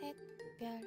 셋별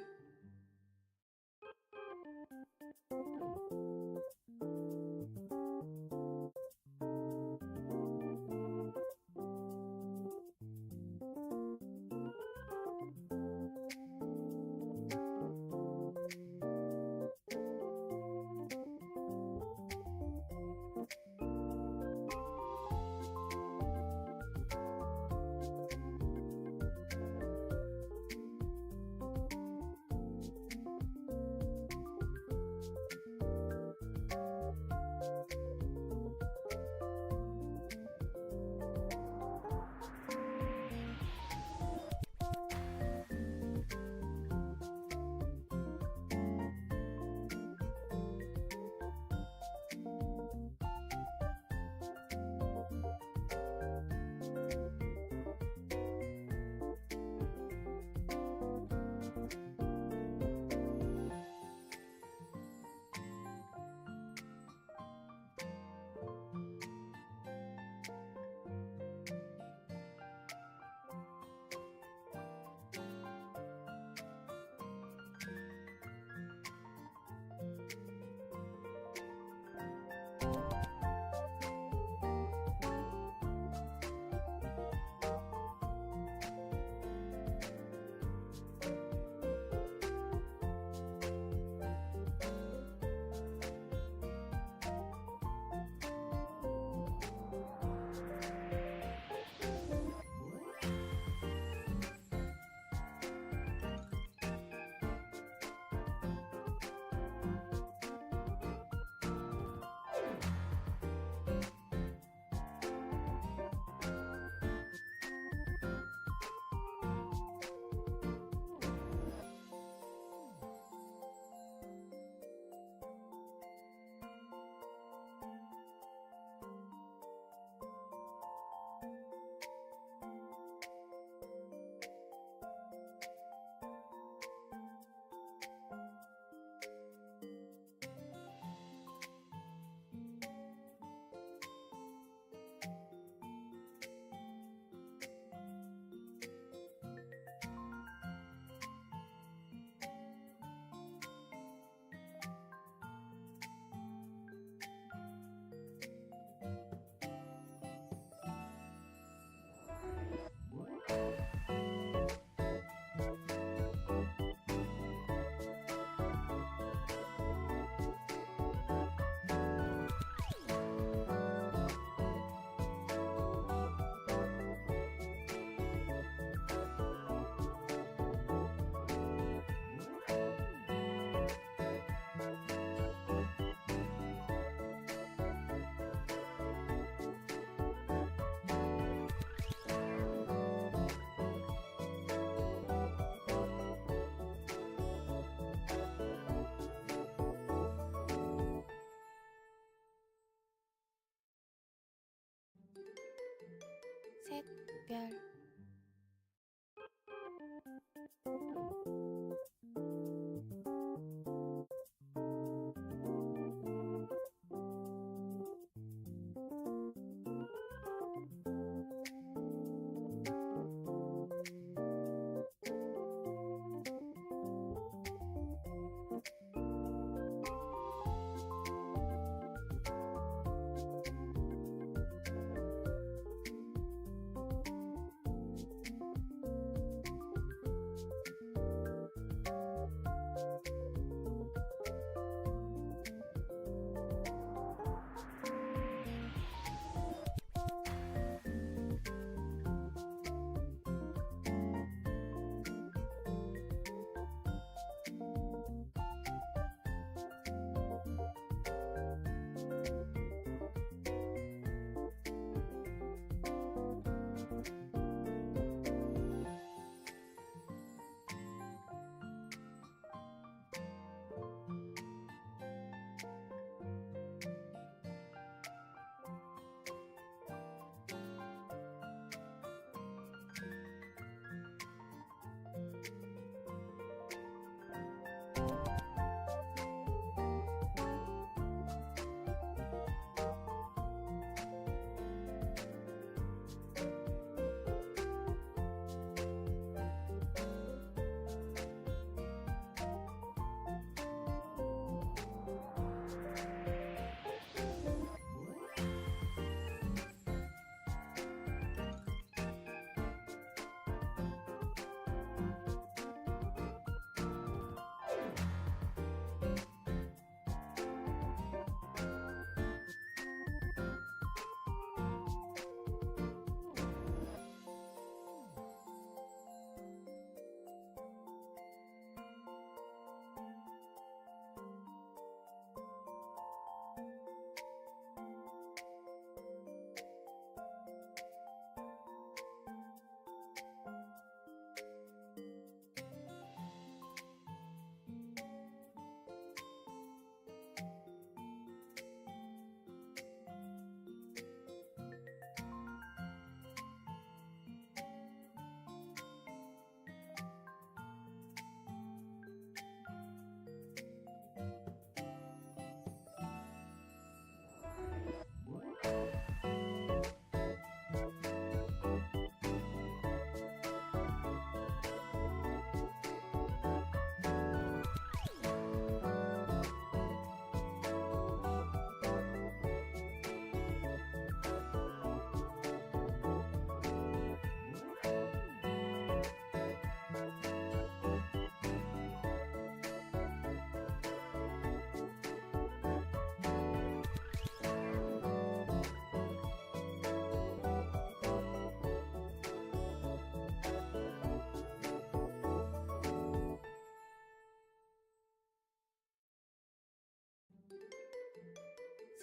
셋별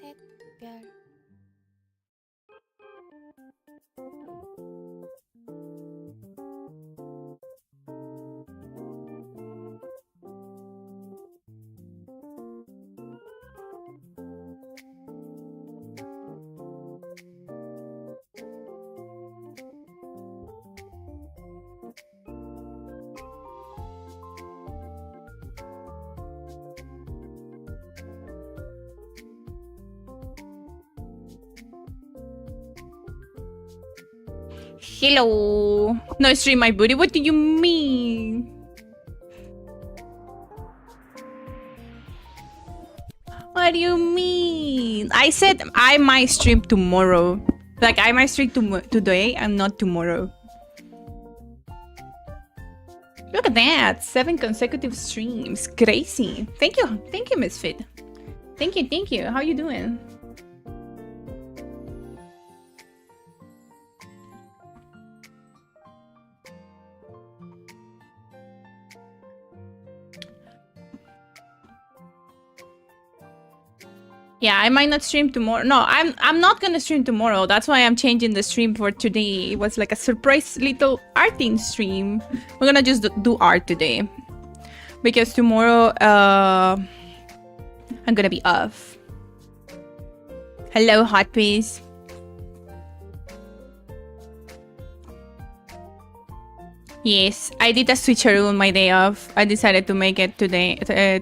샛별 Hello. No stream my booty. What do you mean? What do you mean? I said I might stream tomorrow. Like I might stream today and not tomorrow. Look at that. 7 consecutive streams. Crazy. Thank you. Thank you, Misfit. Thank you. Thank you. How you doing? Yeah, I might not stream tomorrow. No, I'm not gonna stream tomorrow. That's why I'm changing the stream for today. It was like a surprise little arting stream. We're gonna just do art today. Because tomorrow, I'm gonna be off. Hello, Hot Piece. Yes, I did a switcheroo on my day off. I decided to make it today,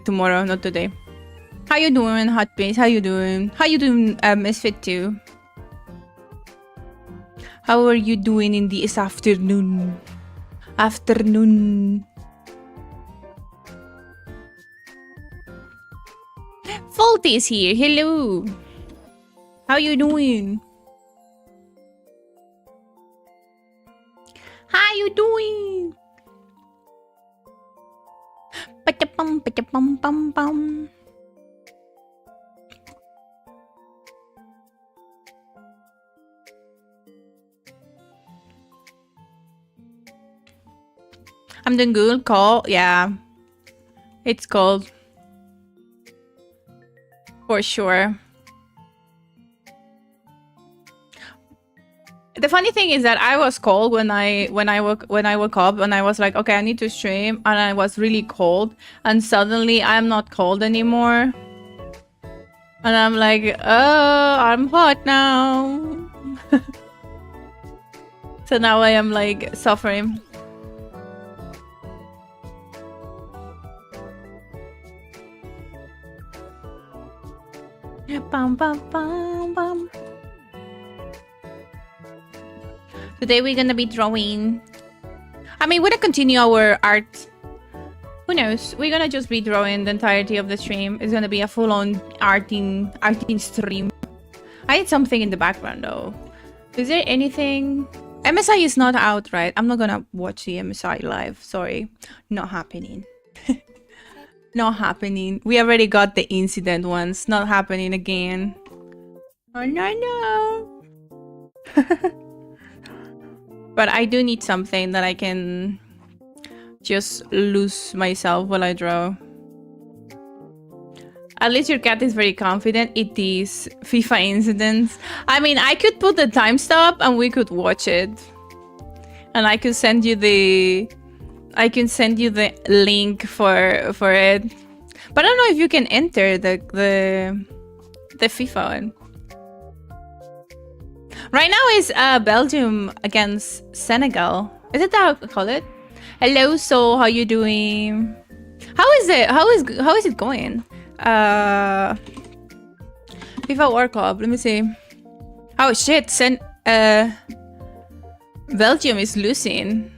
tomorrow, not today. How you doing, Hot Piece? How you doing? How you doing, Misfit 2? How are you doing in this afternoon? Faulty is here. Hello. How you doing? How you doing? Pachapam, pachapam, pam, pam. I'm doing good. Cold. Yeah. It's cold. For sure. The funny thing is that I was cold when I woke up and I was like, okay, I need to stream, and I was really cold, and suddenly I'm not cold anymore. And I'm like, oh, I'm hot now. So now I am like suffering. Bum, bum, bum, bum. Today we're gonna be drawing. I mean, we're gonna continue our art. Who knows? We're gonna just be drawing the entirety of the stream. It's gonna be a full-on arting stream. I had something in the background though. Is there anything? MSI is not out, right? I'm not gonna watch the MSI live. Sorry, not happening. Not happening. We already got the incident once. Not happening again. Oh no. But I do need something that I can just lose myself while I draw. At least your cat is very confident. It is FIFA incidents. I mean, I could put the time stop and we could watch it. And I could send you the... I can send you the link for it. But I don't know if you can enter the FIFA one. Right now is Belgium against Senegal. Is it that I call it? Hello, so how you doing? How is it? How is it going? FIFA World Cup. Let me see. Oh shit! Belgium is losing.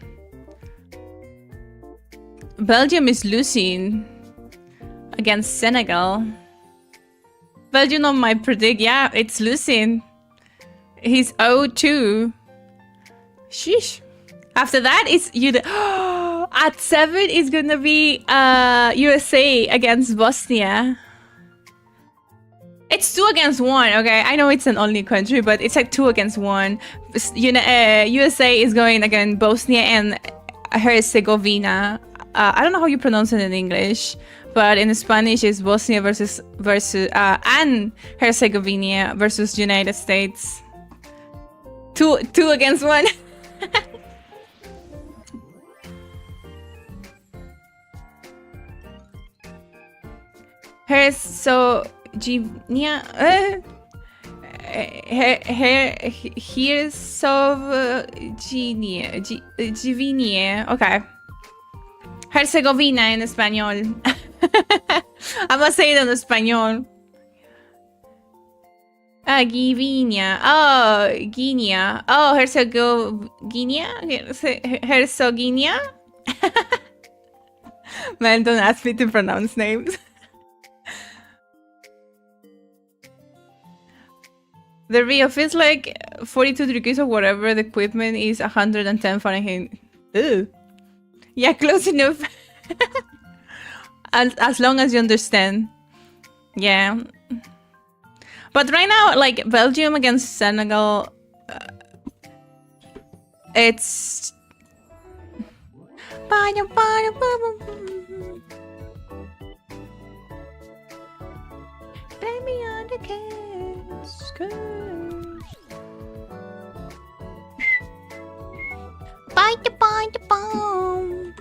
Belgium is losing against Senegal. Belgium on my predict. Yeah, it's losing. He's 0-2. Sheesh. After that, it's you. At 7, it's gonna be USA against Bosnia. It's 2 against 1. Okay, I know it's an only country, but it's like 2 against 1. You know, USA is going against Bosnia and Herzegovina. I don't know how you pronounce it in English, but in Spanish it's Bosnia versus and Herzegovina versus United States. Two against one. Herzegovina. Herzegovina. Okay. Herzegovina en español. I'm gonna say it in español. Guinea. Oh, Guinea. Oh, Herzegovina? Herzegovina? Man, don't ask me to pronounce names. The Rio feels like 42 degrees or whatever. The equipment is 110 Fahrenheit. Ew. Yeah, close enough. as long as you understand. Yeah. But right now, like, Belgium against Senegal, it's... Play me on the case. Bite the bomb.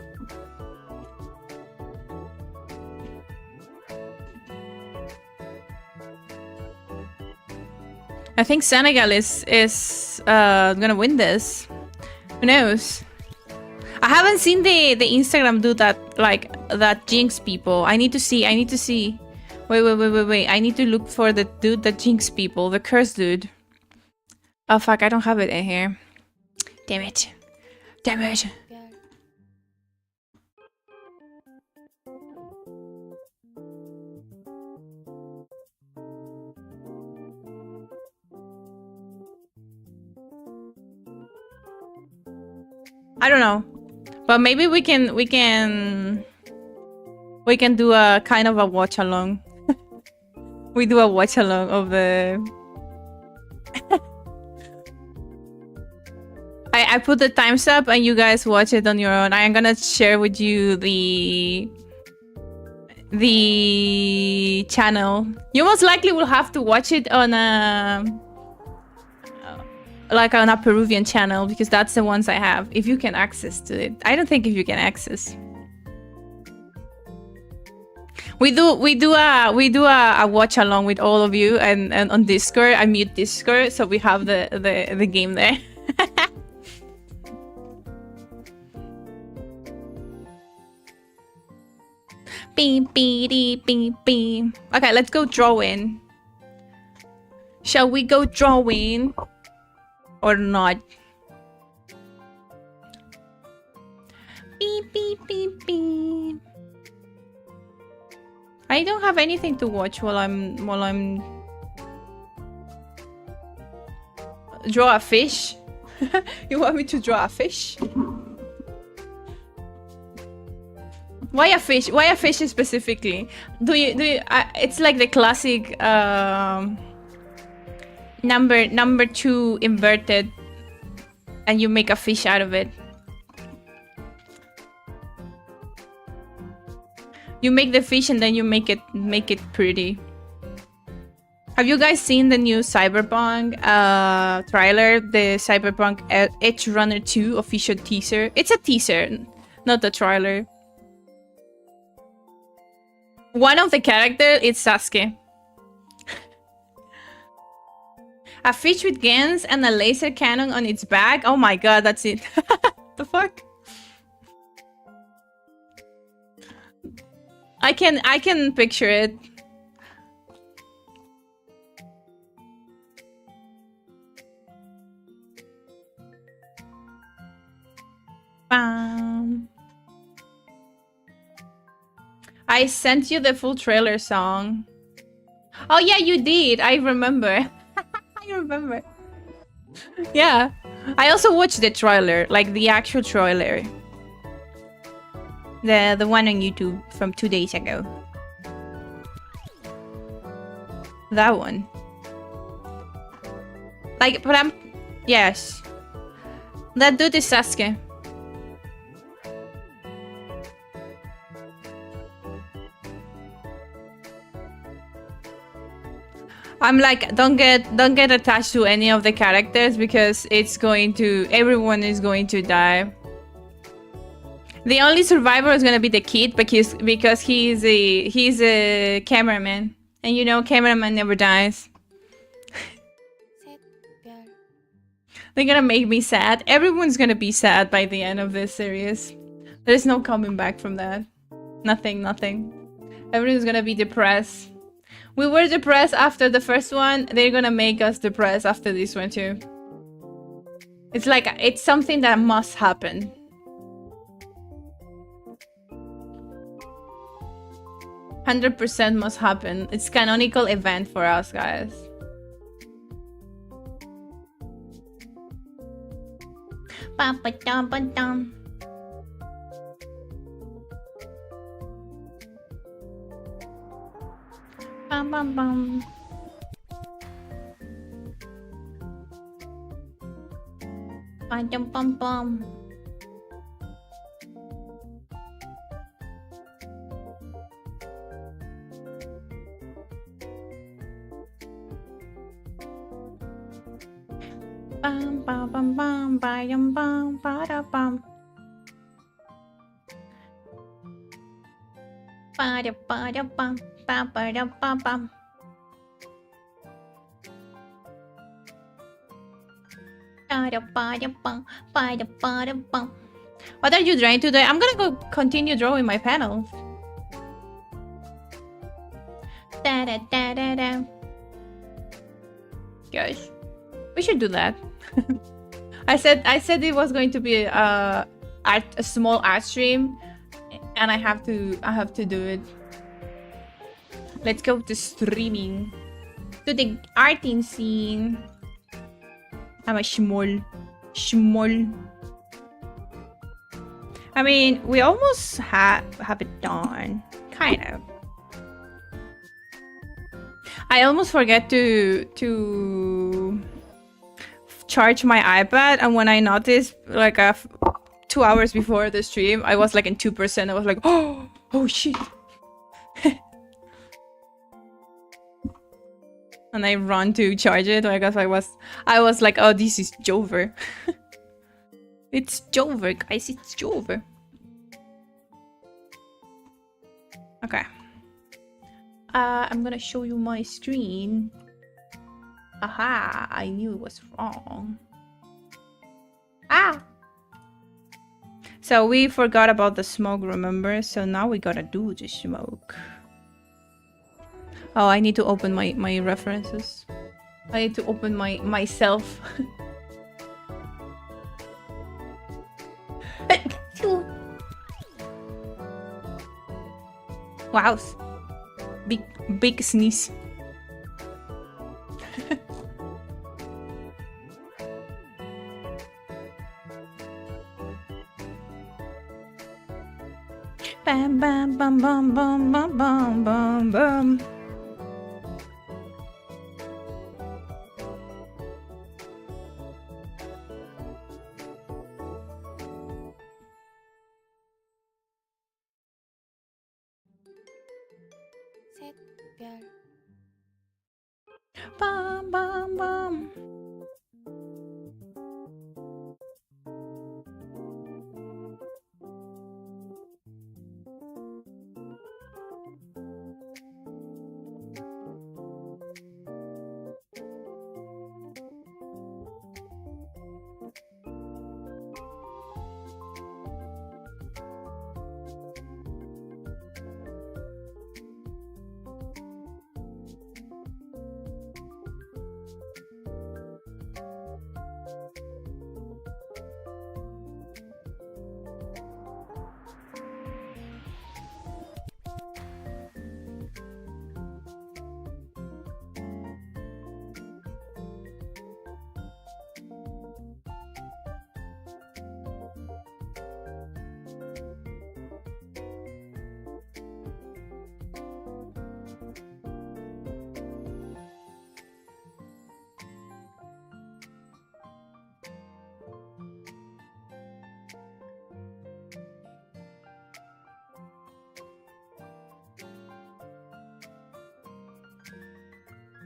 I think Senegal is gonna win this. Who knows? I haven't seen the Instagram do that, like, that jinx people. I need to see. Wait. I need to look for the dude that jinx people. The cursed dude. Oh fuck, I don't have it in here. Damn it. I don't know, but maybe we can do a kind of a watch along. We do a watch along of the. I put the times up and you guys watch it on your own. I am gonna share with you the channel. You most likely will have to watch it on a Peruvian channel, because that's the ones I have. If you can access to it, I don't think if you can access. We do a watch along with all of you, and on Discord. I mute Discord, so we have the game there. Beep, beep, beep, beep. Okay, let's go drawing. Shall we go drawing? Or not? Beep, beep, beep, beep. I don't have anything to watch while I'm draw a fish. You want me to draw a fish? Why a fish? Why a fish specifically? Do you? It's like the classic number 2 inverted, and you make a fish out of it. You make the fish and then you make it pretty. Have you guys seen the new Cyberpunk trailer? The Cyberpunk Edge Runner 2 official teaser. It's a teaser, not a trailer. One of the characters is Sasuke. A fish with guns and a laser cannon on its back. Oh my god, that's it. The fuck? I can picture it. I sent you the full trailer song. Oh yeah, you did. I remember. I remember. Yeah. I also watched the trailer, like the actual trailer. The one on YouTube from 2 days ago. That one. Like, but I'm... Yes. That dude is Sasuke. I'm like, don't get attached to any of the characters because everyone is going to die. The only survivor is gonna be the kid because he's a cameraman, and you know cameraman never dies. 샛별 They're gonna make me sad. Everyone's gonna be sad by the end of this series. There's no coming back from that. Nothing. Everyone's gonna be depressed. We were depressed after the first one. They're gonna make us depressed after this one too. It's like, it's something that must happen. 100% must happen. It's canonical event for us, guys. Ba-ba-dum-ba-dum. Bum-bum-bum. Ba-dum-bum-bum. Bum bum bum bum bum bum bada bum. Bada bada bum bum bada bum bum. Bada bada bum bada bada bum. What are you drawing today? I'm gonna go continue drawing my panels. Da da da da da. Gosh, we should do that. I said it was going to be a small art stream, and I have to do it. Let's go to streaming, to the arting scene. I'm a small. I mean, we almost have it done, kind of. I almost forget to charge my iPad, and when I noticed, like 2 hours before the stream, I was like in 2%. I was like, oh shit. And I run to charge it because I was like, oh, this is Jover. It's Jover, guys, it's Jover. Okay. I'm gonna show you my screen. Aha, I knew it was wrong. Ah! So we forgot about the smoke, remember? So now we gotta do the smoke. Oh, I need to open my references. I need to open myself. Wow. Big sneeze. Bam bam bam bam bam bam bam bam bam. 샛별 Bam bam bam.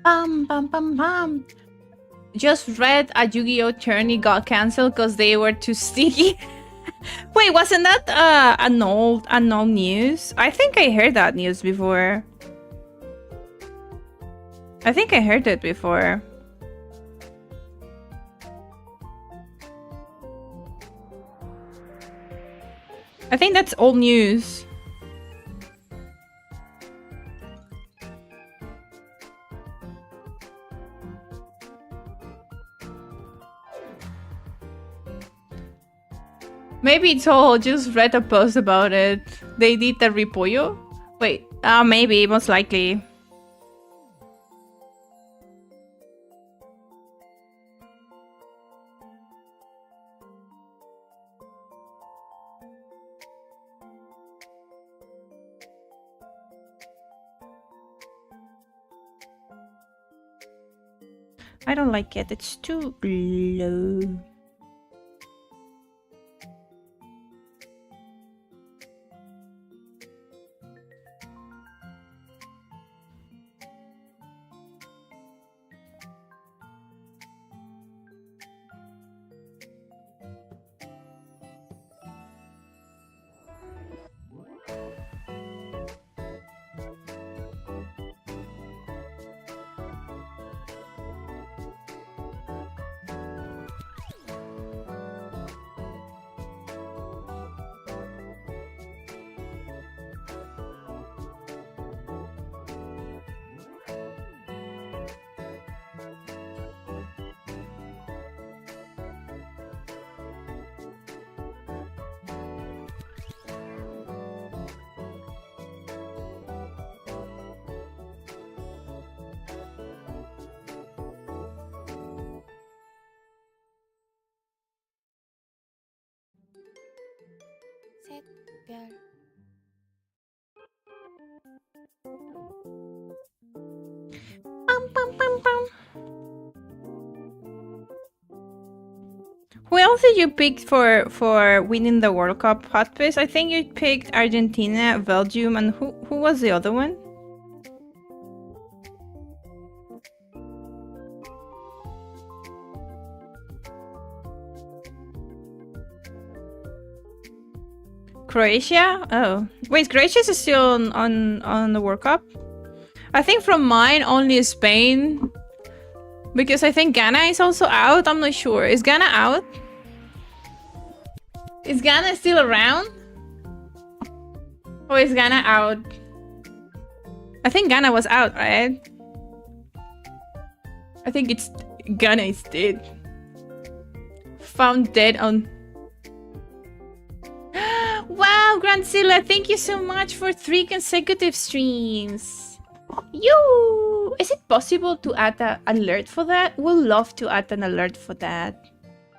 Bum, bum, bum. Just read a Yu-Gi-Oh! Tourney got cancelled because they were too sticky. Wait, wasn't that an old news? I think I heard that news before. I think I heard it before. I think that's old news. Maybe it's all just read a post about it. They did the repollo? Wait, maybe, most likely. I don't like it. It's too low. 셋별 Who else did you pick for winning the World Cup, Huntress? I think you picked Argentina, Belgium, and who was the other one? Croatia? Oh. Wait, Croatia is still on the World Cup? I think from mine, only Spain. Because I think Ghana is also out. I'm not sure. Is Ghana out? Is Ghana still around? Or is Ghana out? I think Ghana was out, right? I think it's... Ghana is dead. Found dead on... Wow, Grandzilla, thank you so much for 3 consecutive streams. You! Is it possible to add an alert for that? We'll love to add an alert for that.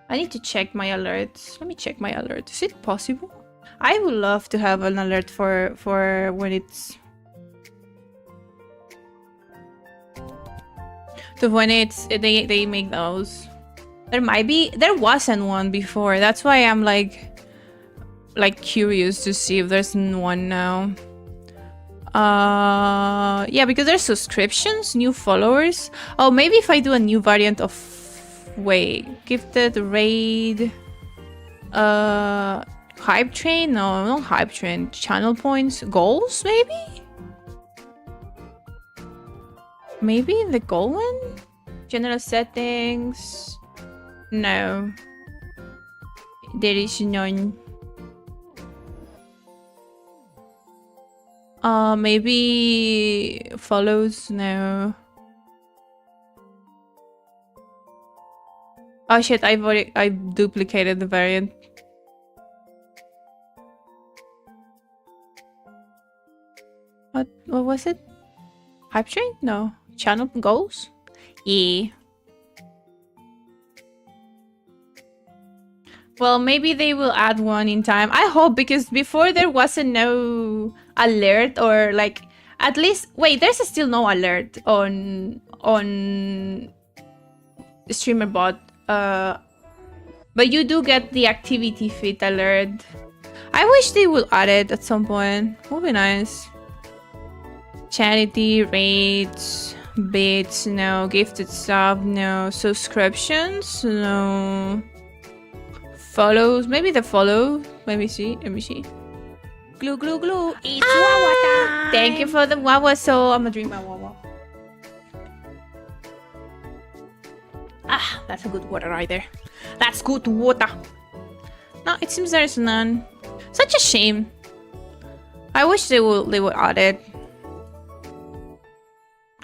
I need to check my alerts. Let me check my alerts. Is it possible? I would love to have an alert for when it's... To when it's... They make those. There might be... There wasn't one before. That's why I'm like curious to see if there's one now. Yeah, because there's subscriptions, new followers. Oh, maybe if I do a new variant of... Wait, gifted raid... Hype train? No, not hype train. Channel points. Goals, maybe? Maybe the goal one? General settings... No. There is none. Maybe follows? No. Oh shit, I duplicated the variant. What was it? Hype train? No. Channel goals? Yeah. Well, maybe they will add one in time. I hope, because before there wasn't no alert, or like at least wait, there's still no alert on streamer bot. But you do get the activity feed alert. I wish they will add it at some point. Would be nice. Charity, raids, Bits, no. Gifted sub, no. Subscriptions, no. Follows, maybe the follow. Let me see. Glue, glue, glue. It's Wawa time. Thank you for the Wawa, so I'm gonna drink my Wawa. That's a good water right there. That's good water. No, it seems there's none. Such a shame. I wish they would add it.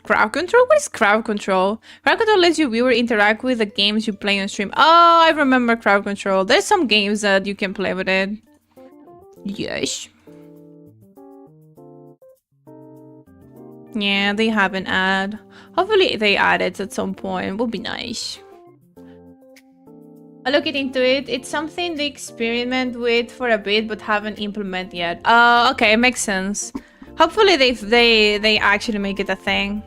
Crowd control? What is crowd control? Crowd control lets your viewer interact with the games you play on stream. Oh, I remember crowd control. There's some games that you can play with it. Yes. Yeah, they haven't added. Hopefully they add it at some point. Would be nice. I'll look into it. It's something they experiment with for a bit but haven't implemented yet. Okay, makes sense. Hopefully they actually make it a thing.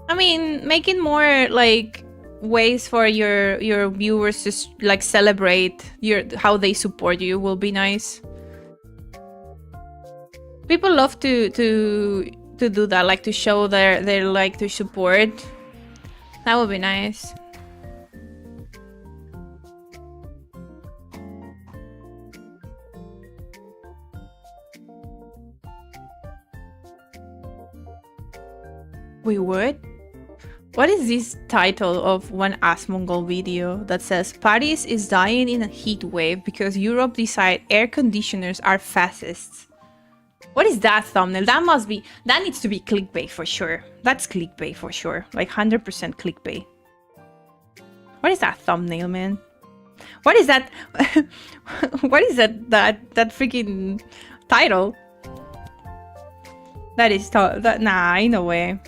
I mean, making more like ways for your viewers to like celebrate how they support you will be nice. People love to do that, like to show their like to support. That would be nice. Wait, what? What is this title of one Asmongold video that says Paris is dying in a heat wave because Europe decide air conditioners are fascists? What is that thumbnail? That needs to be clickbait for sure. That's clickbait for sure. Like 100% clickbait. What is that thumbnail, man? What is that? What is that freaking title? That is nah, ain't no way.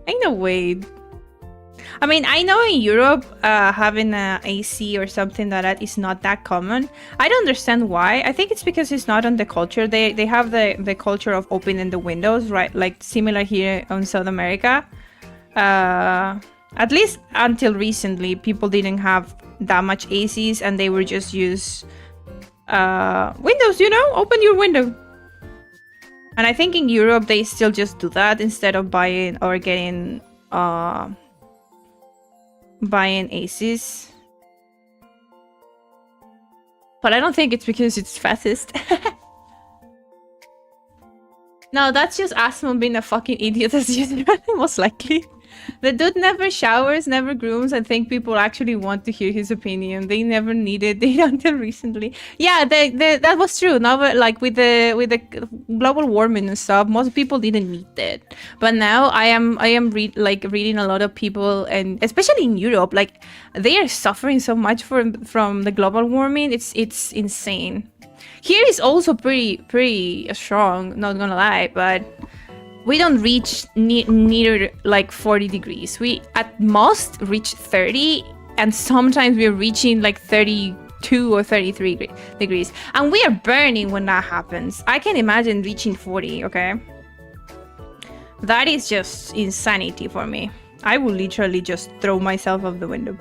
Ain't no way. I mean, I know in Europe, having an AC or something like that is not that common. I don't understand why. I think it's because it's not on the culture. They have the culture of opening the windows, right? Like similar here in South America. At least until recently, people didn't have that much ACs and they would just use windows, you know? Open your window. And I think in Europe, they still just do that instead of buying or getting... buying ACs. But I don't think it's because it's fascist. No, that's just Asmon being a fucking idiot as usual, most likely. The dude never showers, never grooms. I think people actually want to hear his opinion. They never needed it until recently. Yeah, that was true. Now, like with the global warming and stuff, most people didn't need it. But now I am reading a lot of people, and especially in Europe, like they are suffering so much from the global warming. It's insane. Here is also pretty strong. Not gonna lie, but. We don't reach near like 40 degrees. We at most reach 30, and sometimes we're reaching like 32 or 33 degrees. And we are burning when that happens. I can imagine reaching 40, okay? That is just insanity for me. I will literally just throw myself off the window.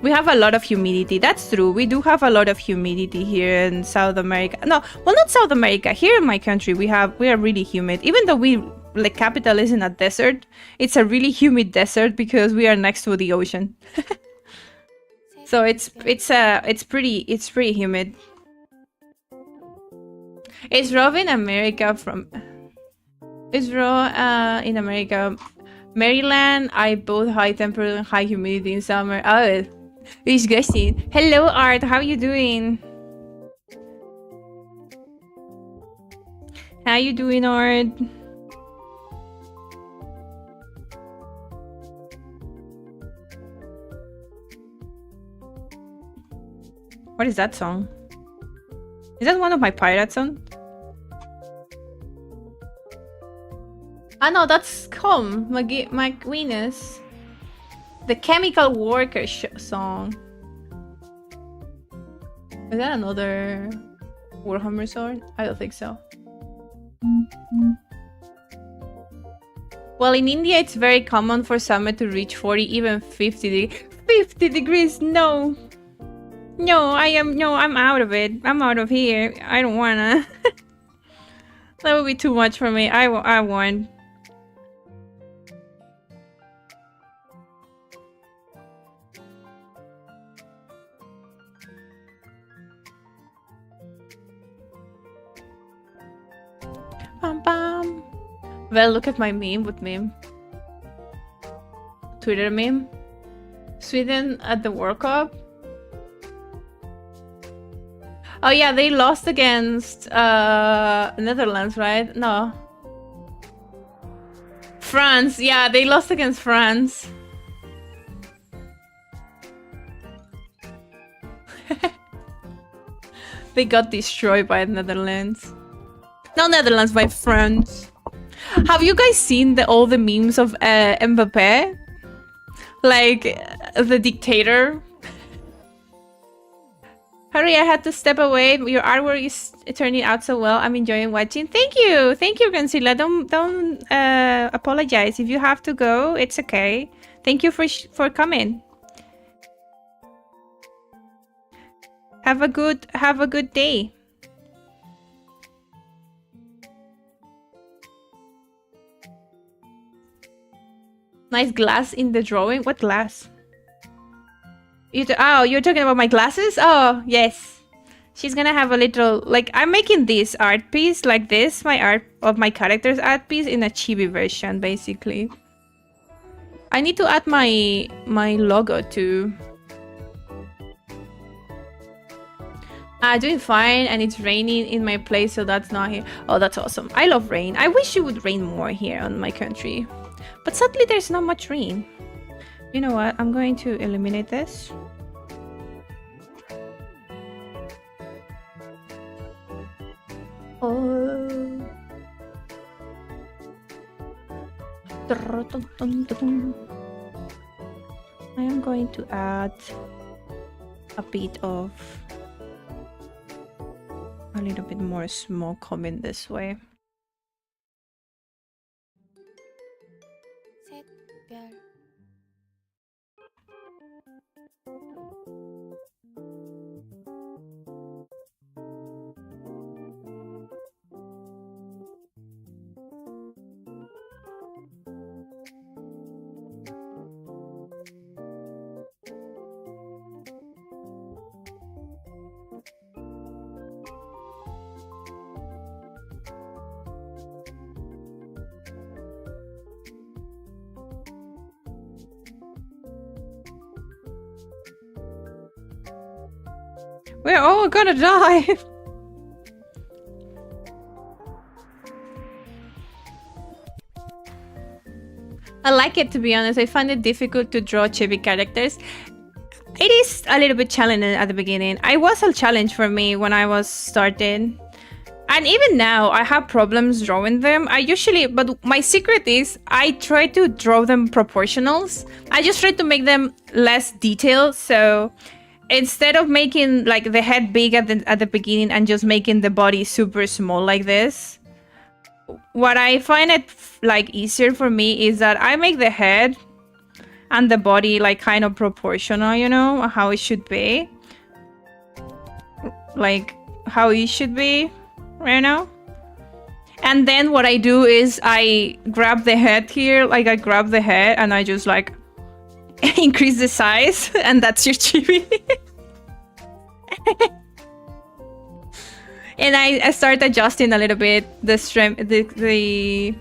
We have a lot of humidity. That's true. We do have a lot of humidity here in South America. No, well, not South America. Here in my country, we are really humid. Even though like capital is in a desert, it's a really humid desert because we are next to the ocean. So it's pretty humid. Is Raw in America from? Is Raw in America? Maryland, I both high temperature and high humidity in summer. Oh. It's gushing. Hello, Art. How you doing? How you doing, Art? What is that song? Is that one of my pirate songs? Ah, no, that's Calm, McWeenus. The Chemical Worker song. Is that another Warhammer sword? I don't think so. Well, in India, it's very common for summer to reach 40, even 50 degrees. 50 degrees, no. No, I'm out of it. I'm out of here. I don't wanna. That would be too much for me. I won. Bam bam. Well, look at my meme with meme. Twitter meme. Sweden at the World Cup. Oh yeah, they lost against Netherlands, right? No. France, yeah, they lost against France. They got destroyed by the Netherlands. No, Netherlands, by France. Have you guys seen all the memes of Mbappé? Like, the dictator? Hurry, I had to step away. Your artwork is turning out so well. I'm enjoying watching. Thank you. Thank you, Gansila. Don't apologize. If you have to go, it's okay. Thank you for coming. Have a good day. Nice glass in the drawing. What glass? Oh, you're talking about my glasses? Oh, yes. She's gonna have a little... Like, I'm making this art piece like this. My art of my character's art piece in a chibi version, basically. I need to add my logo too. Doing fine, and it's raining in my place, so that's not here. Oh, that's awesome. I love rain. I wish it would rain more here on my country. But sadly, there's not much rain. You know what? I'm going to eliminate this. Oh. I am going to add a bit of a little bit more smoke coming this way. We're all gonna die! I like it, to be honest. I find it difficult to draw chibi characters. It is a little bit challenging at the beginning. It was a challenge for me when I was starting. And even now, I have problems drawing them. But my secret is, I try to draw them proportionals. I just try to make them less detailed, so... Instead of making like the head big at the beginning and just making the body super small like this, what I find it like easier for me is that I make the head and the body like kind of proportional, you know, how it should be. Like how it should be right now. And then what I do is I grab the head here, like I grab the head and I just like increase the size, and that's your chibi. And I start adjusting a little bit the strength, the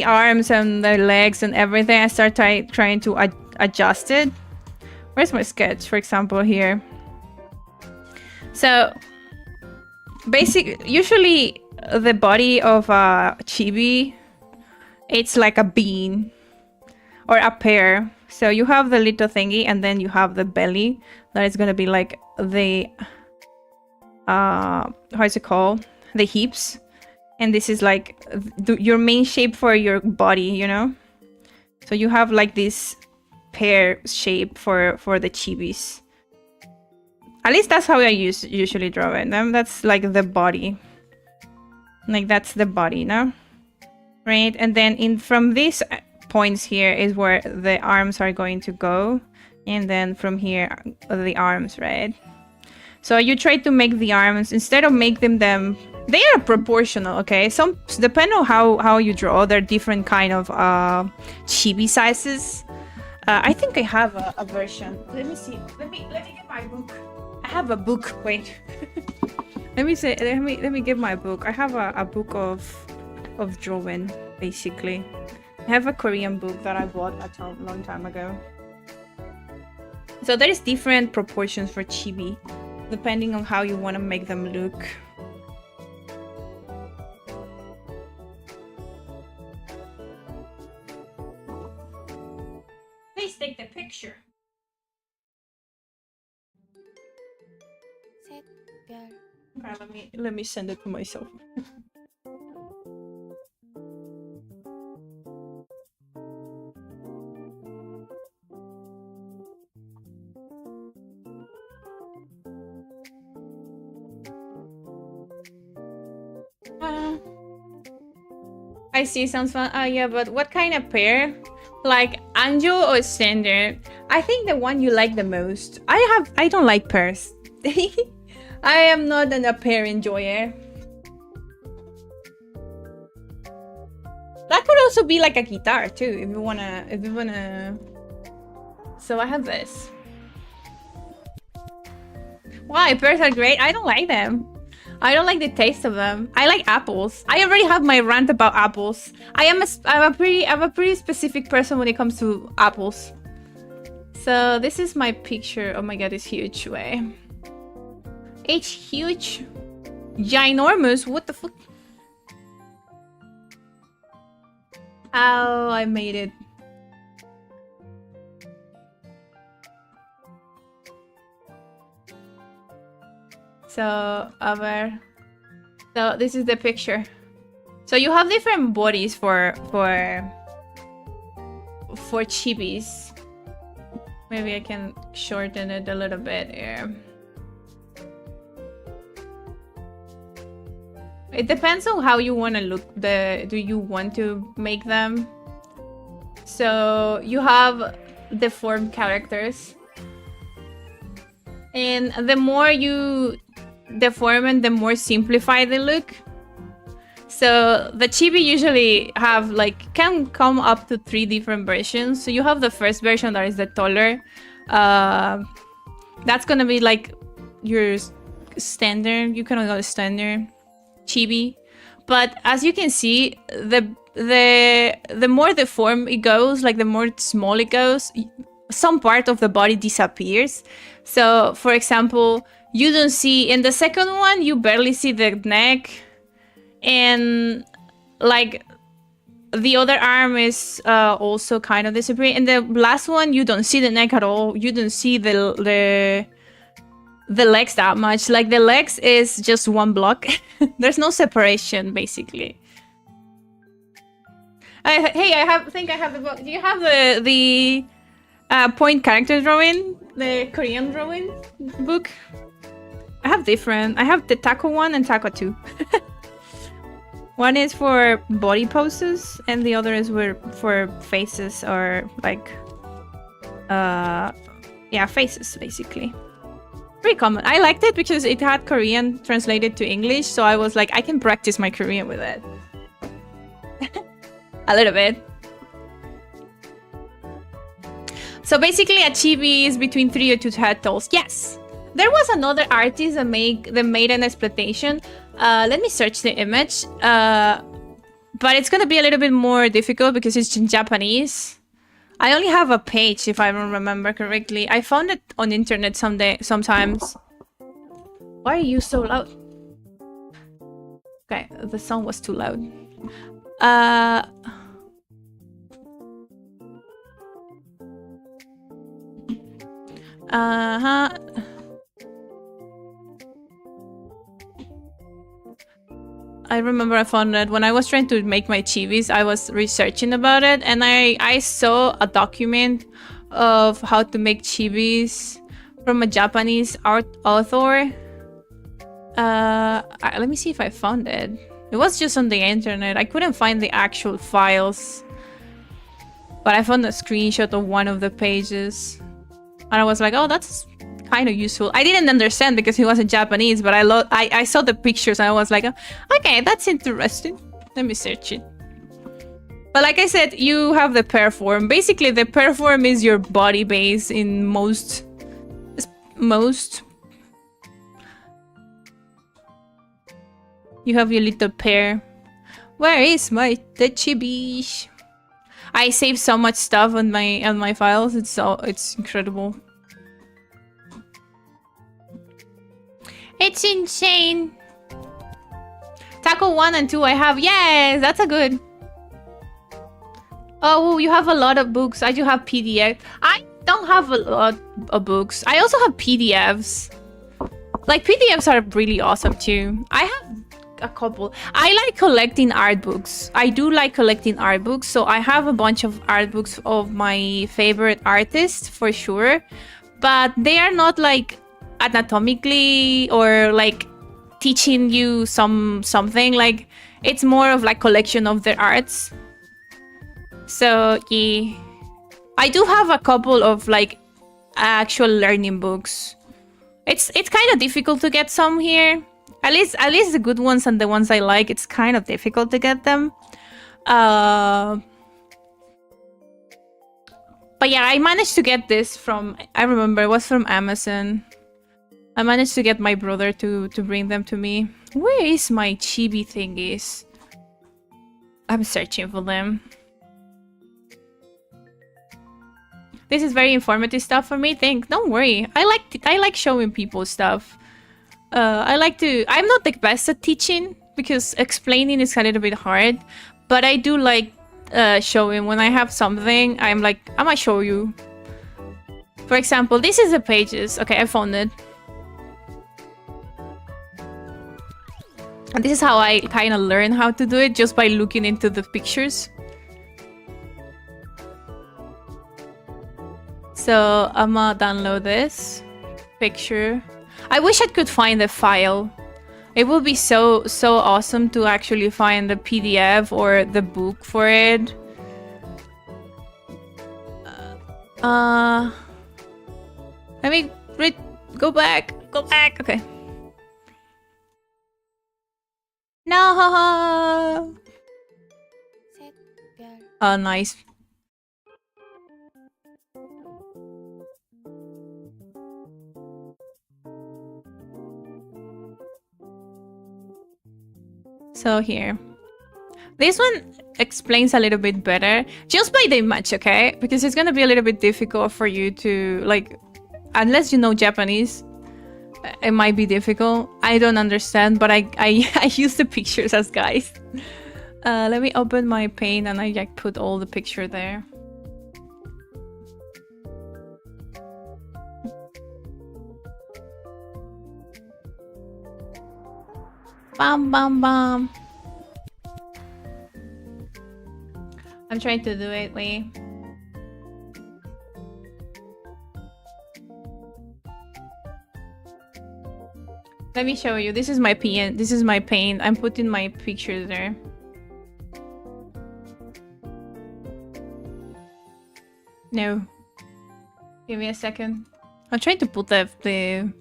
arms and the legs and everything. I start trying to adjust it. Where's my sketch, for example, here? So usually the body of a chibi, it's like a bean or a pear. So you have the little thingy and then you have the belly that is going to be like the, how is it called? The hips. And this is like your main shape for your body, you know? So you have like this pear shape for the chibis. At least that's how I usually draw it. That's like the body. Like that's the body, no? Right? And then from this points here is where the arms are going to go. And then from here, the arms, right? So you try to make the arms, instead of making them, they are proportional, okay? Some, depending on how you draw, they're different kind of chibi sizes. I think I have a version. Let me see. Let me get my book. I have a book. Wait. let me get my book. I have a book of drawing, basically. I have a Korean book that I bought a long time ago. So there is different proportions for chibi, depending on how you want to make them look. Please take the picture. Okay, let me send it to myself. I see, sounds fun. Yeah, but what kind of pair? Like Anjo or Standard? I think the one you like the most. I don't like pairs. I am not a pair enjoyer. That could also be like a guitar too, if you wanna. So I have this. Why? Pairs are great. I don't like them. I don't like the taste of them. I like apples. I already have my rant about apples. I'm a pretty specific person when it comes to apples. So this is my picture. Oh my god, it's huge. Way. It's huge. Ginormous. What the fuck? Oh, I made it. So this is the picture. So you have different bodies for chibis. Maybe I can shorten it a little bit here. It depends on how you want to look. Do you want to make them? So you have deformed characters, and the more you deform and the more simplified they look. So the chibi usually have can come up to 3 different versions. So you have the first version that is the taller. That's gonna be like your standard. You can go standard chibi, but as you can see, the more deformed it goes, like the more small it goes, some part of the body disappears. So for example, you don't see in the second one, you barely see the neck, and like the other arm is also kind of disappearing. In the last one, you don't see the neck at all. You don't see the legs that much. Like the legs is just one block. There's no separation basically. Hey, I think I have the book. Do you have the point character drawing, the Korean drawing book? I have different. I have the taco one and taco 2. One is for body poses, and the other is for faces, or like, yeah, faces basically. Pretty common. I liked it because it had Korean translated to English, so I was like, I can practice my Korean with it. A little bit. So basically, a chibi is between 3 or 2 titles. Yes. There was another artist that made an exploitation. Let me search the image. But it's gonna be a little bit more difficult because it's in Japanese. I only have a page, if I don't remember correctly. I found it on the internet sometimes. Why are you so loud? Okay, the sound was too loud. I remember I found it when I was trying to make my chibis. I was researching about it, and I saw a document of how to make chibis from a Japanese author. Let me see if I found it. It was just on the internet. I couldn't find the actual files. but I found a screenshot of one of the pages, and I was like, oh, that's kind of useful. I didn't understand because he wasn't Japanese, but I saw the pictures and I was like, okay, that's interesting. Let me search it. But like I said, you have the pair form. Basically, the pair form is your body base in most. You have your little pair. Where is my chibi? I saved so much stuff on my files. It's incredible. It's insane. Taco 1 and 2 I have. Yes, that's a good. Oh, you have a lot of books. I do have PDF. I don't have a lot of books. I also have PDFs. Like, PDFs are really awesome too. I have a couple. I like collecting art books. I do like collecting art books. So I have a bunch of art books of my favorite artists for sure. But they are not like anatomically or like teaching you something. Like, it's more of like collection of their arts. So yeah, I do have a couple of like actual learning books. It's kind of difficult to get some here. At least the good ones and the ones I like, it's kind of difficult to get them. But yeah, I managed to get this from, I remember it was from Amazon. I managed to get my brother to bring them to me. Where is my chibi thingies? I'm searching for them. This is very informative stuff for me. Don't worry. I like showing people stuff. I'm not the best at teaching because explaining is a little bit hard, but I do like showing. When I have something, I'm like, I might show you. For example, this is the pages. Okay, I found it. And this is how I kind of learn how to do it, just by looking into the pictures. So I'm gonna download this picture. I wish I could find the file. It would be so awesome to actually find the PDF or the book for it. Let me go back. Okay. No. Oh, nice. So here. This one explains a little bit better. Just by the image, okay? Because it's gonna be a little bit difficult for you to, like... Unless you know Japanese, it might be difficult. I don't understand, but I use the pictures as guides. Let me open my Paint and I like put all the picture there. Bam, bam, bam. I'm trying to do it, wait. Let me show you. This is my pen. This is my Paint. I'm putting my picture there. No. Give me a second. I'm trying to put the...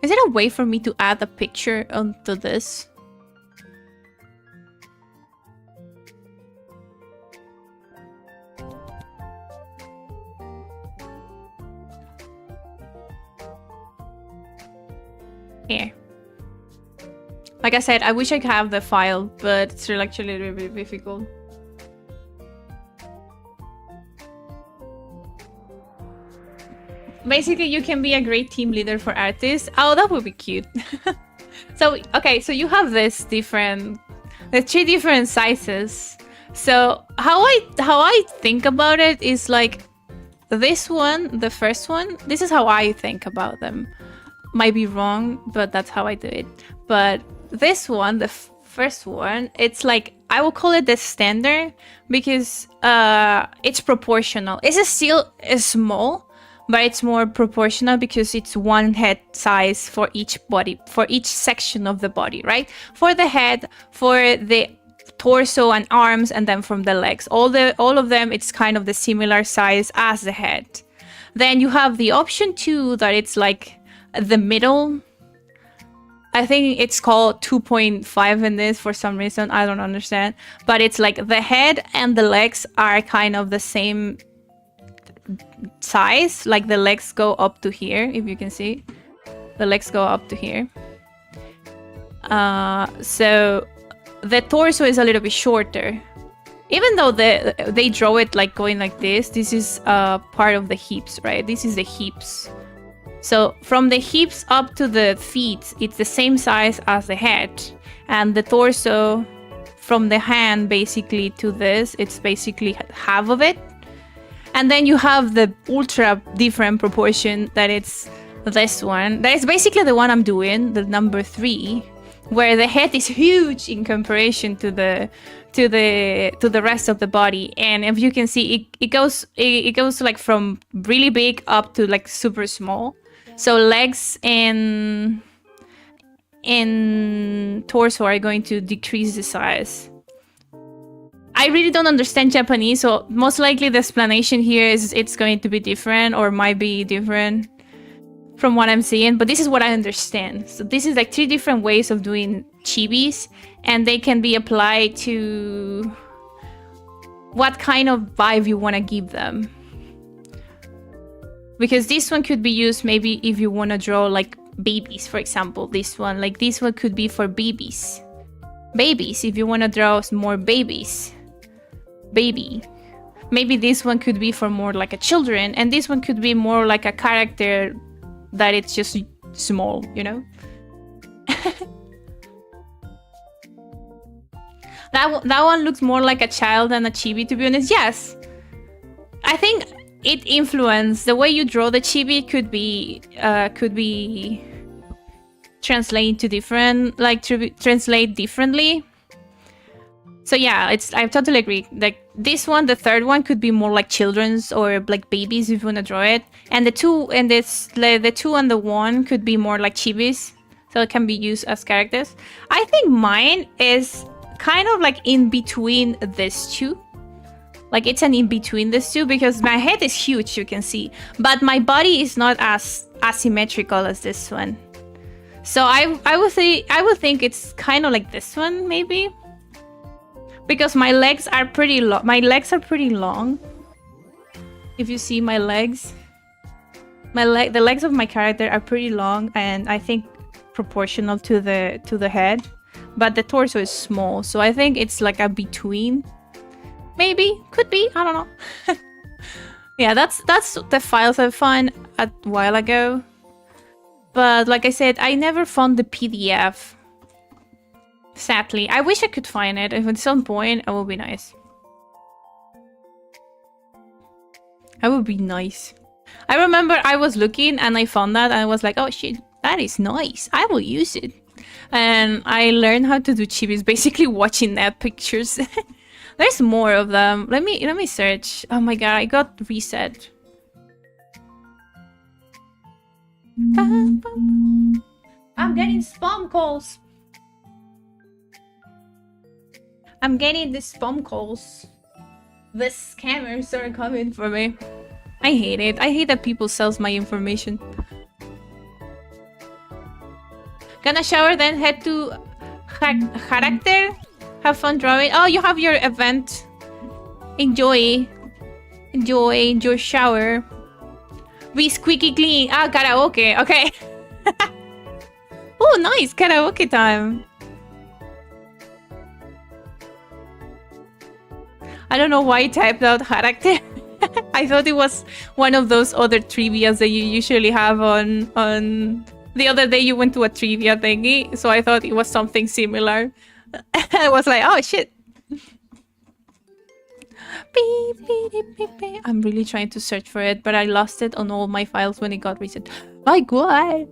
Is there a way for me to add a picture onto this? Here. Like I said, I wish I could have the file, but it's actually a little bit difficult. Basically, you can be a great team leader for artists. Oh, that would be cute. So, okay, so you have the 3 different sizes. So how I think about it is like this one, the first one. This is how I think about them. Might be wrong, but that's how I do it. But this one, the first one, it's like, I will call it the standard because it's proportional. It's still small, but it's more proportional because it's one head size for each body, for each section of the body, right? For the head, for the torso and arms, and then from the legs. All of them, it's kind of the similar size as the head. Then you have the option 2 that it's like the middle. I think it's called 2.5 in this for some reason. I don't understand. But it's like the head and the legs are kind of the same size. Like the legs go up to here, if you can see. The legs go up to here. So the torso is a little bit shorter. Even though they draw it like going like this, this is part of the hips, right? This is the hips. So from the hips up to the feet, it's the same size as the head. And the torso from the hand basically to this, it's basically half of it. And then you have the ultra different proportion that it's this one. That is basically the one I'm doing, the number 3, where the head is huge in comparison to the rest of the body. And if you can see, it goes like from really big up to like super small. So legs and torso are going to decrease the size. I really don't understand Japanese, so most likely the explanation here is it's going to be different or might be different from what I'm seeing, but this is what I understand. So this is like 3 different ways of doing chibis, and they can be applied to what kind of vibe you want to give them. Because this one could be used maybe if you want to draw like babies, for example. This one could be for babies. Babies, if you want to draw more babies. Baby. Maybe this one could be for more like a children, and this one could be more like a character that it's just small, you know? That one looks more like a child than a chibi, to be honest. Yes. I think it influenced the way you draw the chibi could be translate to different, like translate differently. So yeah, I totally agree. Like this one, the third one could be more like children's or like babies if you want to draw it, and the 2 and the 2 and the 1 could be more like chibis, so it can be used as characters. I think mine is kind of like in between these 2. Like it's an in between these 2 because my head is huge, you can see, but my body is not as asymmetrical as this one. So I would think it's kind of like this one maybe, because my legs are pretty long. My legs are pretty long. If you see my legs, the legs of my character are pretty long, and I think proportional to the head, but the torso is small. So I think it's like a between. Maybe, could be, I don't know. Yeah, that's the files I found a while ago. But like I said, I never found the PDF. Sadly, I wish I could find it. If at some point, it would be nice. That would be nice. I remember I was looking and I found that and I was like, oh shit, that is nice. I will use it. And I learned how to do chibis basically watching that pictures. There's more of them. Let me search. Oh my god, I got reset. I'm getting spam calls. I'm getting the spam calls. The scammers are coming for me. I hate it. I hate that people sells my information. Gonna shower, then head to character. Have fun drawing. Oh, you have your event. Enjoy. Enjoy shower. Be squeaky clean. Ah, karaoke. Okay. Oh, nice. Karaoke time. I don't know why I typed out character. I thought it was one of those other trivias that you usually have on... The other day you went to a trivia thingy, so I thought it was something similar. I was like, oh shit. I'm really trying to search for it, but I lost it on all my files when it got reset. My god.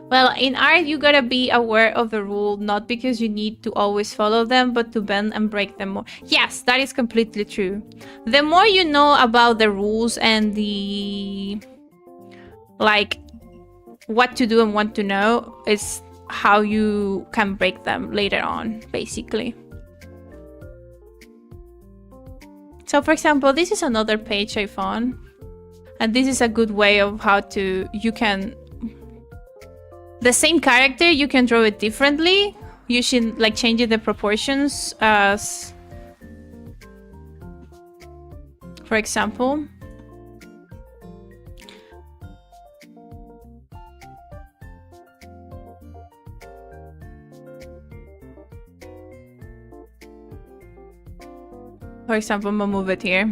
Well, in art, you gotta be aware of the rule, not because you need to always follow them, but to bend and break them more. Yes, that is completely true. The more you know about the rules and the... like, what to do and what to know is how you can break them later on, basically. So, for example, this is another page I found. And this is a good way of how to... you can... the same character, you can draw it differently. You should like changing the proportions as... for example... I'm gonna move it here.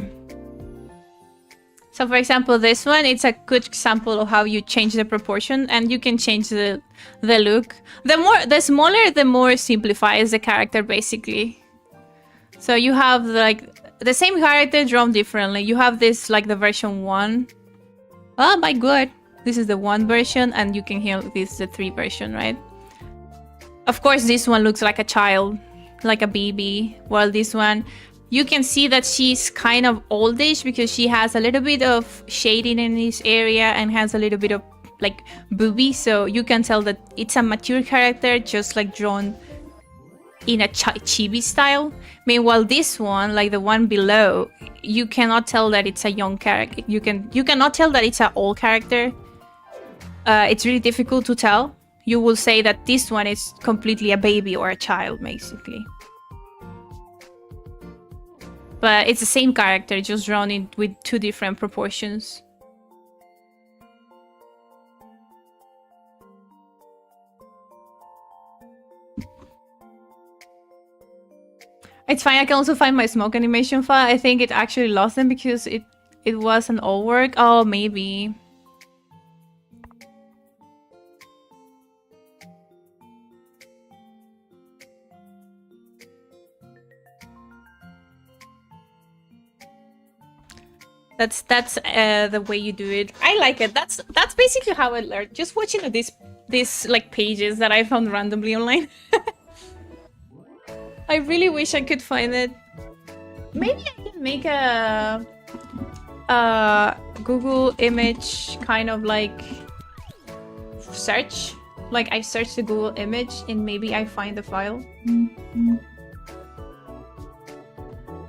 So for example, this one, it's a good example of how you change the proportion, and you can change the look. The smaller, the more simplifies the character, basically. So you have like the same character drawn differently. You have this like the version 1. Oh my god. This is the 1 version, and you can hear this is the 3 version, right? Of course, this one looks like a child, like a baby, while this one... you can see that she's kind of oldish because she has a little bit of shading in this area and has a little bit of like booby, so you can tell that it's a mature character, just like drawn in a chibi style. Meanwhile, this one, like the one below, you cannot tell that it's a young character. You cannot tell that it's an old character. It's really difficult to tell. You will say that this one is completely a baby or a child, basically. But it's the same character, just drawn in with 2 different proportions. It's fine, I can also find my smoke animation file. I think it actually lost them because it was an old work. Oh, maybe. That's the way you do it. I like it. That's basically how I learned. Just watching these like pages that I found randomly online. I really wish I could find it. Maybe I can make a Google image kind of like search. Like I search the Google image and maybe I find the file.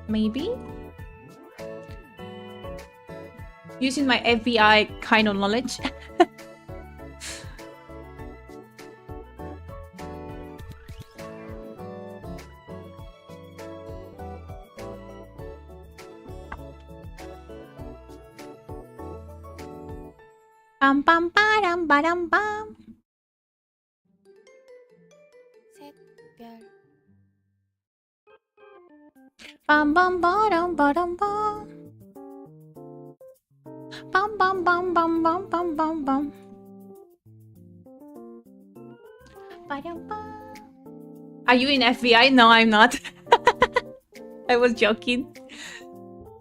Maybe? Using my FBI kind of knowledge. Bam bam bam bam bam. Bam bam bam bam bam. Bum bum bum bum bum bum bum bum. Are you in FBI? No, I'm not. I was joking.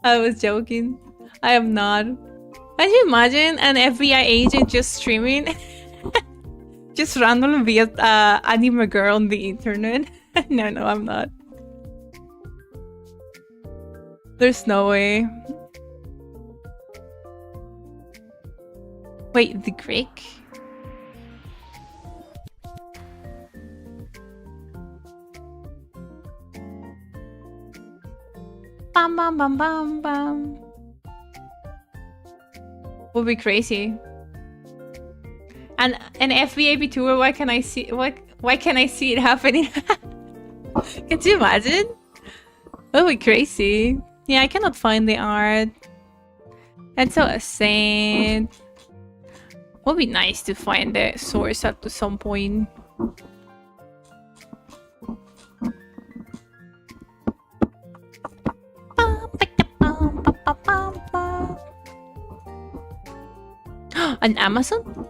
I am not. Can you imagine an FBI agent just streaming? Just randomly via anime girl on the internet? No, I'm not. There's no way. Wait, the Greek? Bam bam bam bam bam. Would be crazy. And an FBAB tour, why can I see it happening? Can you imagine? That would be crazy. Yeah, I cannot find the art. That's so insane. Would be nice to find the source at some point. On Amazon?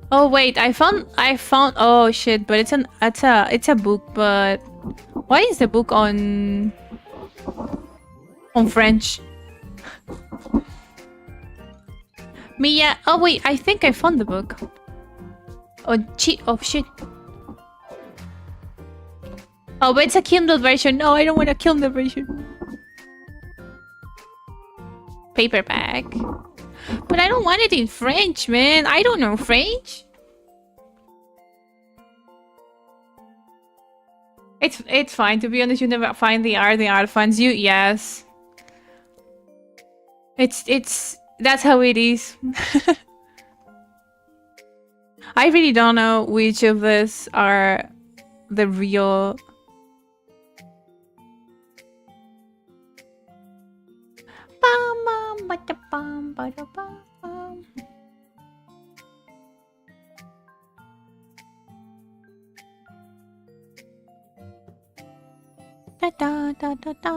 Oh wait, I found oh shit, but it's a book, but why is the book on On French. Mia. Oh wait, I think I found the book. Oh shit! Oh shit! Oh, but it's a Kindle version. No, I don't want a Kindle version. Paperback. But I don't want it in French, man. I don't know French. It's fine. To be honest, you never find the art finds you. Yes. It's that's how it is. I really don't know which of these are the real. Da da da da da.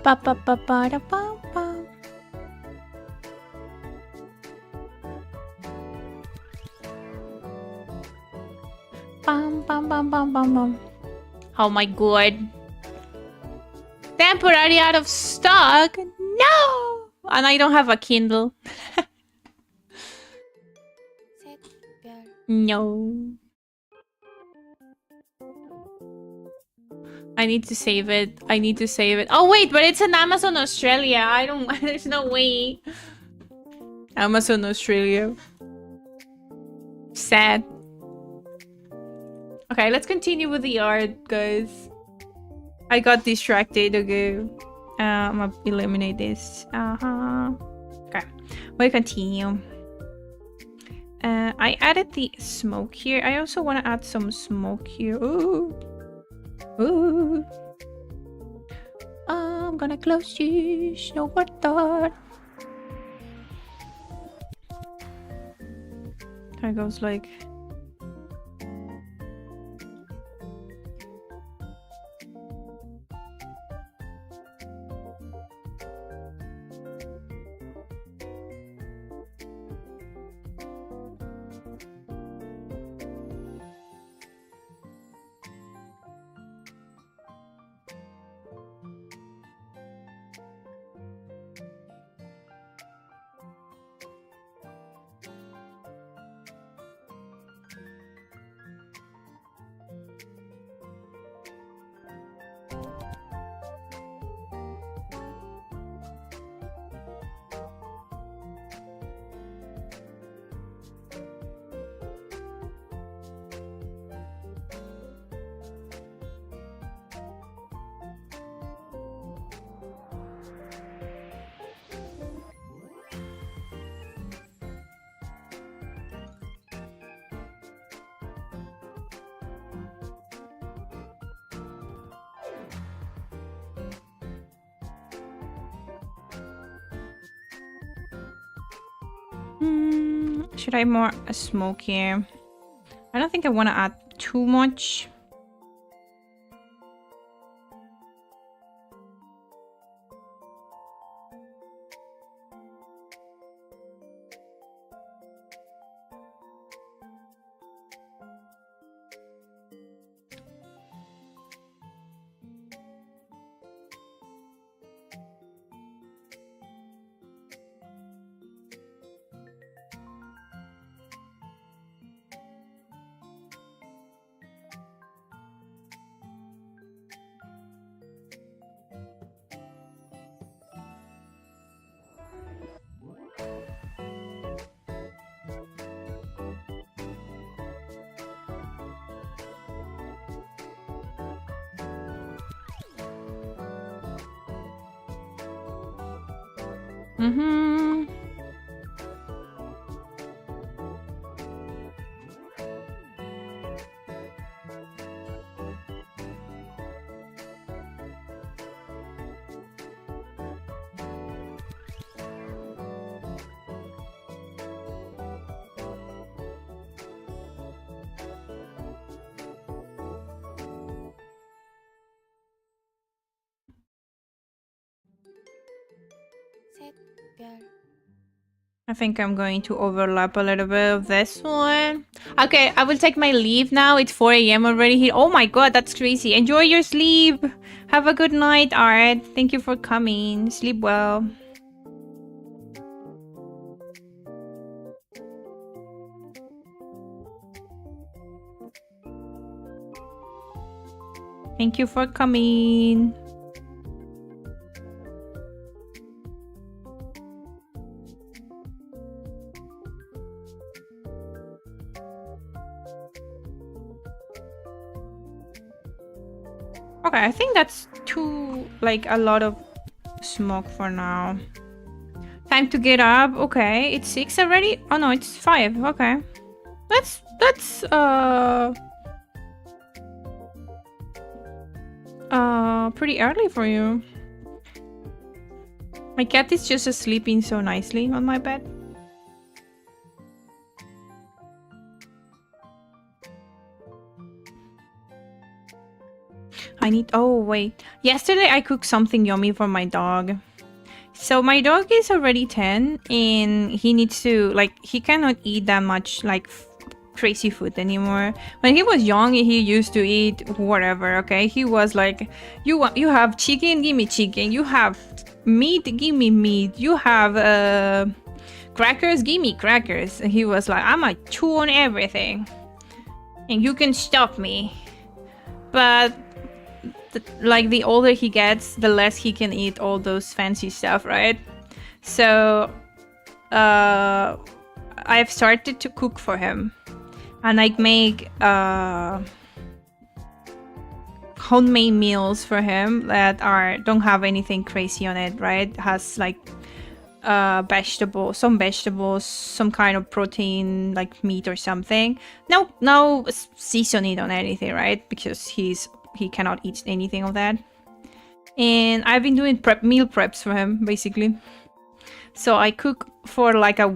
Ba ba ba ba da ba ba. Bum bum bum bum bum bum. Oh my god. Temporary out of stock? No! And I don't have a Kindle. No. I need to save it. I need to save it. Oh wait, but it's an Amazon Australia. I don't... There's no way. Amazon Australia. Sad. Okay, let's continue with the art, guys. I got distracted, okay. I'm gonna eliminate this. Okay, we'll continue. I added the smoke here. I also want to add some smoke here. Ooh. Ooh. I'm gonna close this. No water. There goes like... Should I more smoke here? I don't think I want to add too much. Mm-hmm. I think I'm going to overlap a little bit of this one. Okay, I will take my leave now. It's 4 a.m. already here. Oh my god, that's crazy. Enjoy your sleep. Have a good night, Art. Thank you for coming. Sleep well. Thank you for coming. Okay, I think that's a lot of smoke for now. Time to get up. Okay, it's 6 already? Oh no, it's 5. Okay. That's pretty early for you. My cat is just sleeping so nicely on my bed. Oh wait, yesterday I cooked something yummy for my dog. So my dog is already 10 and he needs to, he cannot eat that much crazy food anymore. When he was young, he used to eat whatever, okay? He was like, you have chicken, give me chicken. You have meat, give me meat. You have crackers, give me crackers. And he was like, I'm gonna chew on everything and you can stop me. But the older he gets, the less he can eat all those fancy stuff, right? So I've started to cook for him, and I make homemade meals for him that don't have anything crazy on it, right? Has some vegetables, some kind of protein like meat or something. No seasoning on anything, right? Because he cannot eat anything of that. And I've been doing meal preps for him, basically. So I cook for a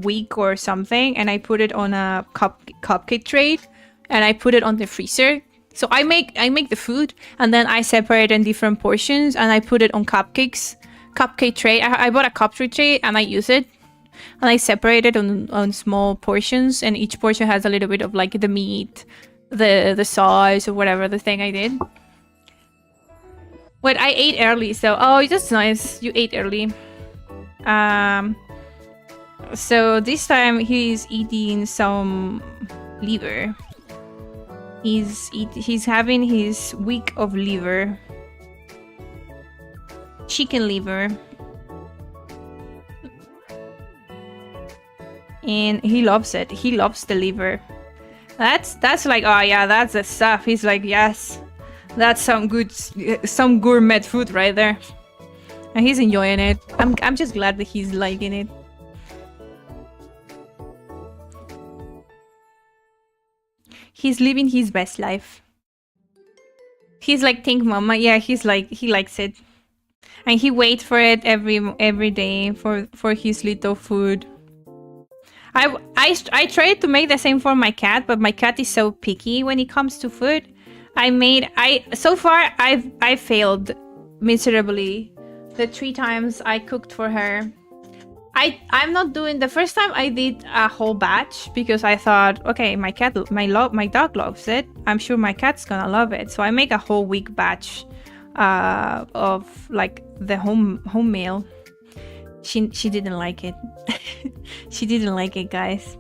week or something, and I put it on a cupcake tray, and I put it on the freezer. So I make the food, and then I separate in different portions, and I put it on cupcake tray. I bought a cupcake tray, and I use it, and I separate it on small portions, and each portion has a little bit of the meat, the sauce, or whatever the thing I did. But I ate early, so that's nice. You ate early. So this time he's eating some liver. He's having his week of liver. Chicken liver. And he loves it. He loves the liver. That's oh yeah, that's the stuff. He's like, yes, that's some gourmet food right there. And he's enjoying it. I'm just glad that he's liking it. He's living his best life. He's like, thank mama. Yeah, he's like, he likes it. And he waits for it every day for his little food. I tried to make the same for my cat, but my cat is so picky when it comes to food. So far I failed miserably. The 3 times I cooked for her. I'm not doing the first time. I did a whole batch because I thought, okay, my dog loves it. I'm sure my cat's gonna love it. So I make a whole week batch of the home meal. She didn't like it. She didn't like it, guys.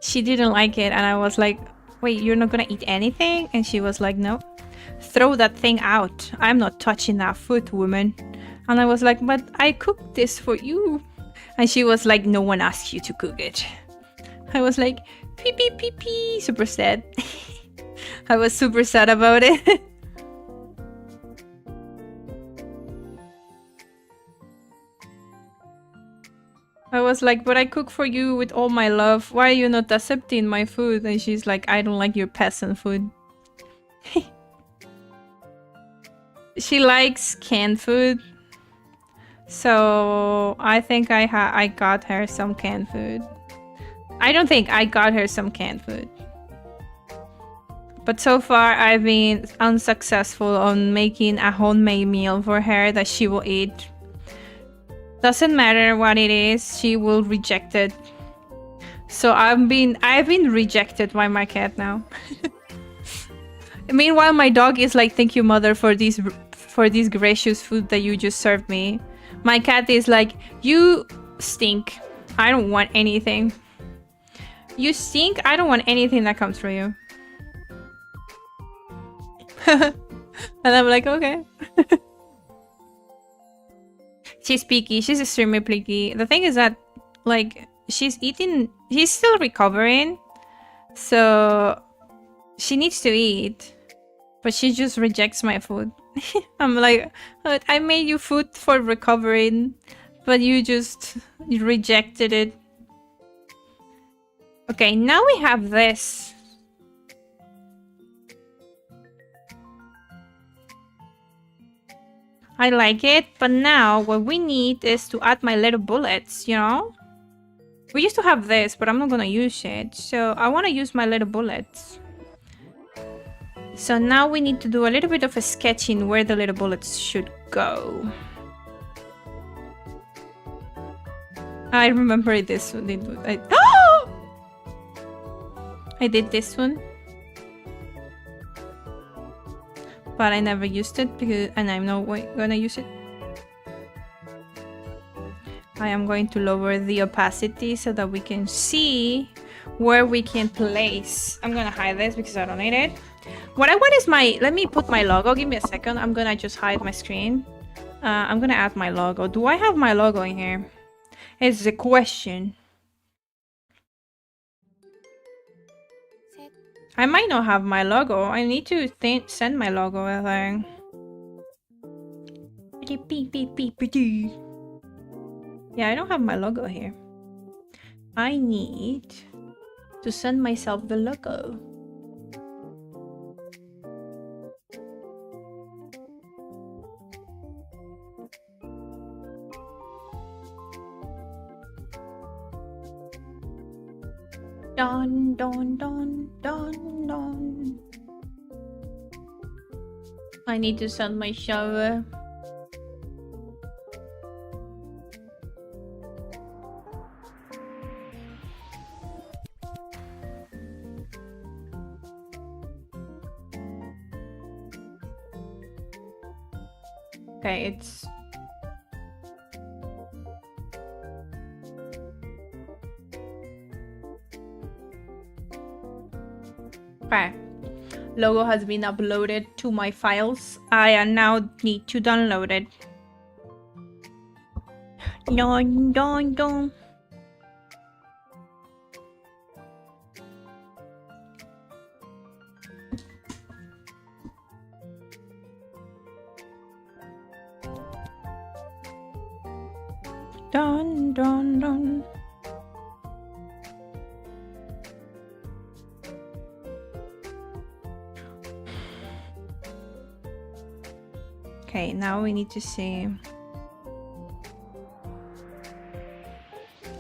She didn't like it, and I was like, wait, you're not gonna eat anything? And she was like, no, throw that thing out. I'm not touching that food, woman. And I was like, but I cooked this for you. And she was like, no one asked you to cook it. I was like, pee pee pee pee, super sad. I was super sad about it. I was like, but I cook for you with all my love. Why are you not accepting my food? And she's like, I don't like your peasant food. She likes canned food. So I think I got her some canned food. I don't think I got her some canned food. But so far I've been unsuccessful on making a homemade meal for her that she will eat. Doesn't matter what it is, she will reject it. So I've been rejected by my cat now. Meanwhile, my dog is like, "Thank you, mother, for this gracious food that you just served me." My cat is like, "You stink. I don't want anything. You stink. I don't want anything that comes from you." And I'm like, okay. She's picky. She's extremely picky. The thing is that, like, she's still recovering. So she needs to eat. But she just rejects my food. I'm like, I made you food for recovering, but you just rejected it. Okay, now we have this. I like it, but now what we need is to add my little bullets, you know? We used to have this, but I'm not gonna use it. So I want to use my little bullets. So now we need to do a little bit of a sketching where the little bullets should go. I remember this one. I did this one. But I never used it because, and I'm not gonna use it. I am going to lower the opacity so that we can see where we can place. I'm gonna hide this because I don't need it. What I want is let me put my logo. Give me a second. I'm gonna just hide my screen. I'm gonna add my logo. Do I have my logo in here? It's the question. I might not have my logo. I need to send my logo, I think. Yeah, I don't have my logo here. I need to send myself the logo. Dun dun dun dun dun. I need to send my shower. Okay, it's okay. Logo has been uploaded to my files. I now need to download it. Dun, dun, dun. Dun, dun, dun. Okay, now we need to see.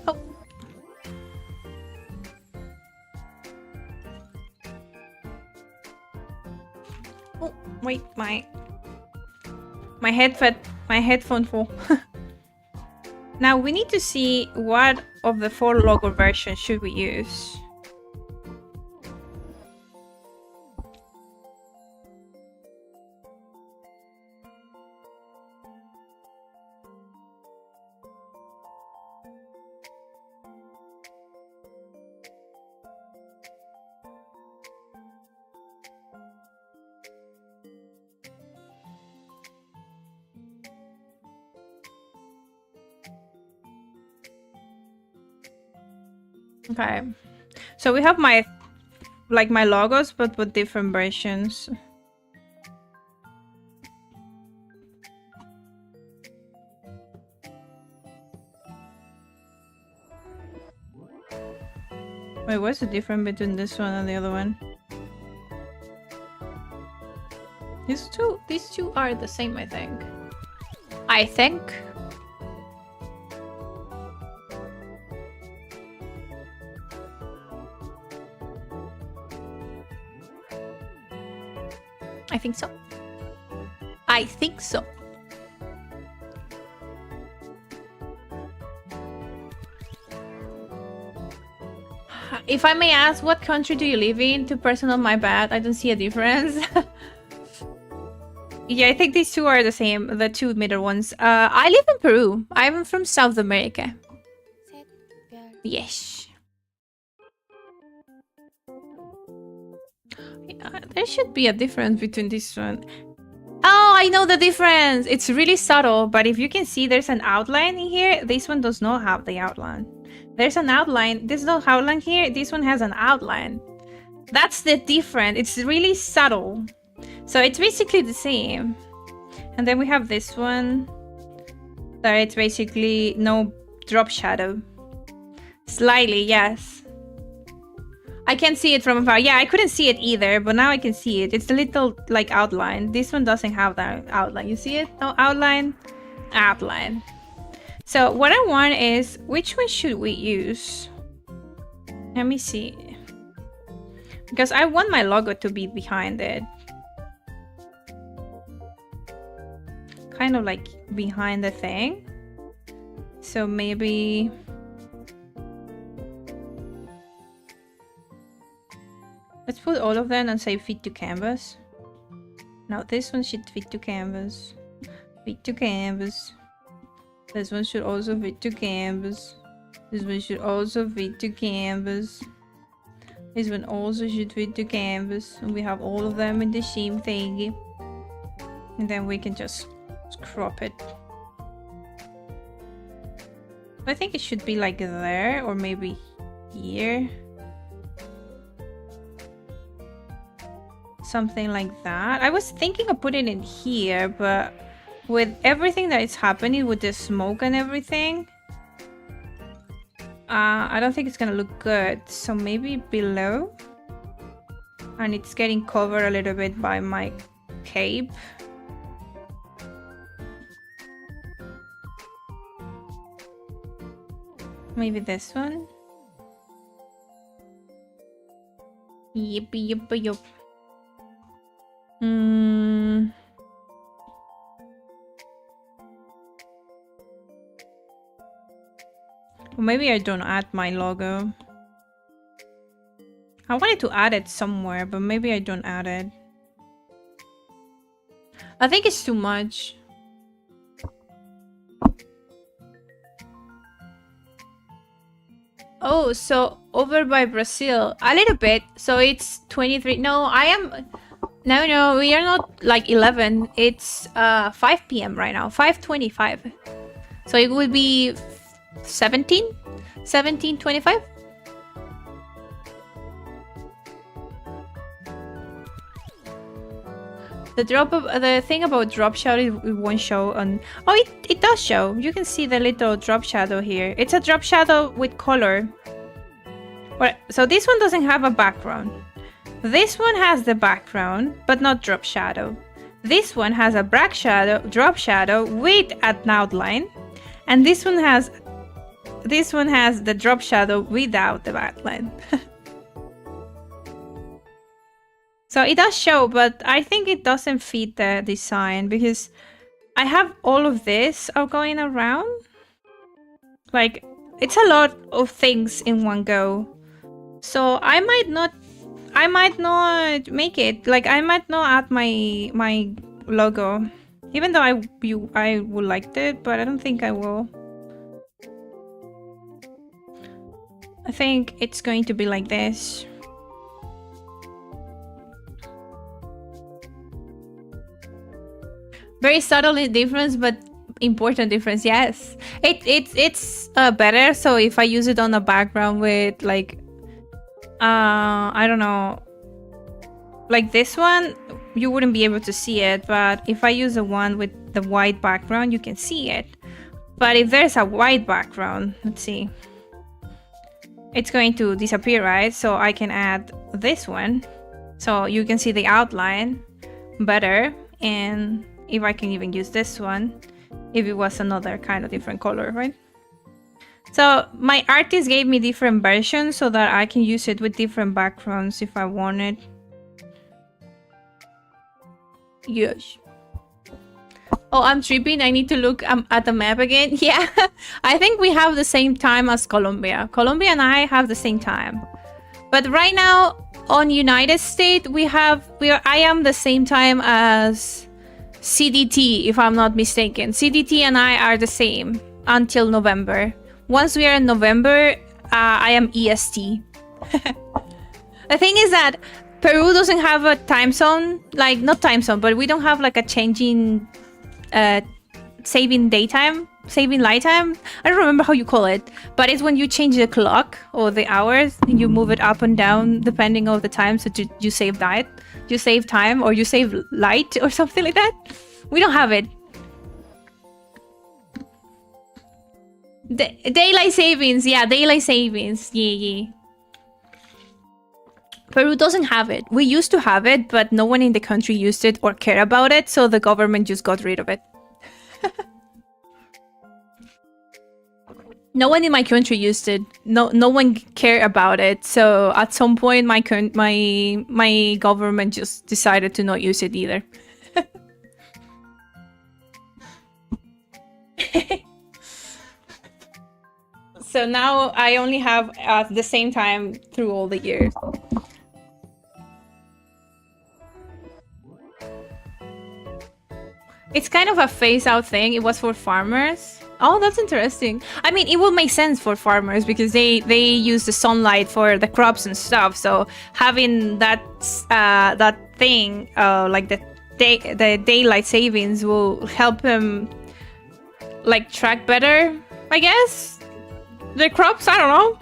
Oh. Oh, wait, my headphone full. Now we need to see what of the 4 logo versions should we use. Okay, so we have my logos, but with different versions. Wait, what's the difference between this one and the other one? These two are the same, I think. I think. I think so. I think so. If I may ask, what country do you live in? Too personal, my bad. I don't see a difference. Yeah, I think these two are the same, the two middle ones. I live in Peru. I'm from South America. Yes. There should be a difference between this one. Oh, I know the difference. It's really subtle, but if you can see there's an outline in here, this one does not have the outline. There's an outline. There's no outline here. This one has an outline. That's the difference. It's really subtle. So it's basically the same. And then we have this one. That it's basically no drop shadow. Slightly, yes. I can't see it from afar. Yeah, I couldn't see it either, but now I can see it. It's a little, like, outline. This one doesn't have that outline. You see it? No outline? Outline. So what I want is, which one should we use? Let me see. Because I want my logo to be behind it. Kind of like behind the thing. So maybe... let's put all of them and say fit to canvas. Now this one should fit to canvas. Fit to canvas. This one should also fit to canvas. This one should also fit to canvas. This one also should fit to canvas. And we have all of them in the same thingy. And then we can just crop it. I think it should be like there or maybe here. Something like that. I was thinking of putting it here, but with everything that is happening with the smoke and everything, I don't think it's gonna look good. So maybe below, and it's getting covered a little bit by my cape. Maybe this one. Yup. Or maybe I don't add my logo. I wanted to add it somewhere, but maybe I don't add it. I think it's too much. Oh, so over by Brazil. A little bit. So it's 23. No, I am... No, we are not like 11. It's 5 p.m. right now. 5:25. So it would be 17? 17:25? The thing about drop shadow, it won't show on... Oh, it does show. You can see the little drop shadow here. It's a drop shadow with color. Well, so this one doesn't have a background. This one has the background, but not drop shadow. This one has a drop shadow with an outline, and this one has the drop shadow without the outline. So it does show, but I think it doesn't fit the design because I have all of this going around. Like, it's a lot of things in one go. So I might not make it. Like, I might not add my logo, even though I would like it, but I don't think I will. I think it's going to be like this. Very subtle difference, but important difference. Yes, it's better. So if I use it on a background with like I don't know, like this one, you wouldn't be able to see it, but if I use the one with the white background, you can see it. But if there's a white background, let's see, it's going to disappear, right? So I can add this one so you can see the outline better. And if I can even use this one if it was another kind of different color, right? So my artist gave me different versions so that I can use it with different backgrounds if I wanted. Yes. Oh, I'm tripping. I need to look at the map again. Yeah, I think we have the same time as Colombia. Colombia and I have the same time. But right now on United States, I am the same time as CDT, if I'm not mistaken. CDT and I are the same until November. Once we are in November, I am EST. The thing is that Peru doesn't have a time zone, like not time zone, but we don't have like a changing saving daytime, saving light time. I don't remember how you call it, but it's when you change the clock or the hours and you move it up and down depending on the time. So you save that, you save time, or you save light or something like that. We don't have it. Daylight savings, yeah, daylight savings, yeah. Peru doesn't have it. We used to have it, but no one in the country used it or cared about it, so the government just got rid of it. No one in my country used it. No one cared about it. So at some point, my government just decided to not use it either. So now I only have at the same time through all the years. It's kind of a phase-out thing. It was for farmers. Oh, that's interesting. I mean, it would make sense for farmers because they use the sunlight for the crops and stuff. So having that thing, like the daylight savings, will help them like track better, I guess. The crops, I don't know.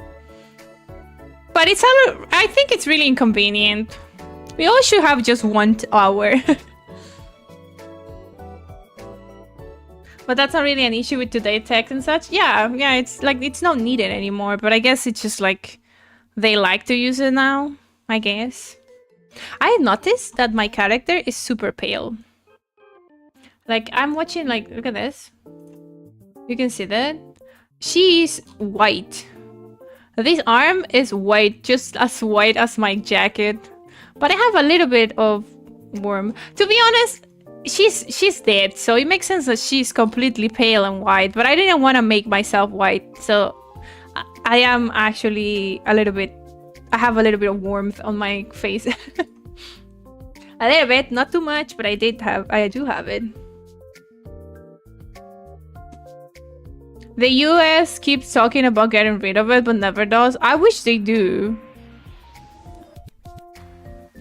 But I think it's really inconvenient. We all should have just 1 hour. But that's not really an issue with today's tech and such. Yeah, it's like it's not needed anymore. But I guess it's just like they like to use it now, I guess. I noticed that my character is super pale. Like I'm watching, like, look at this. You can see that. She's white. This arm is white, just as white as my jacket. But I have a little bit of warm. To be honest, she's dead, so it makes sense that she's completely pale and white, but I didn't want to make myself white, so I am actually a little bit, I have a little bit of warmth on my face. A little bit, not too much, but I do have it. The US keeps talking about getting rid of it, but never does. I wish they do.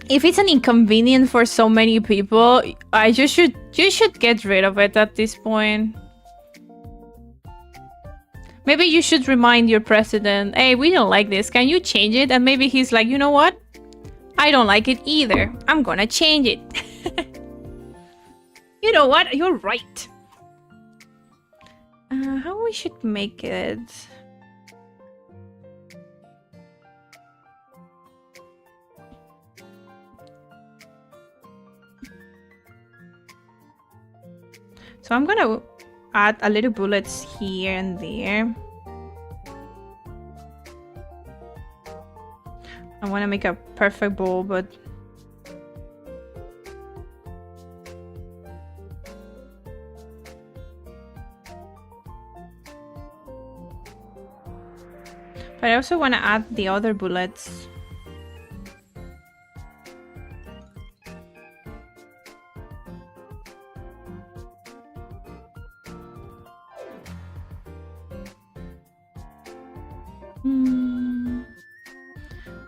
If it's an inconvenience for so many people, you should get rid of it at this point. Maybe you should remind your president, hey, we don't like this, can you change it? And maybe he's like, you know what? I don't like it either. I'm gonna change it. You know what? You're right. How we should make it? So I'm gonna add a little bullets here and there. I want to make a perfect bowl, but I also want to add the other bullets.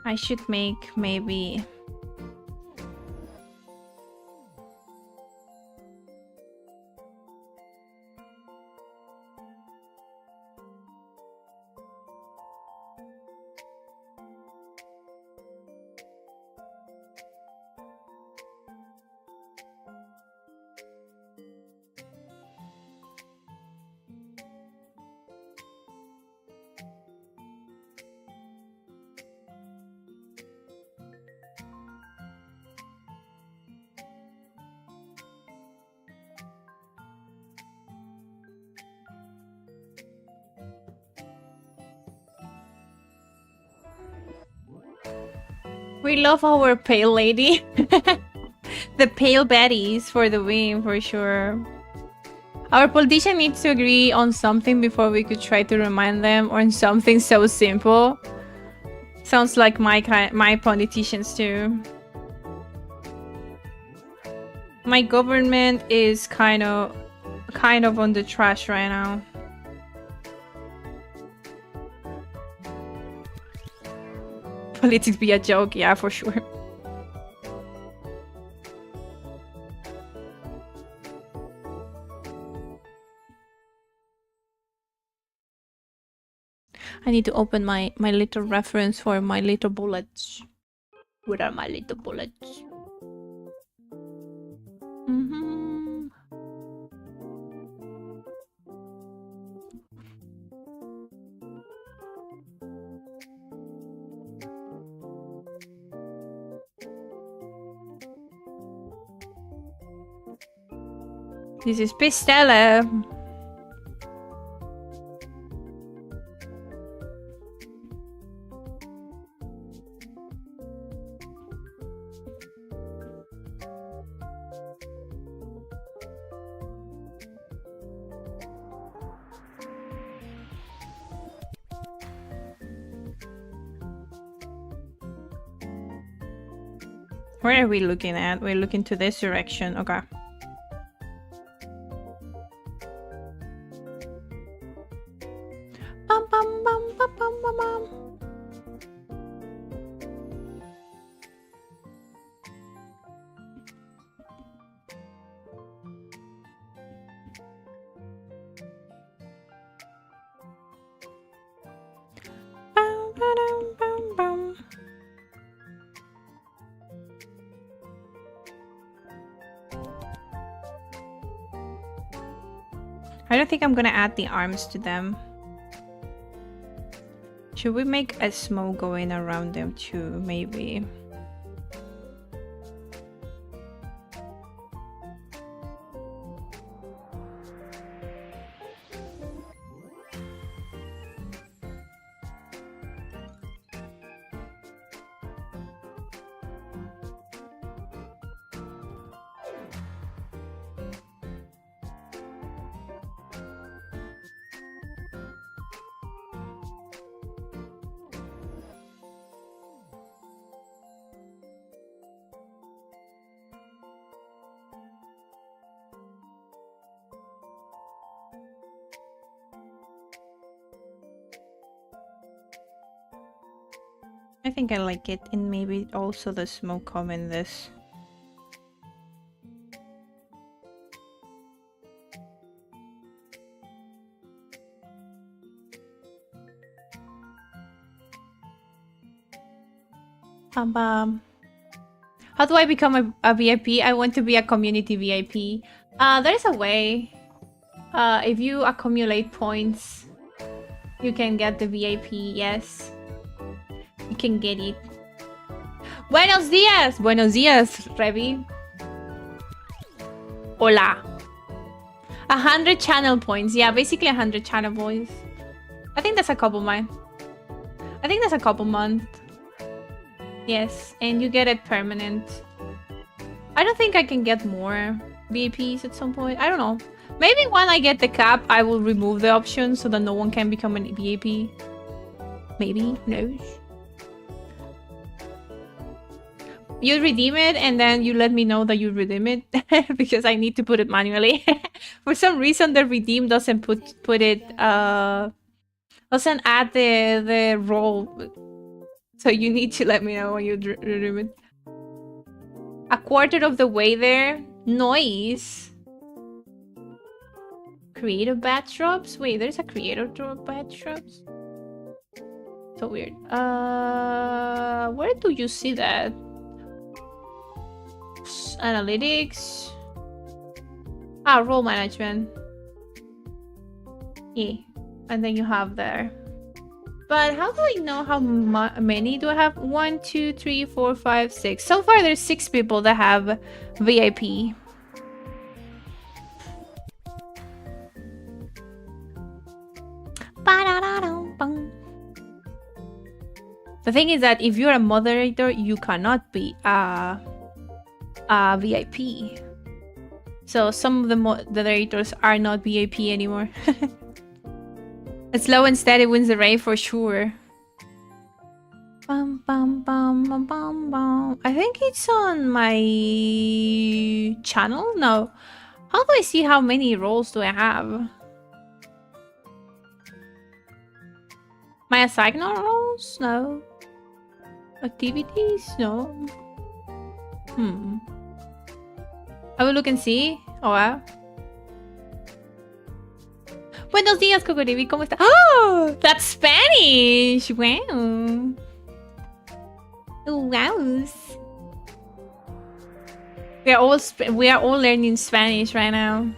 I should make maybe... We love our pale lady. The pale baddies for the win, for sure. Our politician needs to agree on something before we could try to remind them on something so simple. Sounds like my politicians too. My government is kind of on the trash right now. Politics be a joke, yeah, for sure. I need to open my little reference for my little bullets. Where are my little bullets? This is Pistella. Where are we looking at? We're looking to this direction. Okay. Bum, bum, bum, bum, bum, bum, bum. Bum, ba-dum, bum, bum. I don't think I'm gonna add the arms to them. Should we make a smoke going around them too, maybe? I think I like it, and maybe also the smoke come in this. How do I become a VIP? I want to be a community VIP. There's a way. If you accumulate points, you can get the VIP, yes. You can get it. Buenos dias! Buenos dias, Revi. Hola. 100 channel points. Yeah, basically 100 channel points. I think that's a couple months. I think that's a couple months. Yes, and you get it permanent. I don't think I can get more VIPs at some point. I don't know. Maybe when I get the cap, I will remove the option so that no one can become a VIP. Maybe, who knows? You redeem it and then you let me know that you redeem it because I need to put it manually. For some reason, the redeem doesn't put it doesn't add the roll. So you need to let me know when you redeem it. A quarter of the way there. Noise. Creative batch drops? Wait, there's a creative batch drops? So weird. Where do you see that? Analytics. Ah, role management. Yeah. And then you have there. But how do I know how many do I have? 1, 2, 3, 4, 5, 6. So far, there's 6 people that have VIP. The thing is that if you're a moderator, you cannot be a VIP. So some of the moderators are not VIP anymore. Slow and steady wins the race for sure. Bum, bum, bum, bum, bum, bum. I think it's on my channel? No. How do I see how many roles do I have? My assigned roles? No. Activities? No. I will look and see. Oh, wow. Buenos días, Kokoribi. ¿Cómo está? Oh, that's Spanish. Wow. Wow. We are all learning Spanish right now.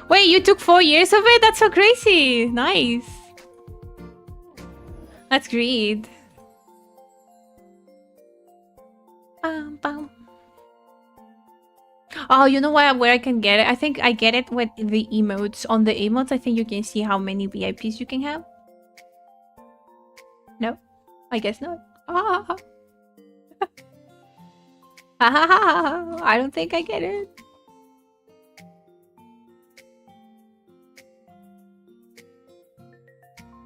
Wait, you took 4 years of it? That's so crazy. Nice. That's great. Bum, bum. Oh, you know where I can get it? I think I get it with the emotes. On the emotes, I think you can see how many VIPs you can have. No? I guess not. Ah. I don't think I get it.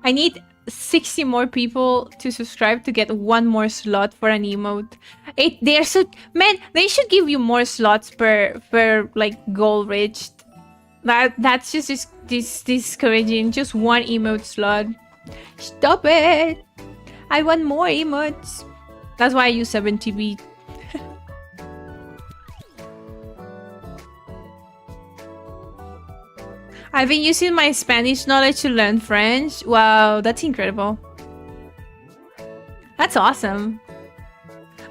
I need 60 more people to subscribe to get 1 more slot for an emote. Man, they should give you more slots per like goal reached. That's just discouraging. Just 1 emote slot. Stop it! I want more emotes. That's why I use 70B. I've been using my Spanish knowledge to learn French. Wow, that's incredible. That's awesome.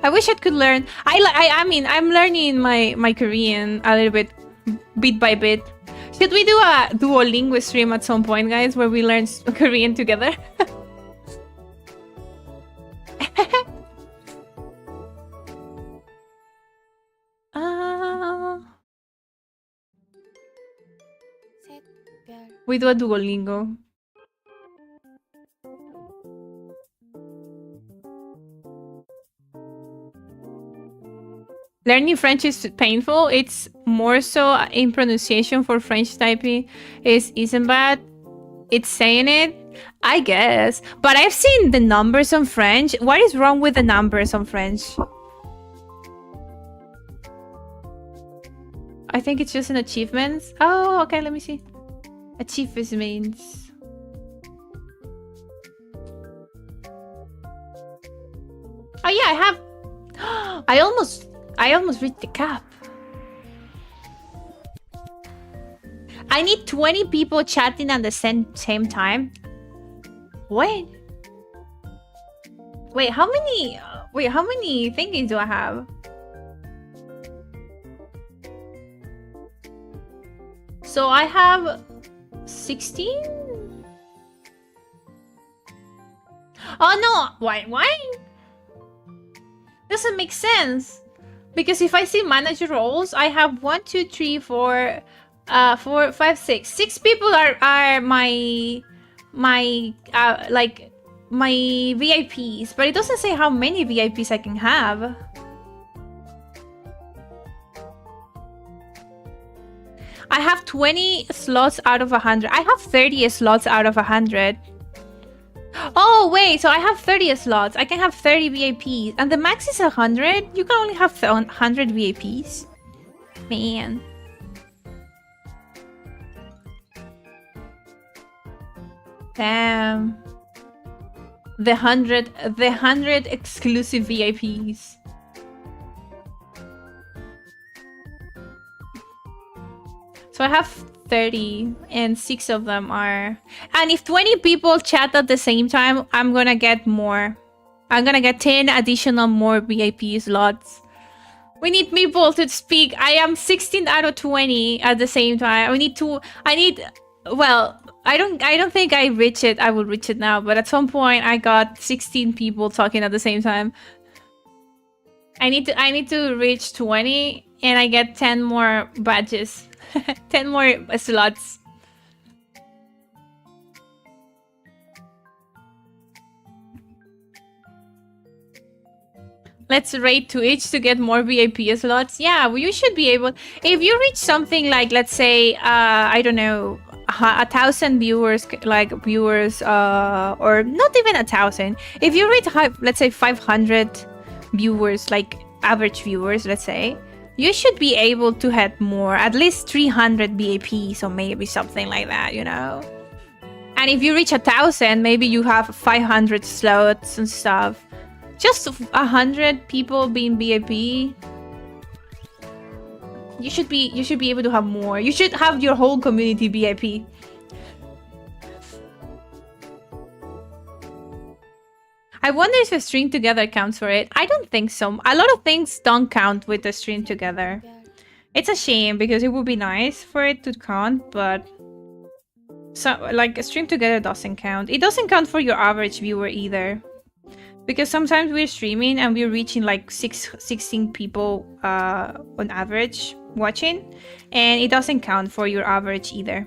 I wish I could learn. I mean, I'm learning my Korean a little bit by bit. Should we do a Duolingo stream at some point, guys, where we learn Korean together? We do a Duolingo. Learning French is painful. It's more so in pronunciation for French typing isn't bad. It's saying it, I guess. But I've seen the numbers on French. What is wrong with the numbers on French? I think it's just an achievement. Oh, okay, let me see. Achievements. Oh yeah, I have. I almost reached the cap. I need 20 people chatting at the same time. What? Wait, how many? Wait, how many thingies do I have? So I have 16? Oh no! Why? Doesn't make sense. Because if I see manager roles, I have 1, 2, 3, 4, 4, 5, 6. 6 people are my like my VIPs, but it doesn't say how many VIPs I can have. I have 20 slots out of 100. I have 30 slots out of 100. Oh, wait. So I have 30 slots. I can have 30 VIPs. And the max is 100? You can only have 100 VIPs? Man. Damn. The 100 exclusive VIPs. So I have 30 and 6 of them are... And if 20 people chat at the same time, I'm gonna get more. I'm gonna get 10 additional more VIP slots. We need people to speak. I am 16 out of 20 at the same time. Well, I don't think I reach it. I will reach it now, but at some point I got 16 people talking at the same time. I need to reach 20 and I get 10 more badges. 10 more slots. Let's rate Twitch to get more VIP slots. Yeah, well, you should be able. If you reach something like, let's say, I don't know, 1,000 viewers, or not even 1,000. If you reach, let's say, 500 viewers, like average viewers, let's say, you should be able to have more, at least 300 VIPs, or maybe something like that, you know. And if you reach 1,000, maybe you have 500 slots and stuff. Just 100 people being VIP. You should be able to have more. You should have your whole community VIP. I wonder if a stream together counts for it. I don't think so. A lot of things don't count with the stream together. It's a shame because it would be nice for it to count, but so like a stream together doesn't count. It doesn't count for your average viewer either. Because sometimes we're streaming and we're reaching like 16 people on average watching, and it doesn't count for your average either.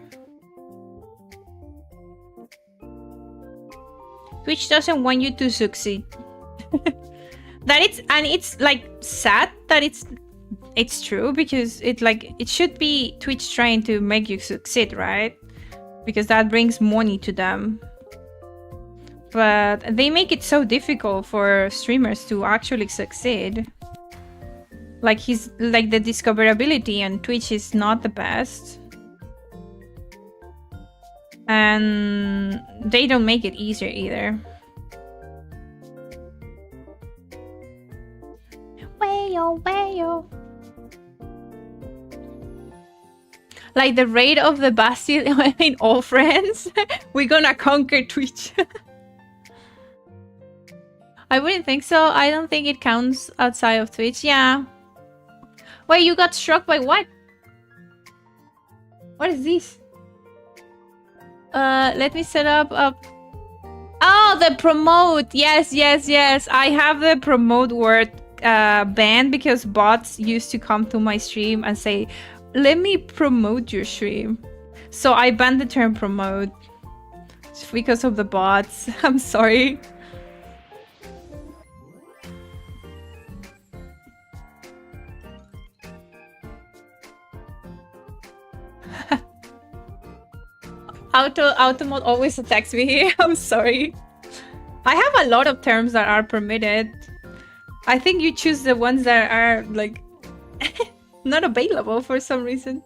Twitch doesn't want you to succeed. It's like sad that it's true, because it should be Twitch trying to make you succeed, right? Because that brings money to them. But they make it so difficult for streamers to actually succeed. Like the discoverability on Twitch is not the best. And they don't make it easier either. Wayo, wayo. Like the raid of the Bastille in All Friends. We're gonna conquer Twitch. I wouldn't think so. I don't think it counts outside of Twitch. Yeah. Wait, you got struck by what? What is this? Let me set up a... Oh, the promote. Yes, yes, yes. I have the promote word banned because bots used to come to my stream and say, let me promote your stream. So I banned the term promote because of the bots. I'm sorry. Automod always attacks me here. I'm sorry. I have a lot of terms that are permitted. I think you choose the ones that are like not available for some reason.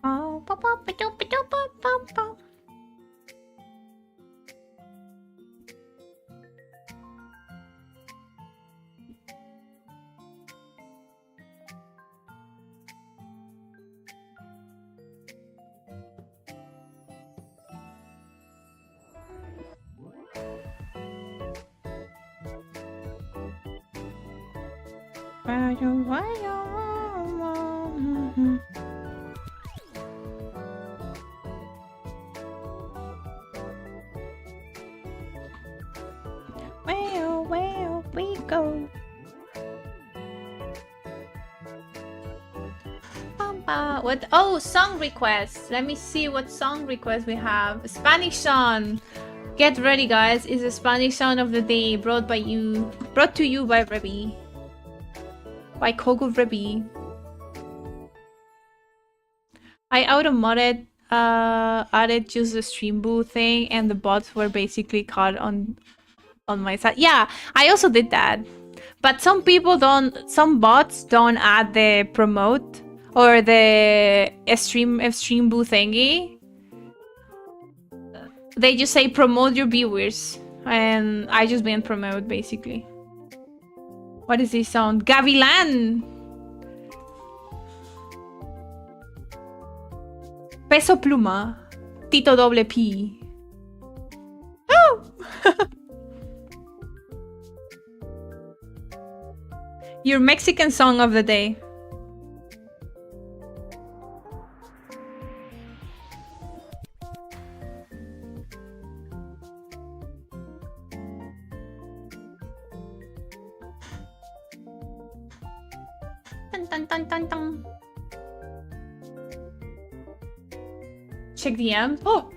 Oh, pop, pop, pop, pop, pop, pop, pop. Where we go? What? Oh, song requests. Let me see what song requests we have. Spanish song. Get ready, guys. It's the Spanish song of the day, brought to you by Ravelle. By Coco Ravelle. I auto-modded, added just the stream booth thing, and the bots were basically caught on my side. Yeah, I also did that. But some bots don't add the promote or the stream booth thingy. They just say promote your viewers, and I just banned promote basically. What is this sound? Gavilan! Peso Pluma. Tito Doble P. Oh! Your Mexican song of the day. Dun, dun, dun, dun, dun. Check the end. Oh!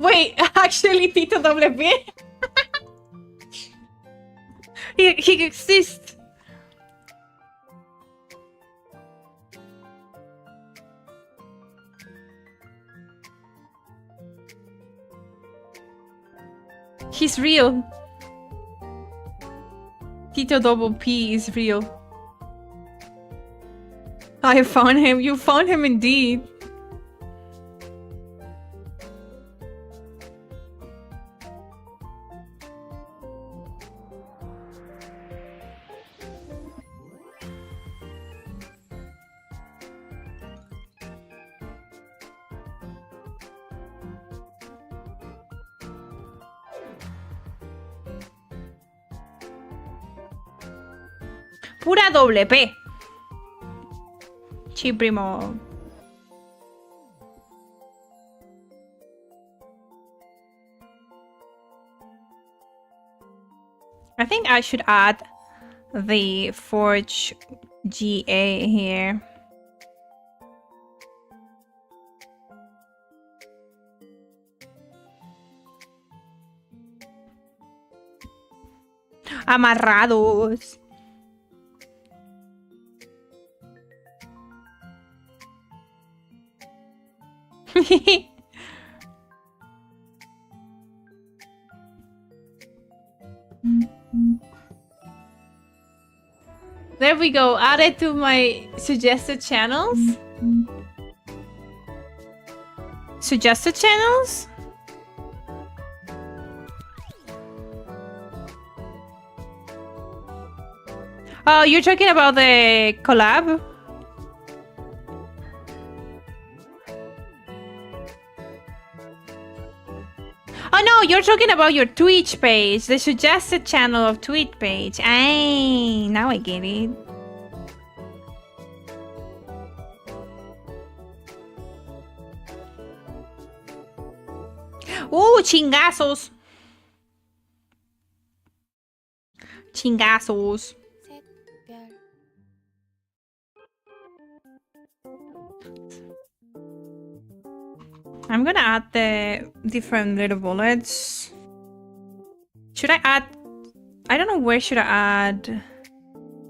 Wait, actually, Tito WP? he exists. He's real. Tito double P is real. I found him. You found him indeed. Pura doble P. Sí, primo. I think I should add the Forge GA here. Amarrados. There we go. Add it to my suggested channels. Suggested channels? Oh, you're talking about the collab? Oh no, you're talking about your Twitch page, the suggested channel of Twitch page. Ay, now I get it. Chingazos. Chingazos. I'm gonna add the different little bullets. Should I add... I don't know where should I add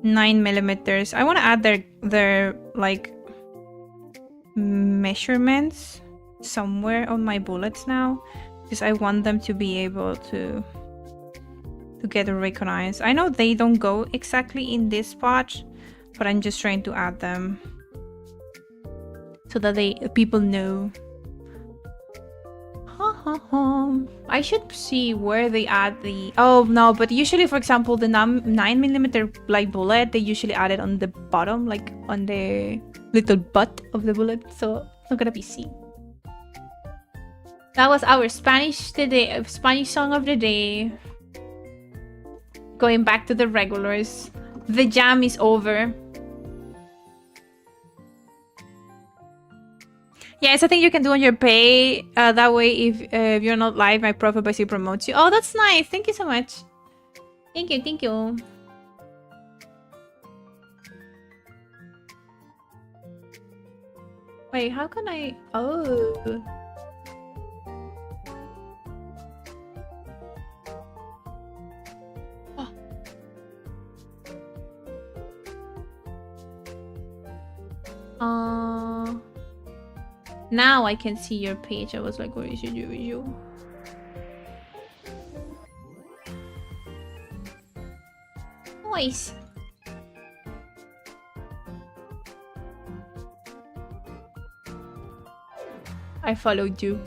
9mm. I want to add their like measurements somewhere on my bullets now, because I want them to be able to get recognized. I know they don't go exactly in this spot, but I'm just trying to add them so that people know. I should see where they add the... Oh no, but usually, for example, the 9mm like bullet, they usually add it on the bottom, like on the little butt of the bullet, so it's not gonna be seen. That was our Spanish song of the day. Going back to the regulars. The jam is over. Yes, I think you can do on your pay. That way, if you're not live, my profile basically promotes you. Oh, that's nice. Thank you so much. Thank you, thank you. Wait, how can I... Oh. Now I can see your page. I was like, where is you? Nice. I followed you.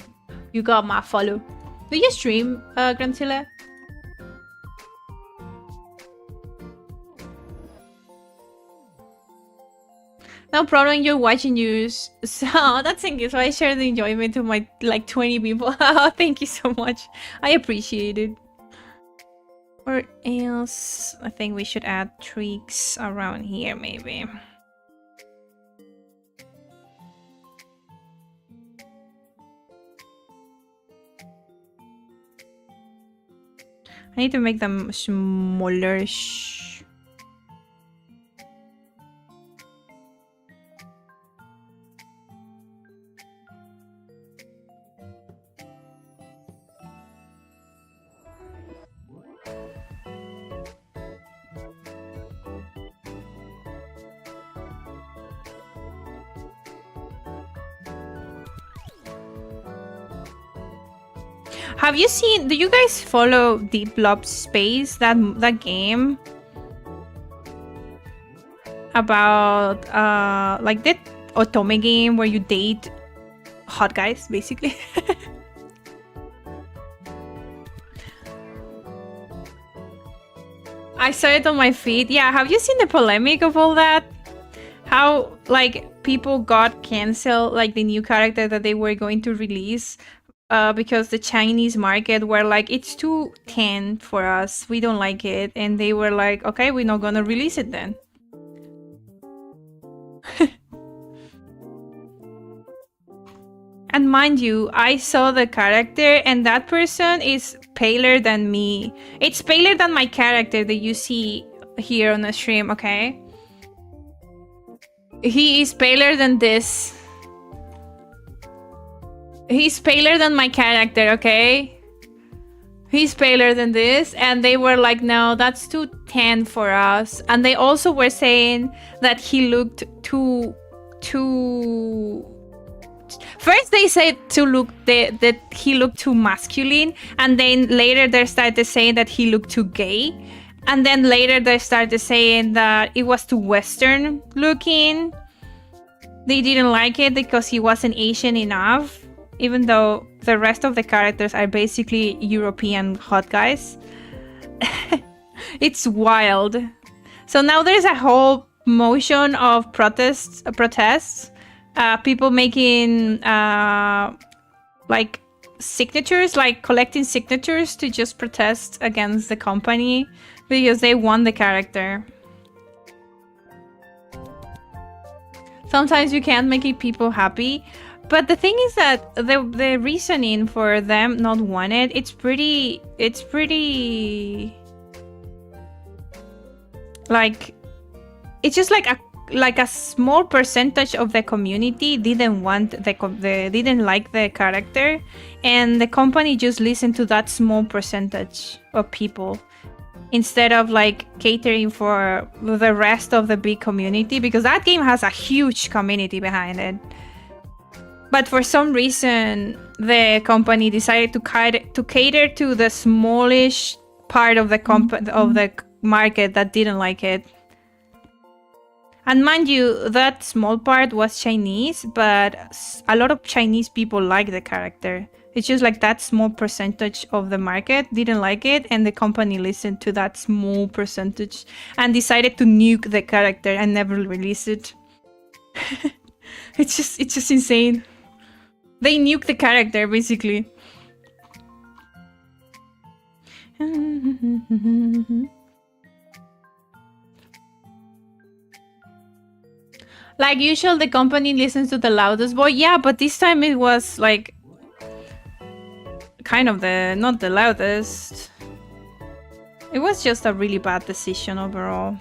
You got my follow. Do you stream, Grantilla? No problem, you're watching news. So that's thank you. So I share the enjoyment to my like 20 people. Thank you so much. I appreciate it. Or else I think we should add tweaks around here maybe. I need to make them smaller. Have you seen? Do you guys follow Deep Love Space? That game about like that otome game where you date hot guys, basically. I saw it on my feed. Yeah, have you seen the polemic of all that? How like people got canceled, like the new character that they were going to release. Because the Chinese market were like, it's too tan for us. We don't like it. And they were like, okay, we're not gonna release it then. And mind you, I saw the character and that person is paler than me. It's paler than my character that you see here on the stream, okay? He is paler than this. He's paler than my character, okay? He's paler than this. And they were like, no, that's too tan for us. And they also were saying that he looked too... First they said that he looked too masculine. And then later they started saying that he looked too gay. And then later they started saying that it was too Western looking. They didn't like it because he wasn't Asian enough. Even though the rest of the characters are basically European hot guys. It's wild. So now there's a whole motion of protests. People making like signatures, like collecting signatures to just protest against the company because they want the character. Sometimes you can't make people happy. But the thing is that the reasoning for them not wanting it's pretty like it's just like a small percentage of the community didn't like the character, and the company just listened to that small percentage of people instead of like catering for the rest of the big community, because that game has a huge community behind it. But for some reason, the company decided to cater to the smallish part of the market that didn't like it. And mind you, that small part was Chinese, but a lot of Chinese people like the character. It's just like that small percentage of the market didn't like it, and the company listened to that small percentage and decided to nuke the character and never release it. It's just insane. They nuke the character, basically. Like usual, the company listens to the loudest boy. Yeah, but this time it was like kind of not the loudest. It was just a really bad decision overall.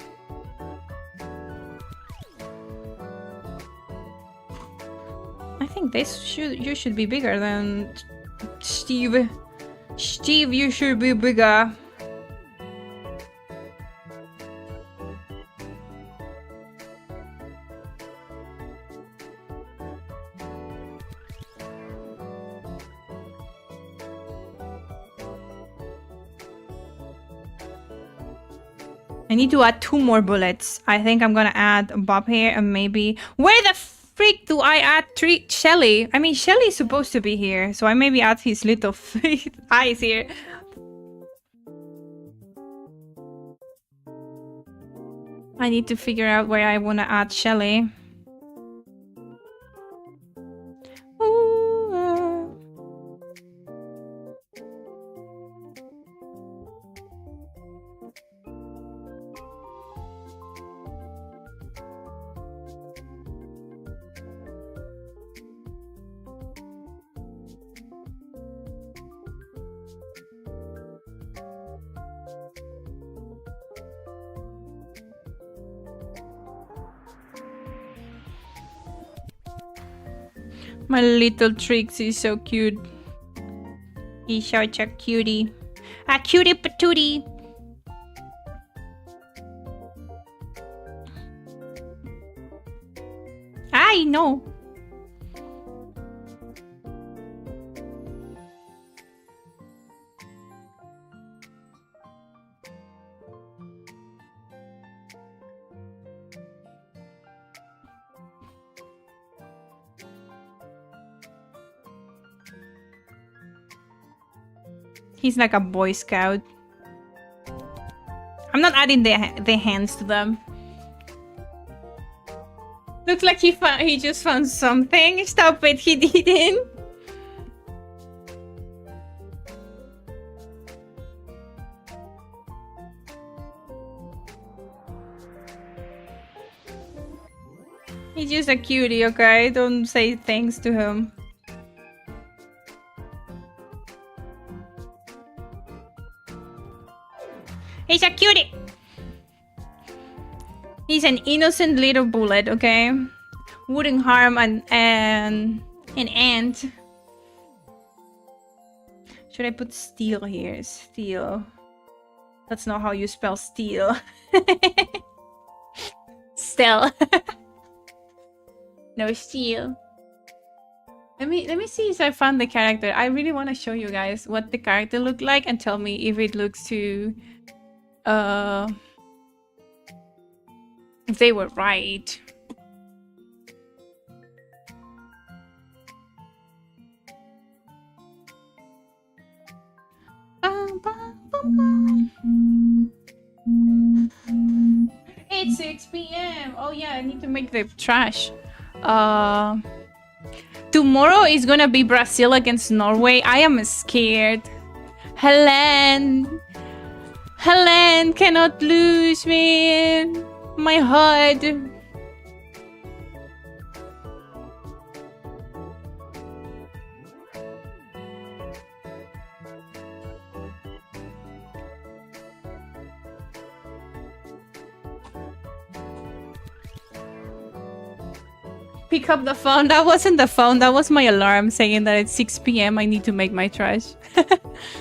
I think you should be bigger than Steve. Steve, you should be bigger. I need to add 2 more bullets. I think I'm gonna add Bob here and maybe... Where the freak do I add Shelly? I mean, Shelly's supposed to be here, so I maybe add his little eyes here. I need to figure out where I want to add Shelly. My little Trix is so cute. He's such a cutie. A cutie patootie. I know. He's like a Boy Scout. I'm not adding the hands to them. Looks like he just found something. Stop it, he didn't. He's just a cutie, okay? Don't say things to him. He's a cutie! He's an innocent little bullet, okay? Wouldn't harm an ant. Should I put steel here? Steel. That's not how you spell steel. Steel. No steel. Let me see if I found the character. I really want to show you guys what the character looked like and tell me if it looks too if they were right. It's 6 p.m. Oh yeah, I need to make the trash. Tomorrow is gonna be Brazil against Norway. I am scared. Helen cannot lose me. My heart. Pick up the phone. That wasn't the phone. That was my alarm saying that it's 6 p.m. I need to make my trash.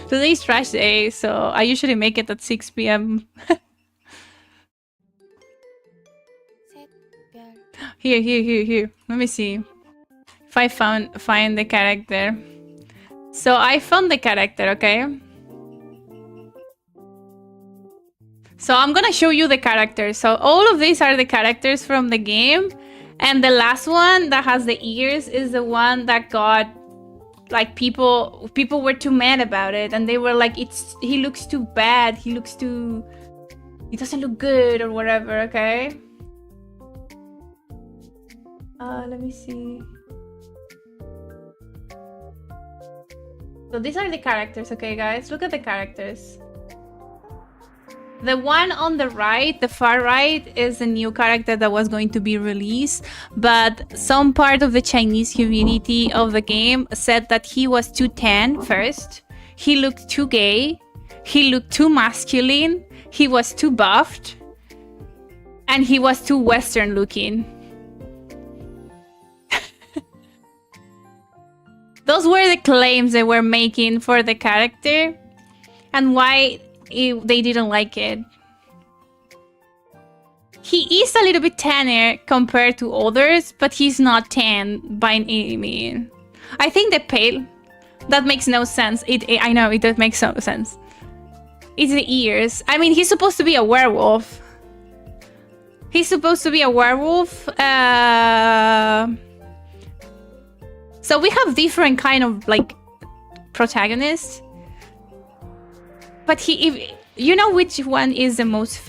Today's trash day, so I usually make it at 6 p.m. Here. Let me see if I find the character. So I found the character, okay? So I'm gonna show you the characters. So all of these are the characters from the game. And the last one that has the ears is the one that got, like, people were too mad about it, and they were like, he looks too bad, he doesn't look good or whatever, okay? Let me see. So these are the characters, okay, guys? Look at the characters. The one on the right, the far right, is a new character that was going to be released, but some part of the Chinese community of the game said that he was too tan first, he looked too gay, he looked too masculine, he was too buffed, and he was too Western looking. Those were the claims they were making for the character, and why they didn't like it. He is a little bit tanner compared to others, but he's not tan by any means. I think the pale, that makes no sense. I know, it does make no sense. It's the ears. I mean, he's supposed to be a werewolf. He's supposed to be a werewolf. So we have different kind of, like, protagonists. But if you know which one is the most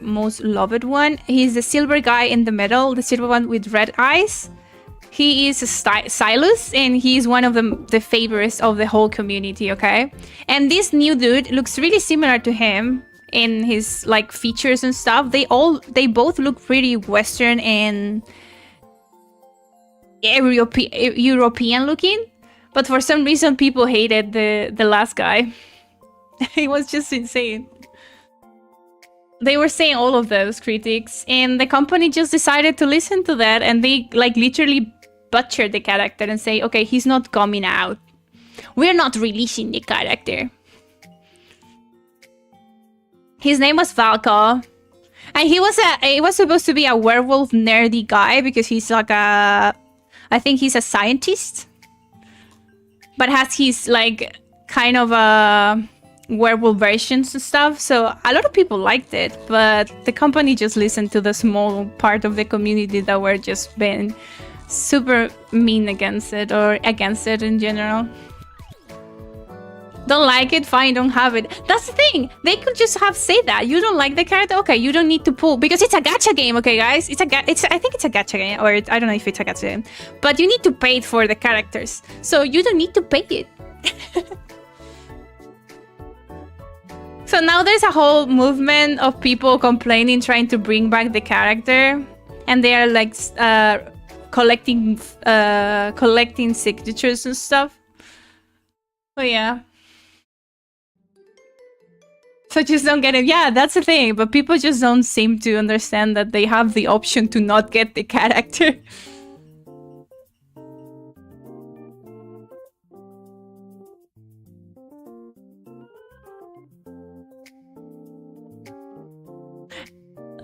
most loved one? He's the silver guy in the middle, the silver one with red eyes. He is Silas, and he's one of the favorites of the whole community, okay? And this new dude looks really similar to him in his, like, features and stuff. They both look pretty Western and European looking, but for some reason people hated the last guy. It was just insane. They were saying all of those critics, and the company just decided to listen to that, and they, like, literally butcher the character and say, okay, he's not coming out. We're not releasing the character. His name was Falco. And he was supposed to be a werewolf nerdy guy because he's like I think he's a scientist. But has his like kind of werewolf versions and stuff. So a lot of people liked it, but the company just listened to the small part of the community that were just being super mean against it, or against it in general. Don't like it? Fine, don't have it. That's the thing. They could just have said that. You don't like the character? Okay, you don't need to pull. Because it's a gacha game, okay, guys? I think it's a gacha game. Or I don't know if it's a gacha game. But you need to pay it for the characters. So you don't need to pay it. So now there's a whole movement of people complaining, trying to bring back the character. And they are like collecting signatures and stuff. Oh yeah. So just don't get it. Yeah, that's the thing. But people just don't seem to understand that they have the option to not get the character.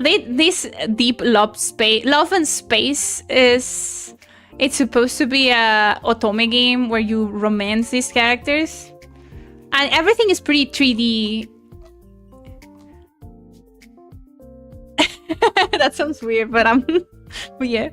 This deep love and space is... It's supposed to be a otome game where you romance these characters. And everything is pretty 3D. That sounds weird, but but yeah.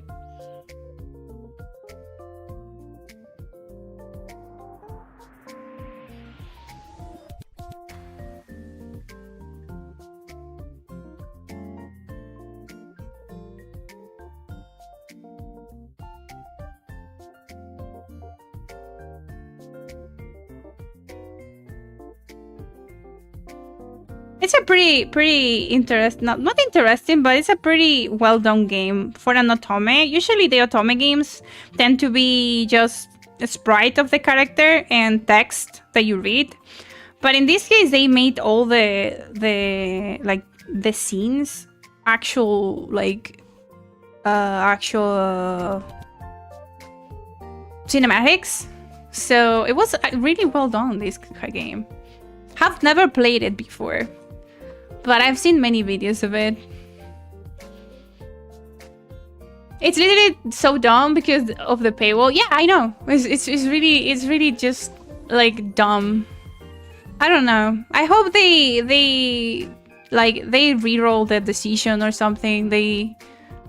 It's a pretty interesting, not interesting, but it's a pretty well done game for an otome. Usually the otome games tend to be just a sprite of the character and text that you read. But in this case, they made all the scenes actual cinematics. So it was really well done, this game. Have never played it before, but I've seen many videos of it. It's literally so dumb because of the paywall. Yeah, I know. It's really just like dumb. I don't know. I hope they re-roll their decision or something. They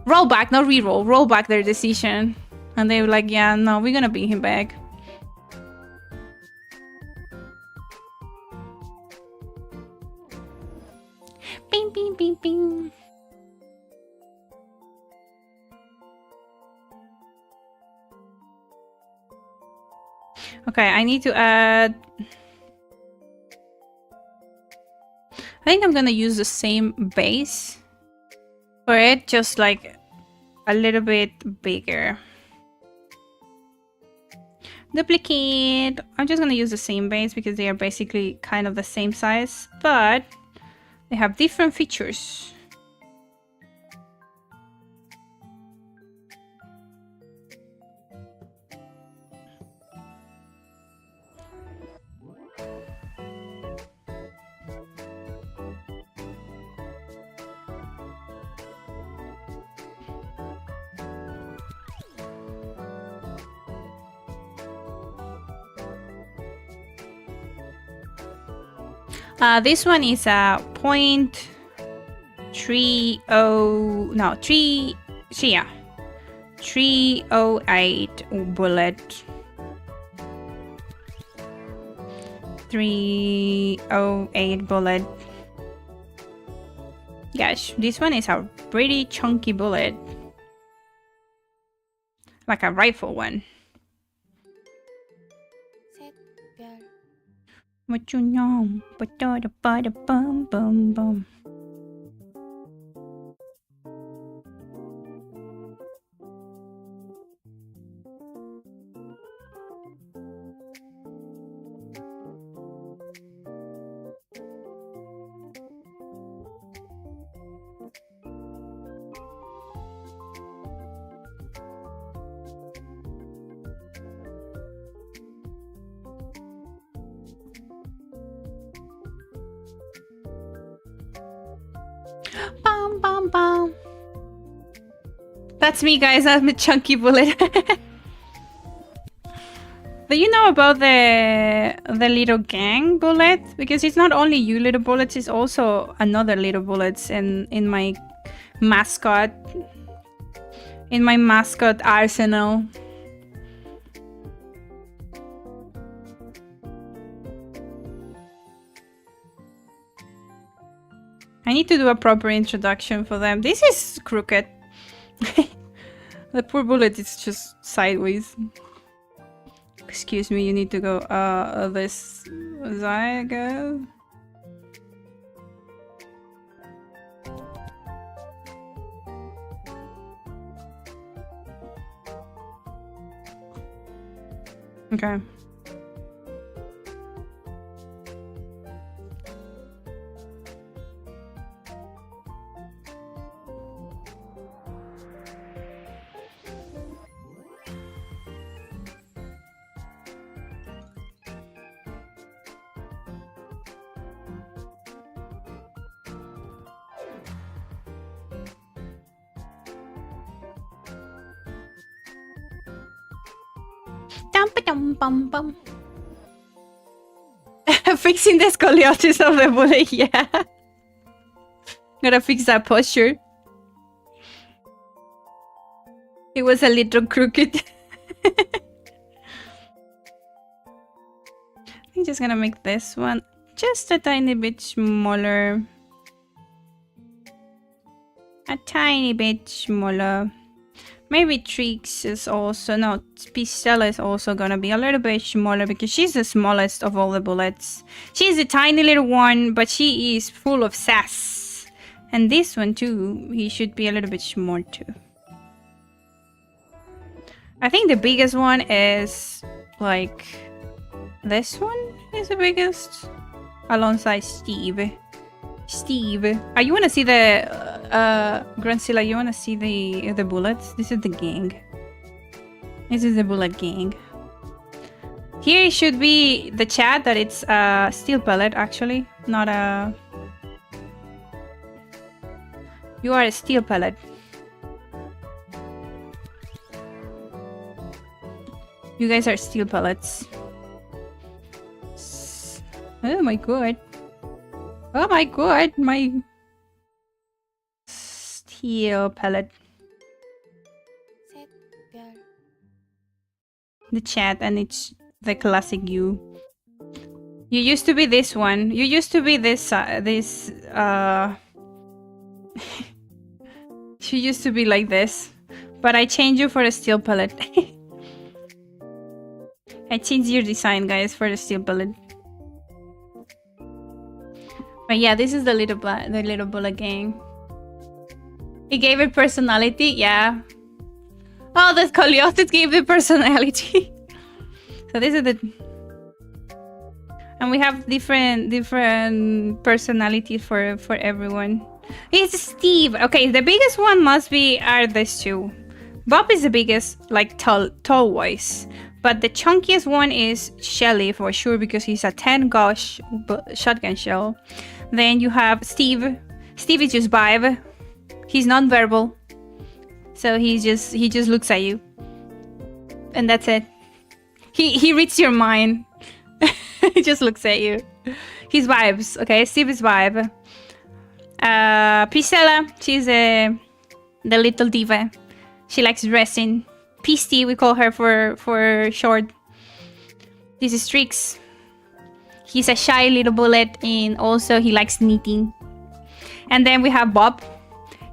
roll back, not re-roll, roll back their decision, and they were like, yeah, no, we're gonna bring him back. Bing, bing, bing, bing. Okay, I need to add... I think I'm gonna use the same base for it, just like a little bit bigger. Duplicate. I'm just gonna use the same base because they are basically kind of the same size, but they have different features. This one is a 308 bullet. 308 bullet. Gosh, this one is a pretty chunky bullet. Like a rifle one. What you know? Bum bum bum. bum. That's me, guys. I'm a chunky bullet. Do you know about the little gang bullet? Because it's not only you little bullets, it's also another little bullets in my mascot. In my mascot arsenal. I need to do a proper introduction for them. This is crooked. The poor bullet is just sideways. Excuse me, you need to go this side, I guess. Okay. Dum-ba-dum-bum-bum. Fixing the scoliosis of the bullet, yeah. Gotta fix that posture. It was a little crooked. I'm just gonna make this one just a tiny bit smaller. A tiny bit smaller. Maybe Trix is also... No, Pistella is also gonna be a little bit smaller because she's the smallest of all the bullets. She's a tiny little one, but she is full of sass. And this one too, he should be a little bit small too. I think the biggest one is... like... this one is the biggest. Alongside Steve. Steve, you wanna see the Grunzilla, you wanna see the bullets? This is the gang. This is the bullet gang. Here should be the chat that it's a steel pellet actually, not a... You are a steel pellet. You guys are steel pellets. Oh my god. Oh my god, my steel pellet. The chat, and it's the classic you. You used to be this one. You used to be this, She used to be like this. But I changed you for a steel pellet. I changed your design, guys, for the steel pellet. But yeah, this is the little bullet gang. He gave it personality, yeah. Oh, the scoliosis gave it personality. So this is the... And we have different personalities for everyone. It's Steve. Okay, the biggest one must be are these two. Bob is the biggest, like tall wise. But the chunkiest one is Shelly for sure because he's a 10 gauge shotgun shell. Then you have Steve. Steve is just vibe. He's non-verbal. So he just looks at you. And that's it. He reads your mind. He just looks at you. He's vibes, okay? Steve is vibe. Priscilla, she's the little diva. She likes dressing. Pisty, we call her for short. This is Trix. He's a shy little bullet, and also he likes knitting. And then we have Bob.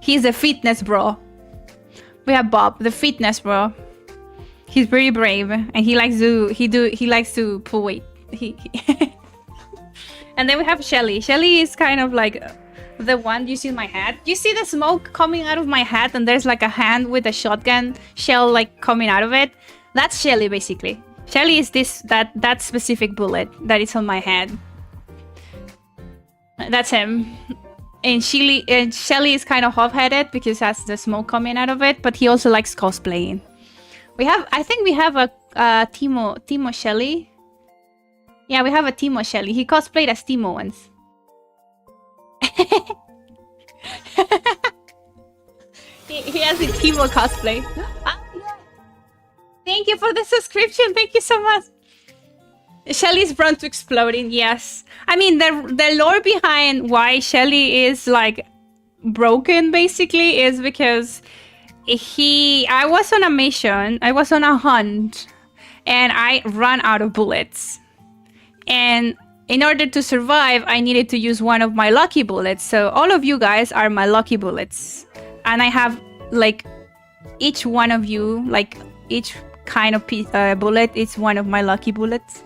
He's a fitness bro. We have Bob, the fitness bro. He's very brave, and he likes to pull weight. And then we have Shelly. Shelly is kind of like the one you see in my hat. You see the smoke coming out of my hat, and there's like a hand with a shotgun shell like coming out of it. That's Shelly basically. Shelly is that specific bullet that is on my head. That's him. And Shelly is kind of hot-headed because has the smoke coming out of it, but he also likes cosplaying. I think we have a Timo Shelly. Yeah, we have a Timo Shelly. He cosplayed as Timo once. He has a Timo cosplay. Thank you for the subscription. Thank you so much. Shelly's prone to exploding. Yes. I mean, the lore behind why Shelly is like broken basically is because I was on a mission. I was on a hunt, and I ran out of bullets. And in order to survive, I needed to use one of my lucky bullets. So all of you guys are my lucky bullets. And I have, like, each one of you, like, each kind of bullet is one of my lucky bullets.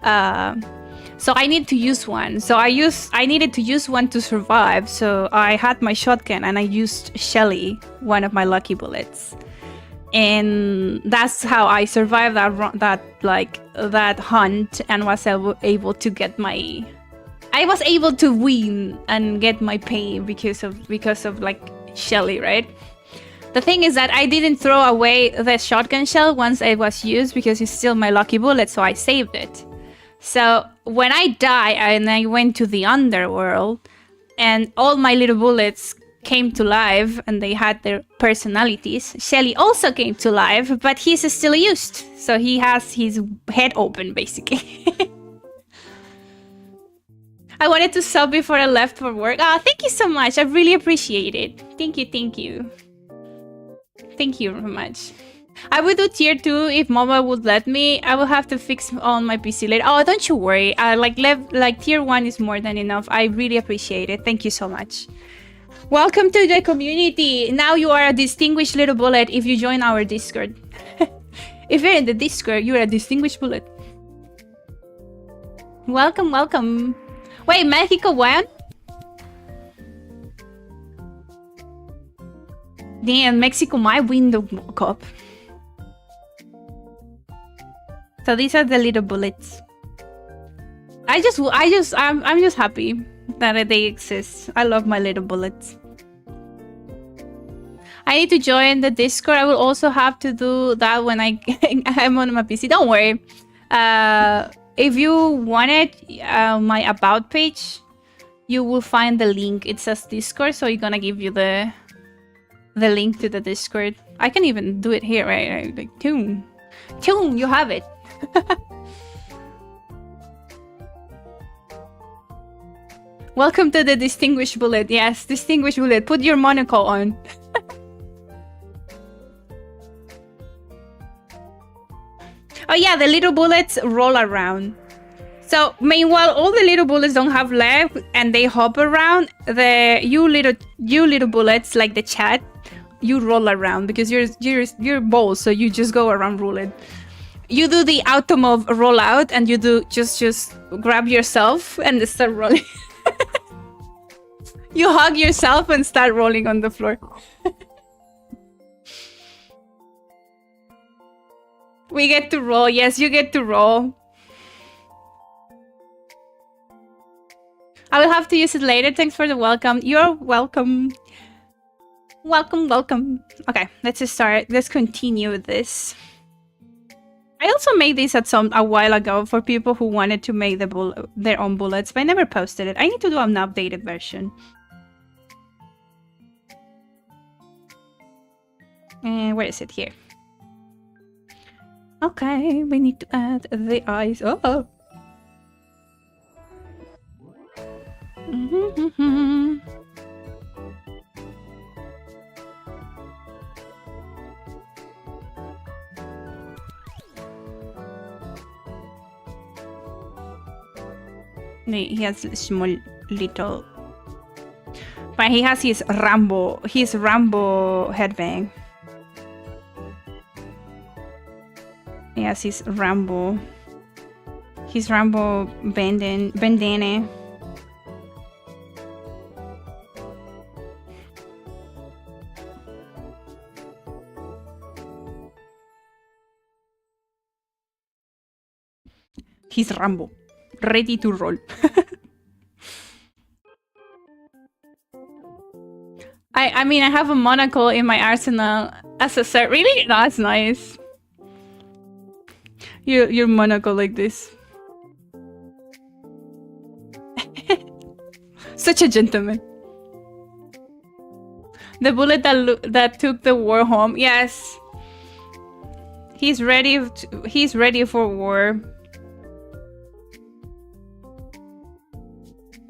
So I need to use one. So I needed to use one to survive. So I had my shotgun and I used Shelly, one of my lucky bullets. And that's how I survived that hunt and was able to get my... I was able to win and get my pay because of like Shelly, right? The thing is that I didn't throw away the shotgun shell once it was used because it's still my lucky bullet, so I saved it. So when I die and I went to the underworld and all my little bullets came to life and they had their personalities, Shelly also came to life, but he's still used. So he has his head open, basically. I wanted to sub before I left for work. Thank you so much. I really appreciate it. Thank you, thank you. Thank you very much. I would do tier 2 if mobile would let me. I will have to fix on my PC later. Oh, don't you worry. Like tier 1 is more than enough. I really appreciate it. Thank you so much. Welcome to the community. Now you are a distinguished little bullet if you join our Discord. If you're in the Discord, you're a distinguished bullet. Welcome, welcome. Wait, Mexico won? Damn, Mexico might win the World Cup. So these are the little bullets. I'm just happy that they exist. I love my little bullets. I need to join the Discord. I will also have to do that when I'm on my PC. Don't worry. If you wanted my about page, you will find the link. It says Discord, so it's gonna give you the link to the Discord. I can even do it here, right? Like, Toon, you have it. Welcome to the Distinguished Bullet. Yes, Distinguished Bullet. Put your monocle on. Oh yeah, the little bullets roll around. So meanwhile, all the little bullets don't have legs and they hop around. You little bullets, like the chat, you roll around because you're balls, so you just go around rolling. You do the automove rollout and you do just grab yourself and start rolling. You hug yourself and start rolling on the floor. We get to roll. Yes, you get to roll. I will have to use it later. Thanks for the welcome. You're welcome. Welcome, welcome. Okay, let's just start. Let's continue with this. I also made this a while ago for people who wanted to make their own bullets, but I never posted it. I need to do an updated version. And where is it? Here. Okay, we need to add the eyes. Oh. He has small little, but he has his Rambo headbang. He has his Rambo bandana. He's Rambo, ready to roll. I mean, I have a monocle in my arsenal as a set. Really? That's nice. Your monocle like this. Such a gentleman. The bullet that took the war home. Yes. He's ready. He's ready for war.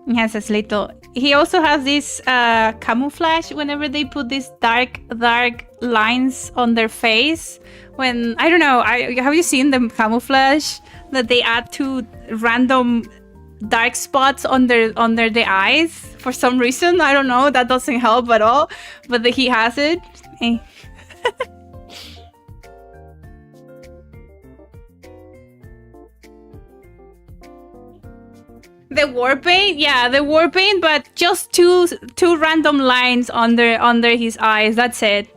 He has his little. He also has this camouflage whenever they put these dark lines on their face. When I don't know, have you seen the camouflage that they add to random dark spots under the eyes for some reason? I don't know. That doesn't help at all. But he has it. The war paint, yeah, the war paint, but just two random lines under his eyes. That's it.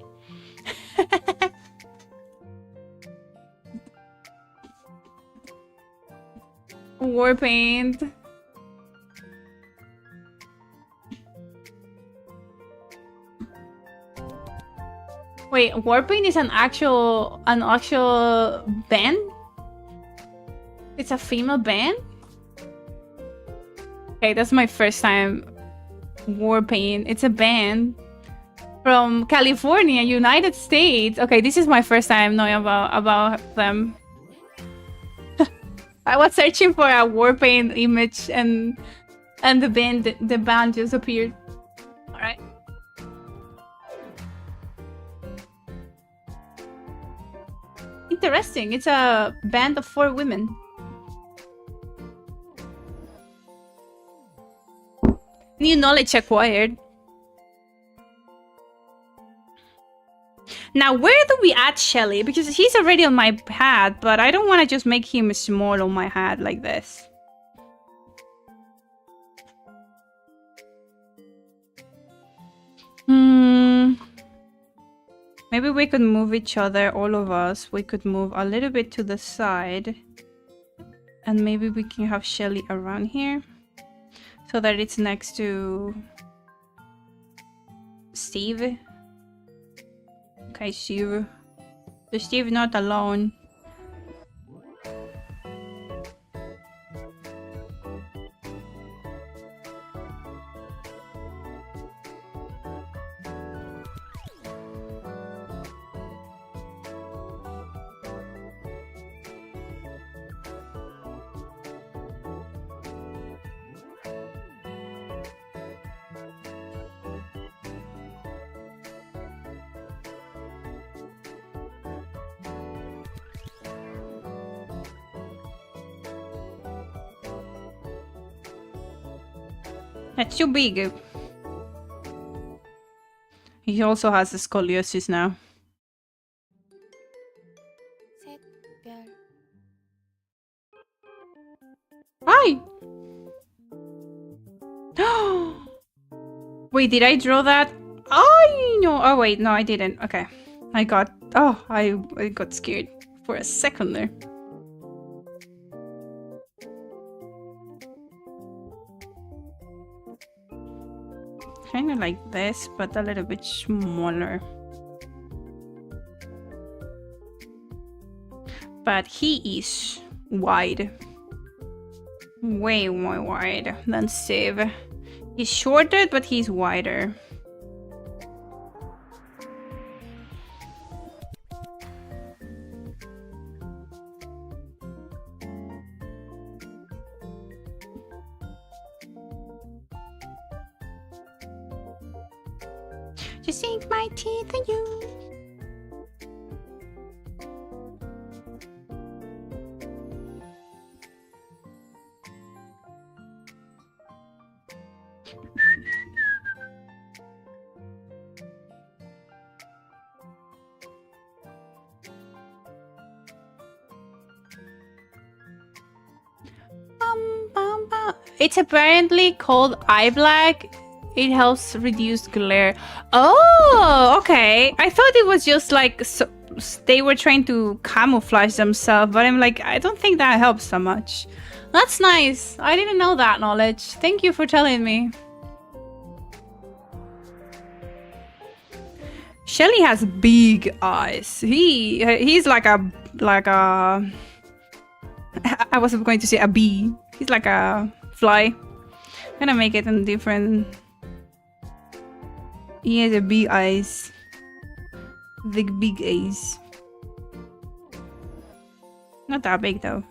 War paint. Wait, war paint is an actual band? It's a female band? Okay, that's my first time. War paint. It's a band from California, United States. Okay, this is my first time knowing about them. I was searching for a war paint image and the band just appeared. All right. Interesting. It's a band of 4 women. New knowledge acquired. Now, where do we add Shelly? Because he's already on my hat, but I don't want to just make him small on my hat like this. Maybe we could move each other, all of us. We could move a little bit to the side. And maybe we can have Shelly around here. So that it's next to Steve. Okay, Steve. So Steve not alone. That's too big. He also has scoliosis now. Hi! Wait, did I draw that? Oh, no. Oh, wait. No, I didn't. Okay. I got scared for a second there. Kind of like this, but a little bit smaller. But he is wide. Way more wide than Steve. He's shorter, but he's wider. Just sink my teeth in you. It's apparently called eye black. It helps reduce glare. Oh, okay. I thought it was just like they were trying to camouflage themselves, but I'm like, I don't think that helps so much. That's nice. I didn't know that knowledge. Thank you for telling me. Shelly has big eyes. He's like a I was going to say a bee. He's like a fly. I'm gonna make it in different. He has a big eyes. Big eyes. Not that big though.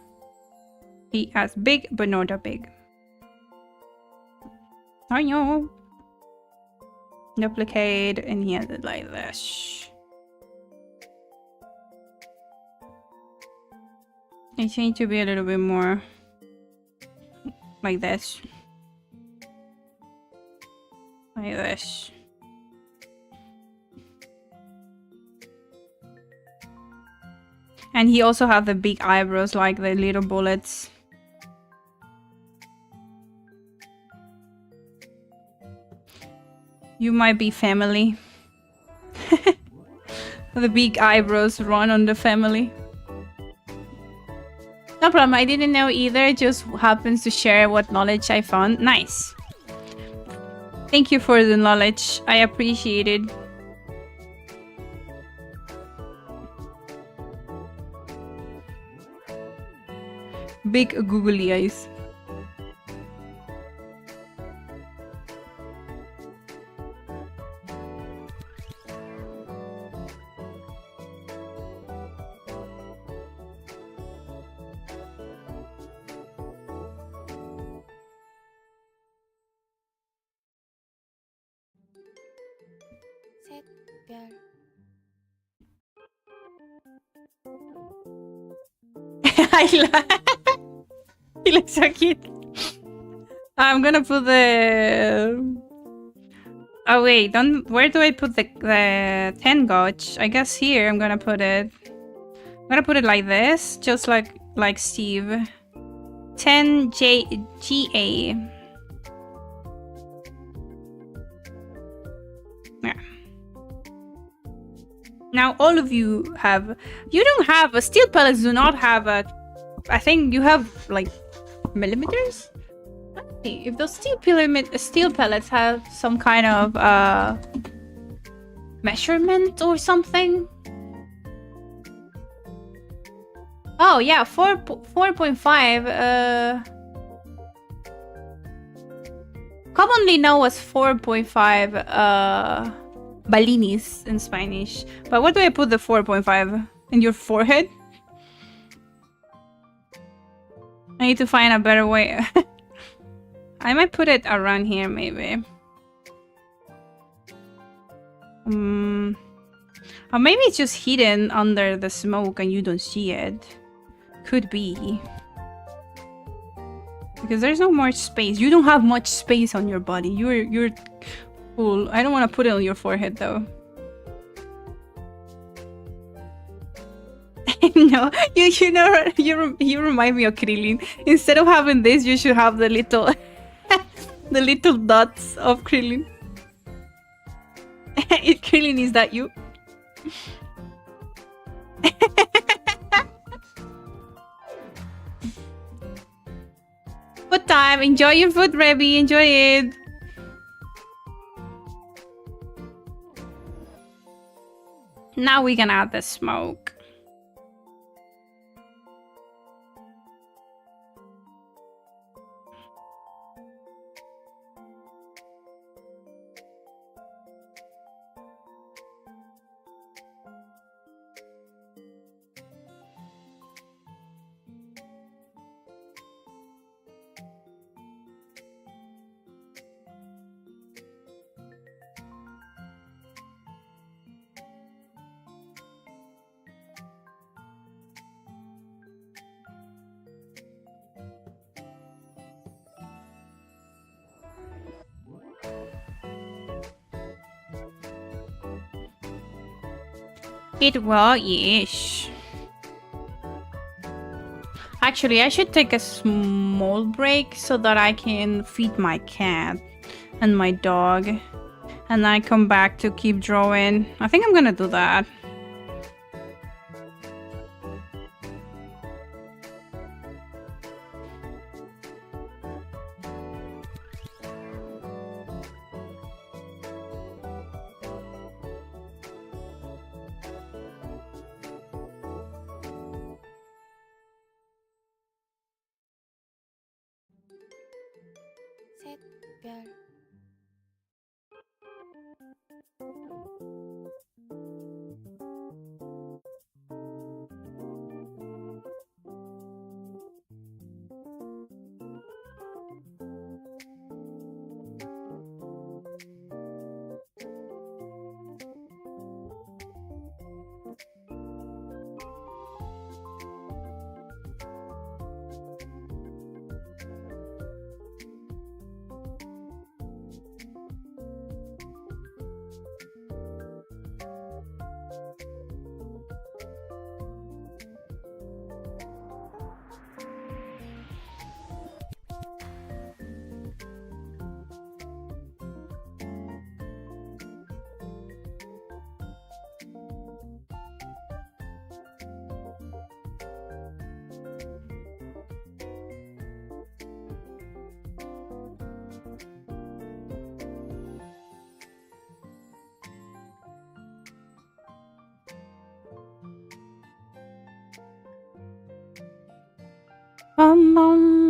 He has big, but not that big. I know. Duplicate, and he has it like this. I need to be a little bit more like this. Like this. And he also have the big eyebrows, like the little bullets. You might be family. The big eyebrows run on the family. No problem, I didn't know either. It just happens to share what knowledge I found. Nice. Thank you for the knowledge. I appreciate it. Big googly eyes. He looks so cute. I'm gonna put the... Oh wait, don't... Where do I put the 10 gauge? I guess here I'm gonna put it. I'm gonna put it like this, just like Steve. 10 GA. Yeah. Now all of you have... You don't have... Steel pellets do not have a... I think you have like millimeters? Let's see if those steel pellets have some kind of measurement or something. Oh yeah, 4.5. Commonly known as 4.5 balinis in Spanish. But what do I put the 4.5 in your forehead? I need to find a better way. I might put it around here, maybe. Or maybe it's just hidden under the smoke and you don't see it. Could be. Because there's no more space. You don't have much space on your body. You're full. I don't want to put it on your forehead, though. No, you remind me of Krillin. Instead of having this, you should have the little the little dots of Krillin. Krillin, is that you? Food time. Enjoy your food, Rebby. Enjoy it. Now we can add the smoke. It will, yes. Actually, I should take a small break so that I can feed my cat and my dog. And I come back to keep drawing. I think I'm gonna do that.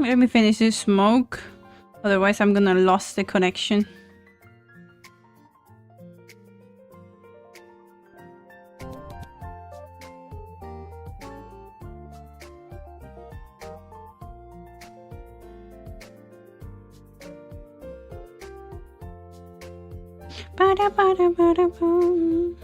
Let me finish this smoke. Otherwise, I'm gonna lose the connection. Ba-da-ba-da-ba-da-boom.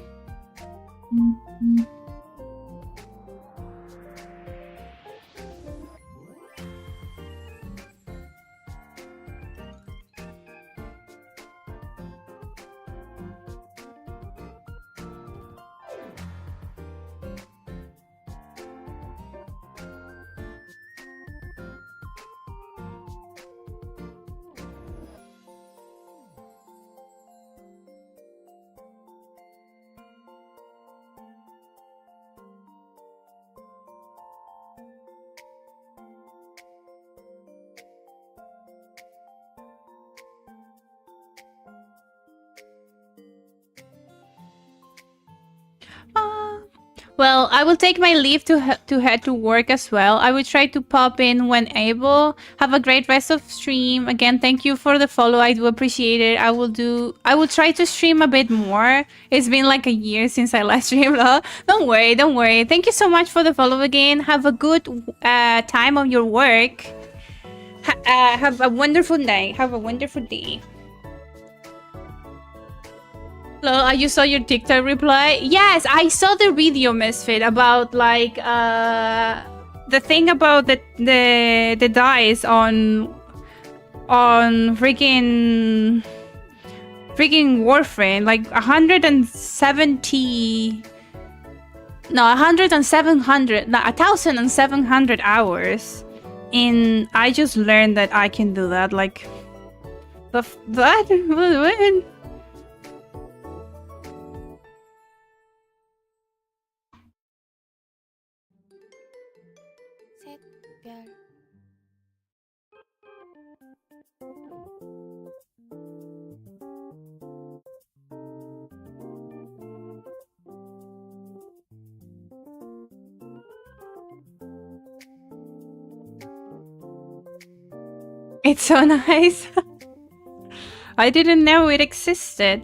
Well, I will take my leave to head to work as well. I will try to pop in when able. Have a great rest of stream. Again, thank you for the follow. I do appreciate it. I will try to stream a bit more. It's been like a year since I last streamed. Don't worry, don't worry. Thank you so much for the follow again. Have a good time on your work. Have a wonderful night. Have a wonderful day. Hello, you saw your TikTok reply? Yes, I saw the video, Misfit, about like the thing about the dice on freaking Warframe, like 1,700 hours. And I just learned that I can do that. Like, what? It's so nice. I didn't know it existed.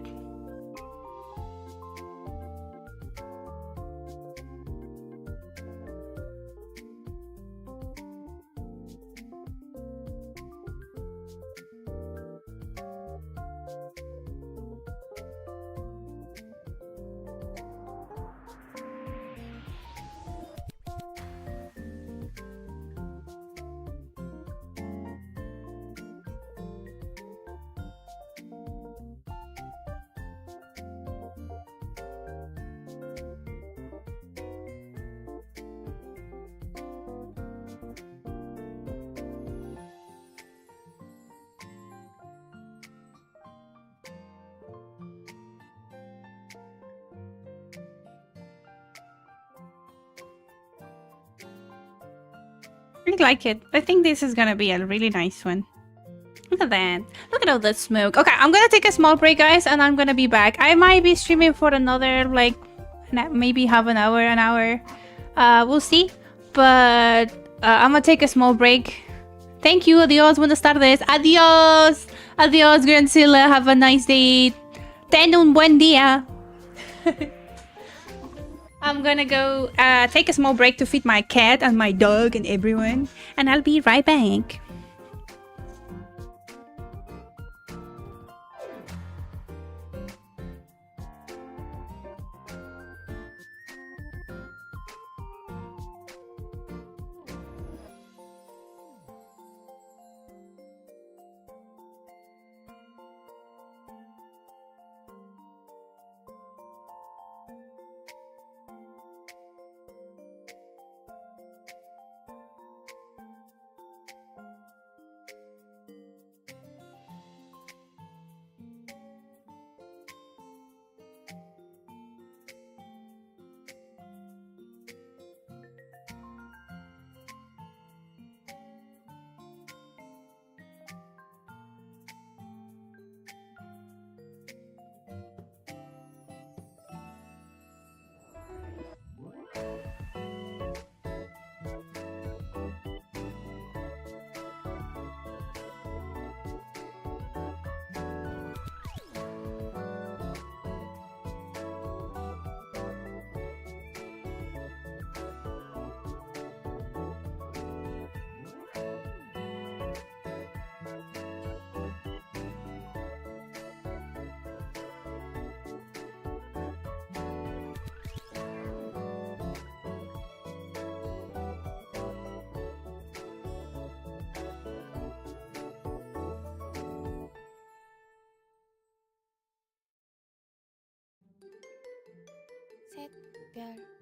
I really like it. I think this is gonna be a really nice one. Look at that. Look at all that smoke. Okay, I'm gonna take a small break, guys, and I'm gonna be back. I might be streaming for another, like, maybe half an hour. We'll see. But I'm gonna take a small break. Thank you. Adios. Buenas tardes. Adios. Adios, Granzilla. Have a nice day. Ten un buen día. I'm gonna go take a small break to feed my cat and my dog and everyone. And I'll be right back. 셋별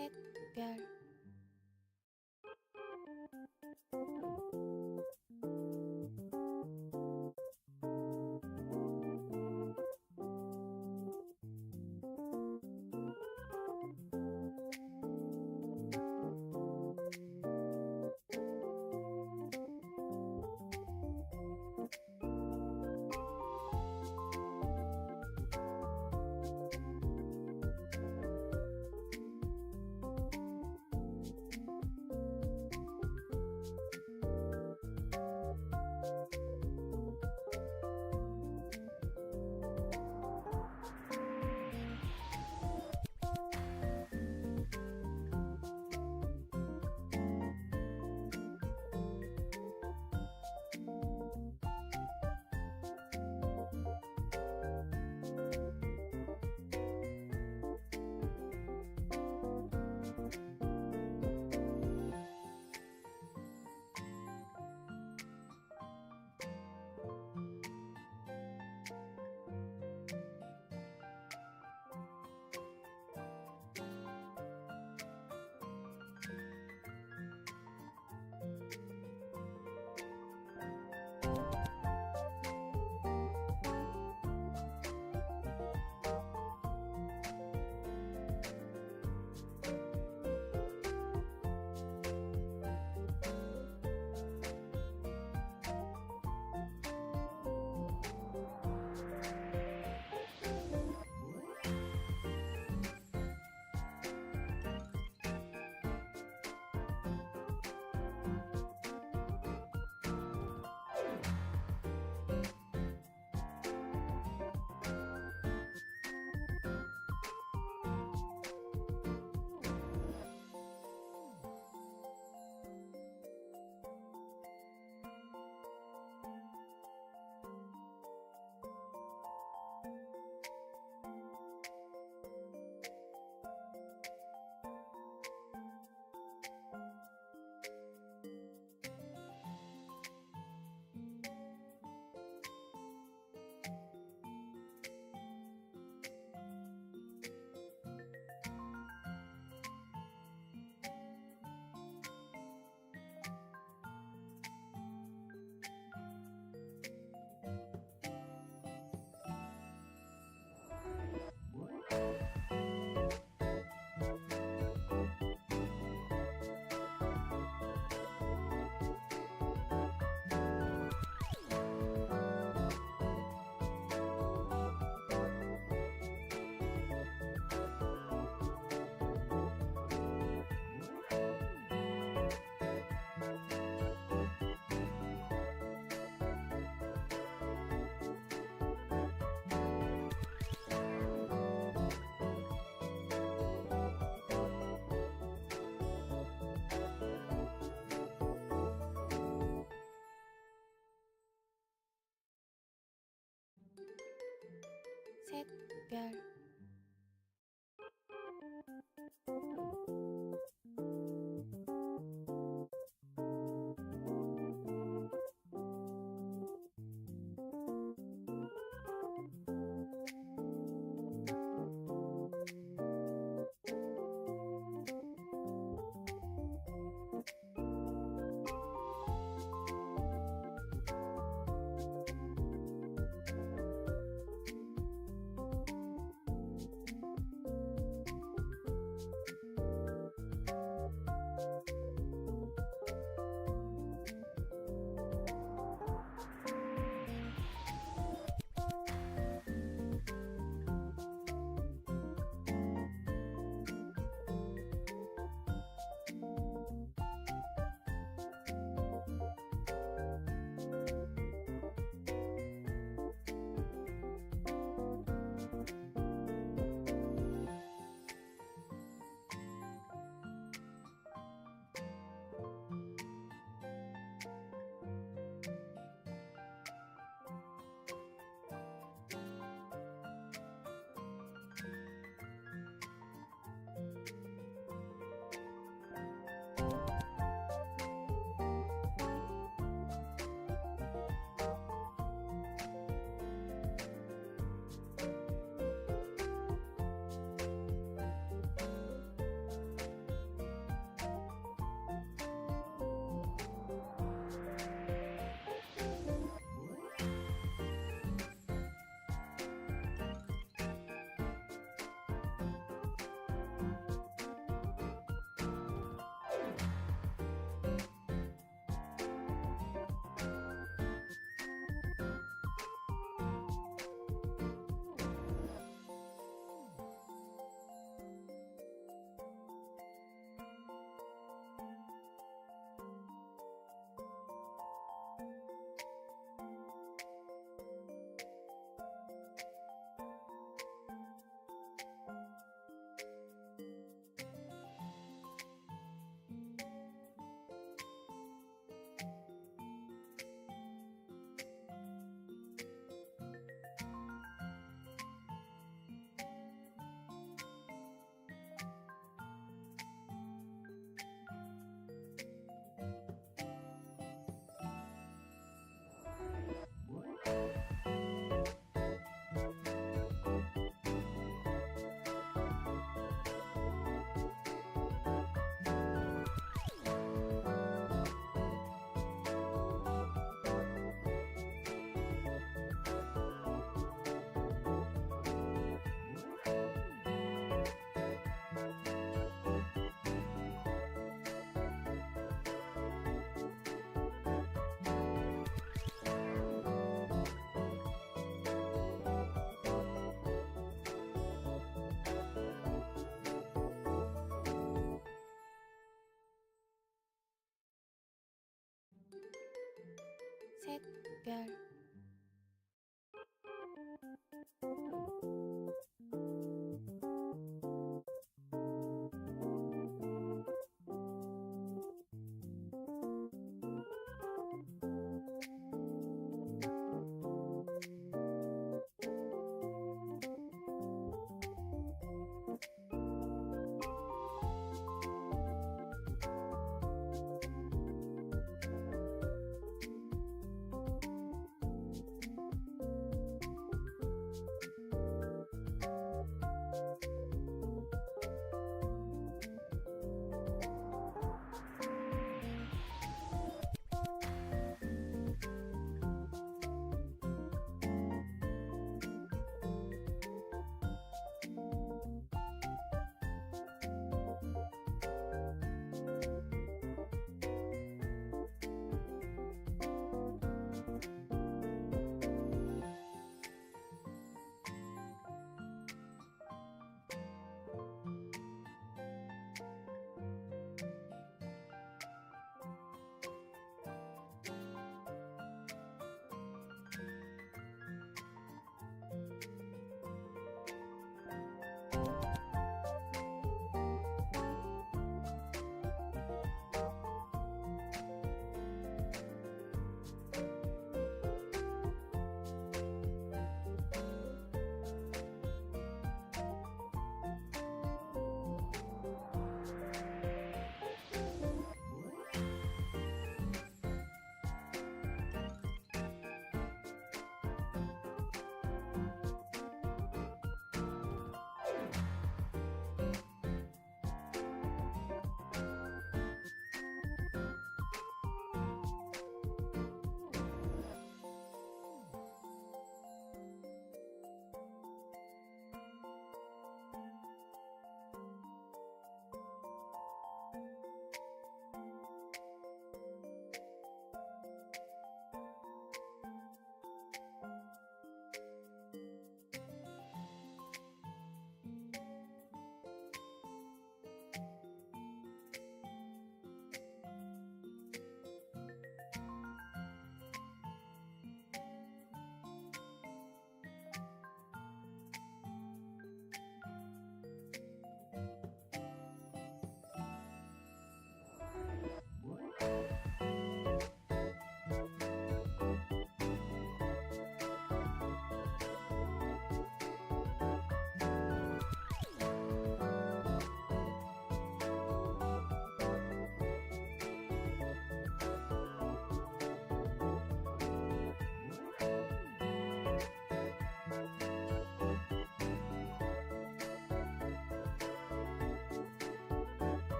셋, 별. 셋, 별. 셋별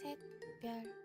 셋별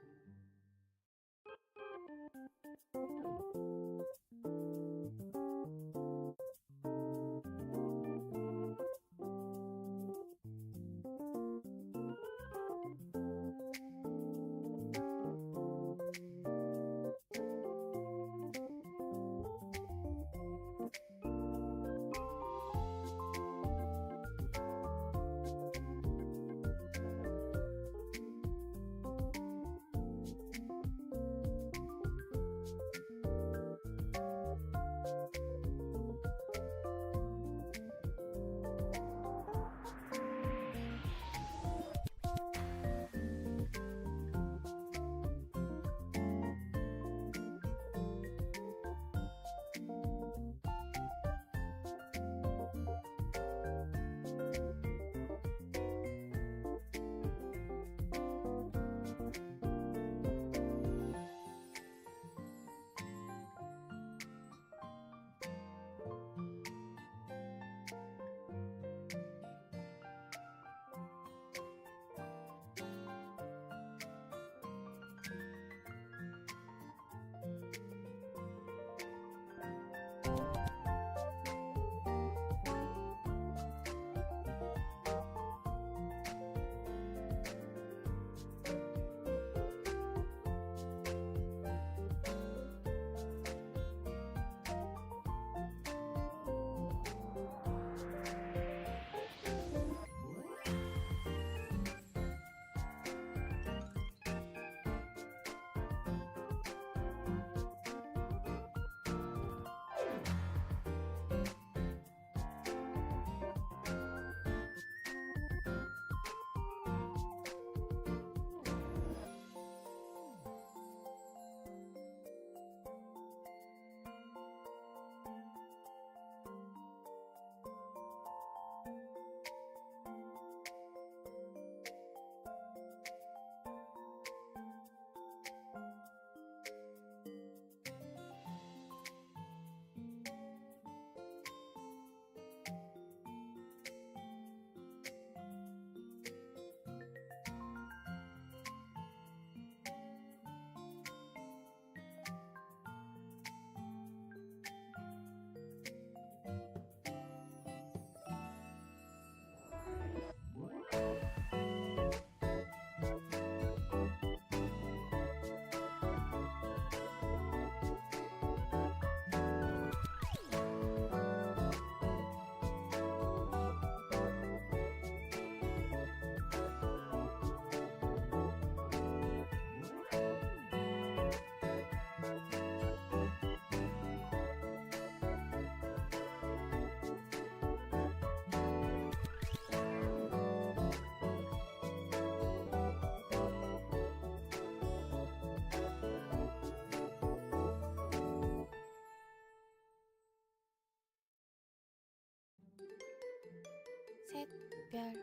प्यार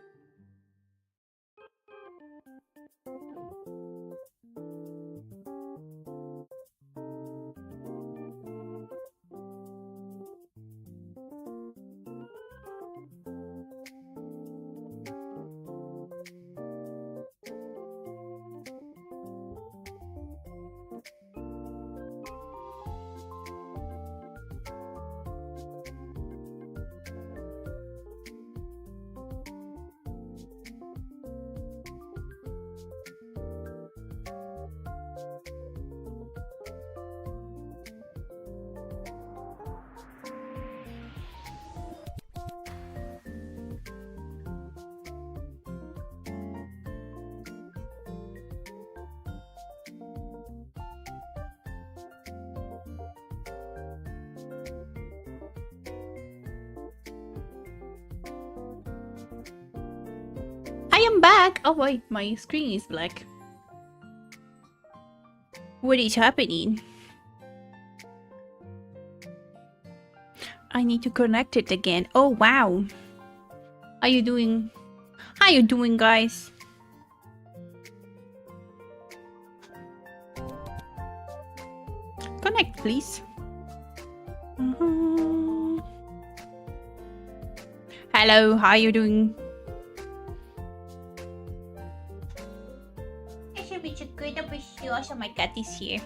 I am back! Oh wait, my screen is black. What is happening? I need to connect it again. Oh wow! How you doing? How you doing, guys? Connect, please. Hello, how you doing? Also, my cat is here.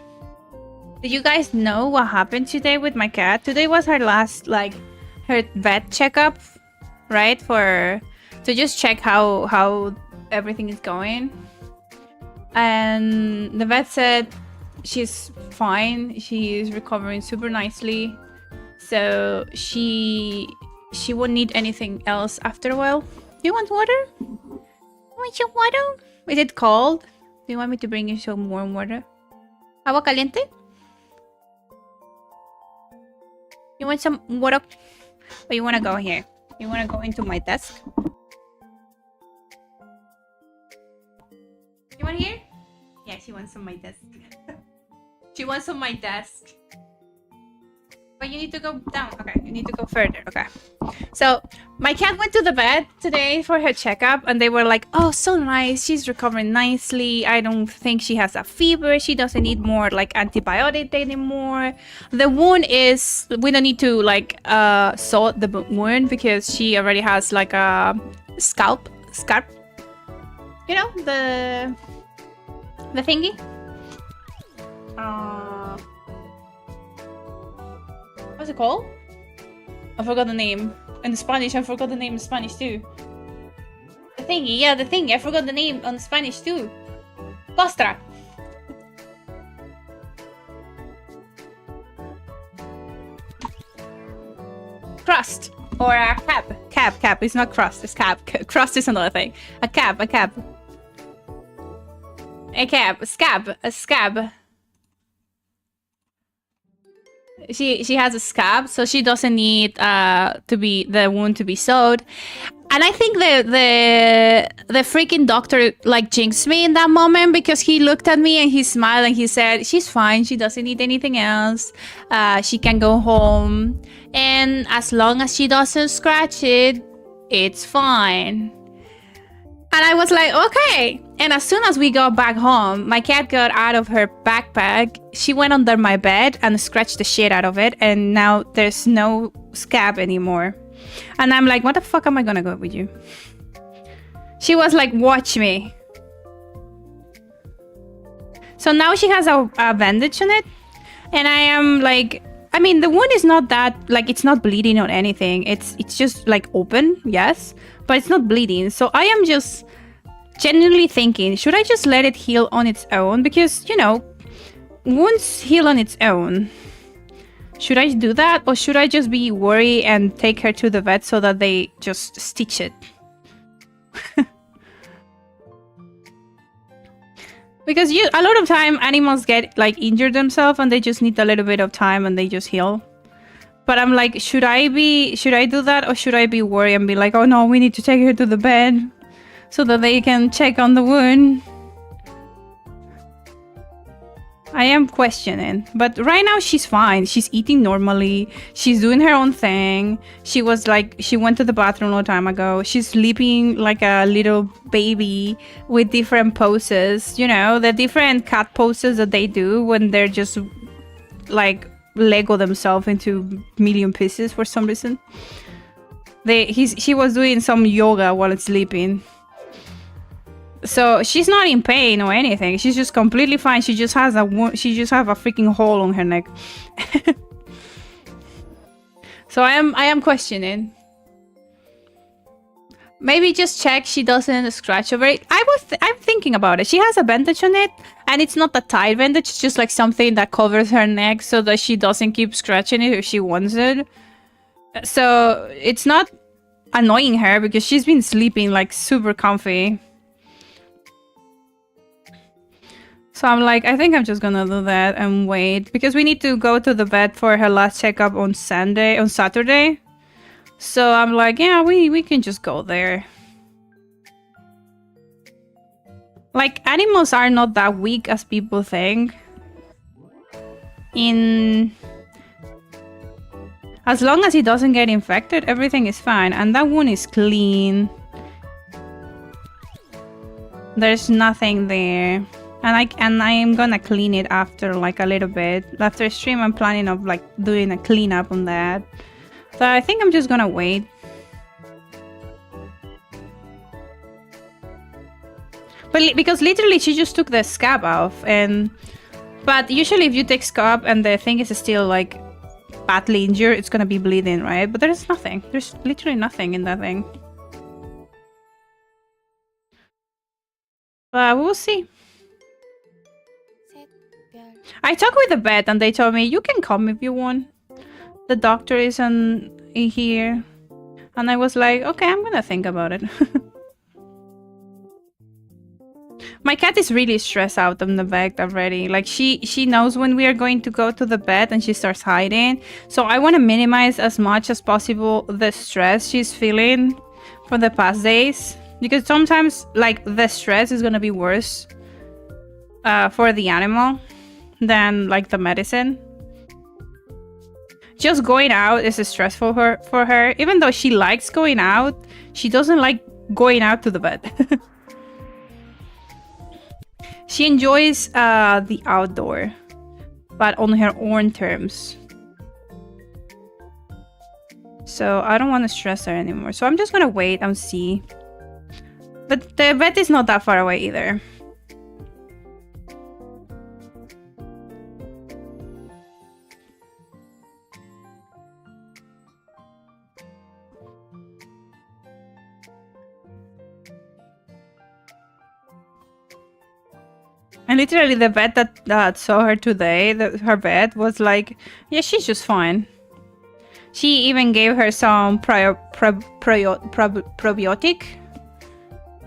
Did you guys know what happened today with my cat? Today was her last, like, her vet checkup, right? To just check how everything is going. And the vet said she's fine. She is recovering super nicely. So she won't need anything else after a while. You want water? Want some water? Is it cold? Do you want me to bring you some warm water? Agua caliente? You want some water? Or you want to go here? You want to go into my desk? You want here? Yeah, she wants on my desk. She wants on my desk. But you need to go down. Okay, you need to go further. Okay. So, my cat went to the vet today for her checkup, and they were like, oh, so nice. She's recovering nicely. I don't think she has a fever. She doesn't need more, like, antibiotic anymore. The wound is... We don't need to, like, sew the wound because she already has, like, a scarp. You know, the thingy? What's it called? I forgot the name. In Spanish, I forgot the name in Spanish too. The thingy, yeah, the thingy. I forgot the name on Spanish too. Costra. Crust. Or a cap. Cap. It's not crust, it's cap. Crust is another thing. A cap. A cap. Scab. A scab. She has a scab, so she doesn't need the wound to be sewed. And I think the freaking doctor like jinxed me in that moment because he looked at me and he smiled and he said, she's fine, she doesn't need anything else. She can go home. And as long as she doesn't scratch it, it's fine. And I was like, okay. And as soon as we got back home, my cat got out of her backpack. She went under my bed and scratched the shit out of it. And now there's no scab anymore. And I'm like, what the fuck am I gonna go with you? She was like, watch me. So now she has a bandage on it. And I am like, I mean, the wound is not that, like, it's not bleeding or anything. It's just like open, yes. But it's not bleeding. So I am just genuinely thinking, should I just let it heal on its own? Because, you know, wounds heal on its own. Should I do that? Or should I just be worried and take her to the vet so that they just stitch it? Because a lot of time animals get like injured themselves and they just need a little bit of time and they just heal. But I'm like, should I do that, or should I be worried and be like, oh no, we need to take her to the bed so that they can check on the wound? I am questioning, but right now she's fine. She's eating normally. She's doing her own thing. She was like, she went to the bathroom a long time ago. She's sleeping like a little baby with different poses. You know, the different cat poses that they do when they're just like Lego themselves into million pieces for some reason. She was doing some yoga while sleeping. So she's not in pain or anything. She's just completely fine. She just has a freaking hole on her neck. So I am questioning. Maybe just check she doesn't scratch over it. I'm thinking about it. She has a bandage on it, and it's not a tight bandage. It's just like something that covers her neck so that she doesn't keep scratching it if she wants it. So it's not annoying her because she's been sleeping like super comfy. So I'm like, I think I'm just gonna do that and wait. Because we need to go to the vet for her last checkup on Saturday. So I'm like, yeah, we can just go there. Like, animals are not that weak as people think. As long as it doesn't get infected, everything is fine. And that wound is clean. There's nothing there. And I am gonna clean it after like a little bit. After stream, I'm planning of like doing a cleanup on that. So I think I'm just gonna wait. But because literally she just took the scab off, but usually if you take scab and the thing is still like badly injured, it's gonna be bleeding, right? But there's nothing. There's literally nothing in that thing. But we'll see. I talked with the vet and they told me you can come if you want. The doctor isn't here. And I was like, okay, I'm gonna think about it. My cat is really stressed out on the vet already. Like she knows when we are going to go to the vet and she starts hiding. So I want to minimize as much as possible the stress she's feeling for the past days. Because sometimes like the stress is gonna be worse for the animal than like the medicine. Just going out is stressful for her. Even though she likes going out, she doesn't like going out to the vet. She enjoys the outdoor, but on her own terms. So I don't want to stress her anymore. So I'm just gonna wait and see. But the vet is not that far away either. And literally the vet that saw her today, her vet, was like, yeah, she's just fine. She even gave her some probiotic.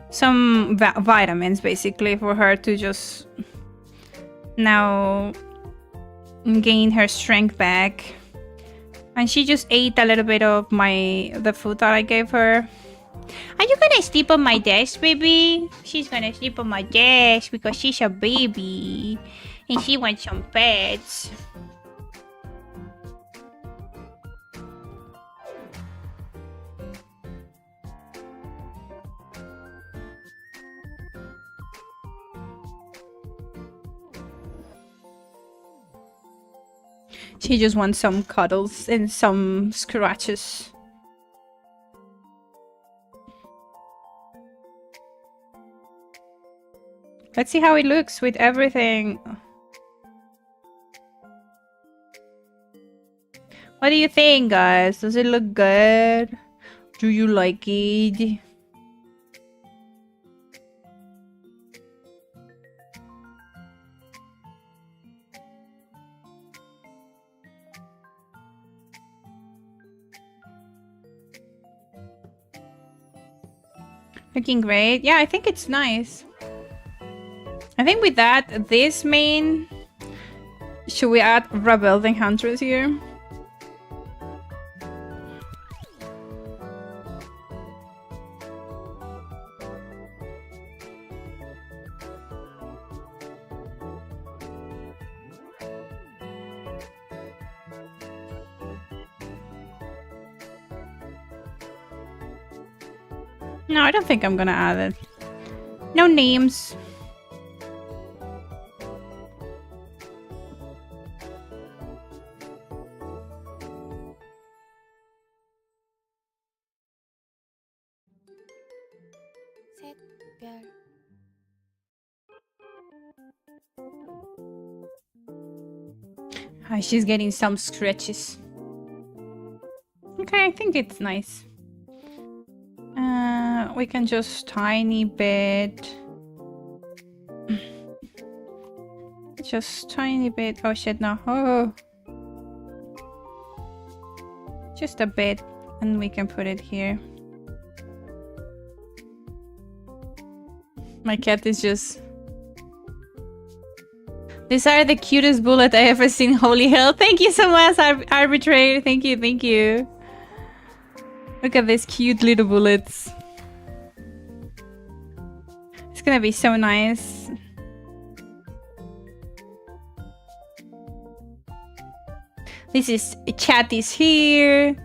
Some vitamins, basically, for her to just now gain her strength back. And she just ate a little bit of the food that I gave her. Are you gonna sleep on my desk, baby? She's gonna sleep on my desk because she's a baby and she wants some pets. She just wants some cuddles and some scratches. Let's see how it looks with everything. What do you think, guys? Does it look good? Do you like it? Looking great. Yeah, I think it's nice. I think with that, this main... Should we add Ravelle and Huntress here? No, I don't think I'm gonna add it. No names. 셋별 She's getting some scratches. Okay, I think it's nice. We can just tiny bit. Just tiny bit. Oh shit, no. Oh. Just a bit. And we can put it here. My cat is just... These are the cutest bullet I ever seen. Holy hell. Thank you so much, Arbitrary. Thank you, thank you. Look at these cute little bullets. It's gonna be so nice. This is... Chat is here.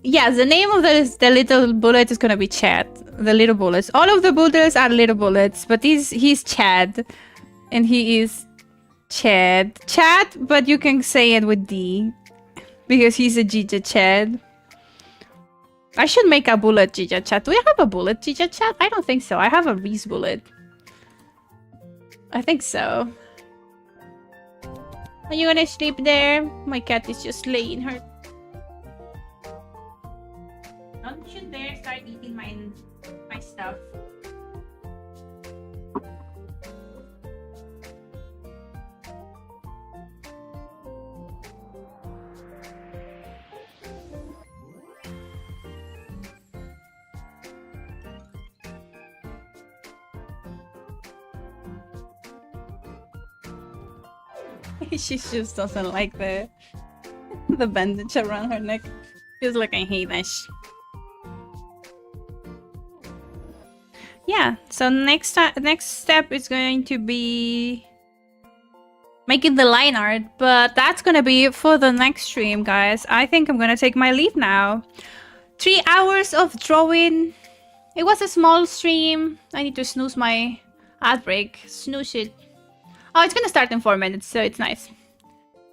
Yeah, the name of the little bullet is gonna be Chad. The little bullets. All of the bullets are little bullets, but he's Chad. And he is Chad. Chad, but you can say it with D. Because he's a Giga Chad. I should make a bullet Giga Chad. Do we have a bullet Giga Chad? I don't think so. I have a Reese bullet. I think so. Are you gonna sleep there? My cat is just laying her. Don't you dare start eating my stuff. She just doesn't like the bandage around her neck. Feels like I hate that. Yeah, so next step is going to be making the line art, but that's gonna be for the next stream, guys. I think I'm gonna take my leave now. 3 hours of drawing. It was a small stream. I need to snooze my ad break. Snooze it. Oh, it's gonna start in 4 minutes, so it's nice.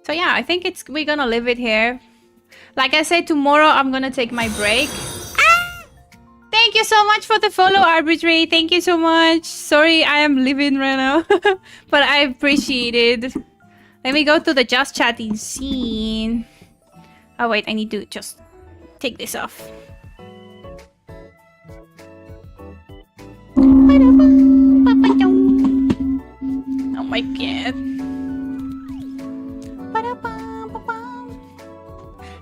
So yeah, I think we're gonna leave it here. Like I said, tomorrow I'm gonna take my break. Ah! Thank you so much for the follow, Arbitrary. Thank you so much. Sorry, I am leaving right now. But I appreciate it. Let me go to the just chatting scene. Oh wait, I need to just take this off. Oh my god.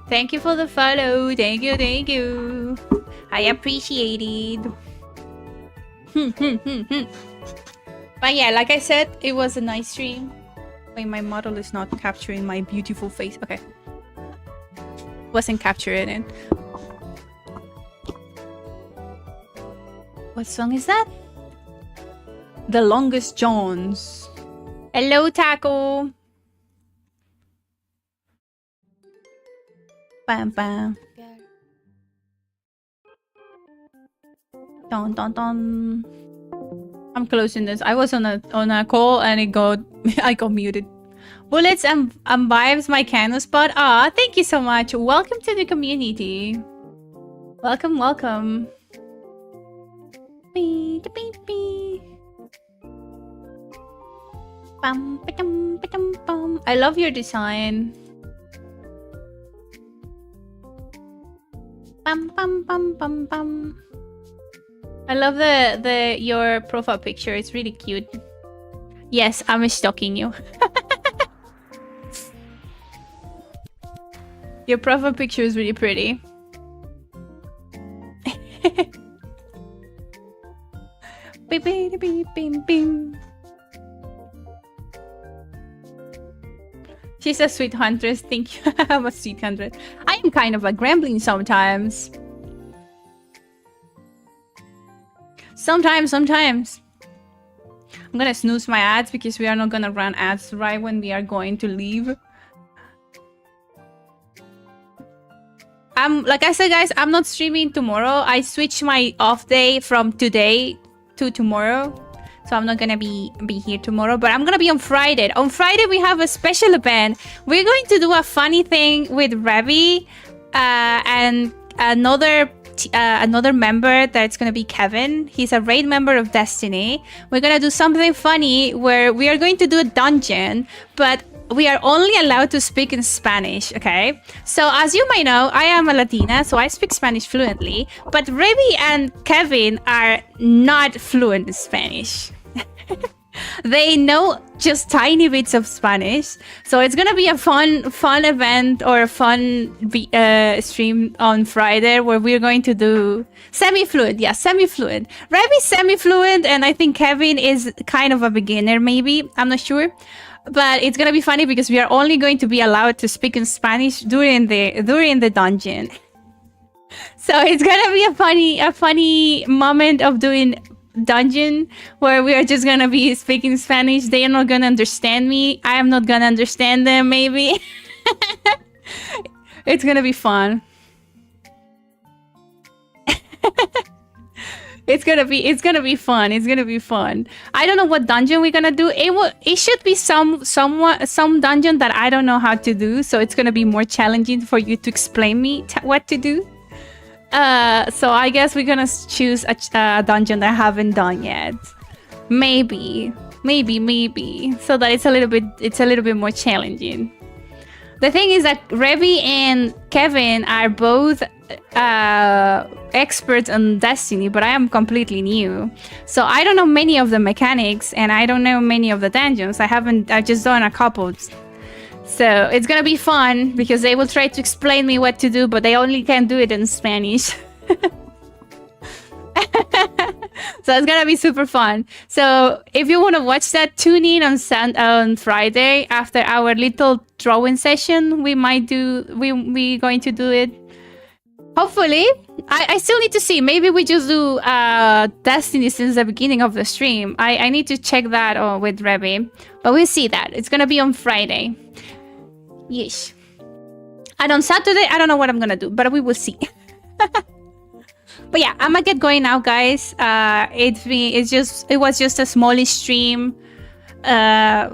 Thank you for the follow. Thank you, thank you. I appreciate it. But yeah, like I said, it was a nice stream. Wait, my model is not capturing my beautiful face. Okay. Wasn't capturing it. What song is that? The Longest Johns. Hello, Taco. Bam, bam. Dun, dun, dun. I'm closing this. I was on a call and I got muted. Bullets and vibes, my candle spot. Ah, thank you so much. Welcome to the community. Welcome, welcome. Beep, beep, beep. Bum, ba-dum, ba-dum, bum. I love your design. Bum, bum, bum, bum, bum. I love your profile picture. It's really cute. Yes, I'm stalking you. Your profile picture is really pretty. Beep, beep, beep, beep, beep. She's a sweet huntress. Thank you. I'm a sweet huntress. I am kind of a gremlin sometimes. Sometimes. I'm gonna snooze my ads because we are not gonna run ads right when we are going to leave. I'm like I said, guys, I'm not streaming tomorrow. I switched my off day from today to tomorrow. So I'm not gonna be here tomorrow, but I'm gonna be on Friday. On Friday we have a special event. We're going to do a funny thing with Ravelle and another member that's gonna be Kevin. He's a raid member of Destiny. We're gonna do something funny where we are going to do a dungeon, but we are only allowed to speak in Spanish, okay? So as you might know, I am a Latina, so I speak Spanish fluently, but Ravelle and Kevin are not fluent in Spanish. They know just tiny bits of Spanish, so it's gonna be a fun event or a fun stream on Friday where we're going to do semi-fluent. Yeah, semi-fluent. Raville's semi-fluent, and I think Kevin is kind of a beginner, maybe. I'm not sure. But it's gonna be funny because we are only going to be allowed to speak in Spanish during the dungeon. So it's gonna be a funny moment of doing dungeon where we are just gonna be speaking Spanish. They are not gonna understand me. I am not gonna understand them, maybe. It's gonna be fun. It's gonna be fun. It's gonna be fun. I don't know what dungeon we're gonna do. It should be some dungeon that I don't know how to do. So it's gonna be more challenging for you to explain me what to do. So I guess we're gonna choose a dungeon that I haven't done yet. Maybe, so that it's a little bit more challenging. The thing is that Ravelle and Kevin are both experts on Destiny, but I am completely new. So I don't know many of the mechanics, and I don't know many of the dungeons. I've just done a couple. So it's gonna be fun because they will try to explain me what to do, but they only can do it in Spanish. So it's gonna be super fun. So if you want to watch that, tune in on Friday after our little drawing session. We're going to do it. Hopefully. I still need to see. Maybe we just do Destiny since the beginning of the stream. I need to check that with Ravelle. But we'll see that. It's gonna be on Friday. Yes. And on Saturday, I don't know what I'm gonna do, but we will see. But yeah, I'm gonna get going now, guys. It was just a smallish stream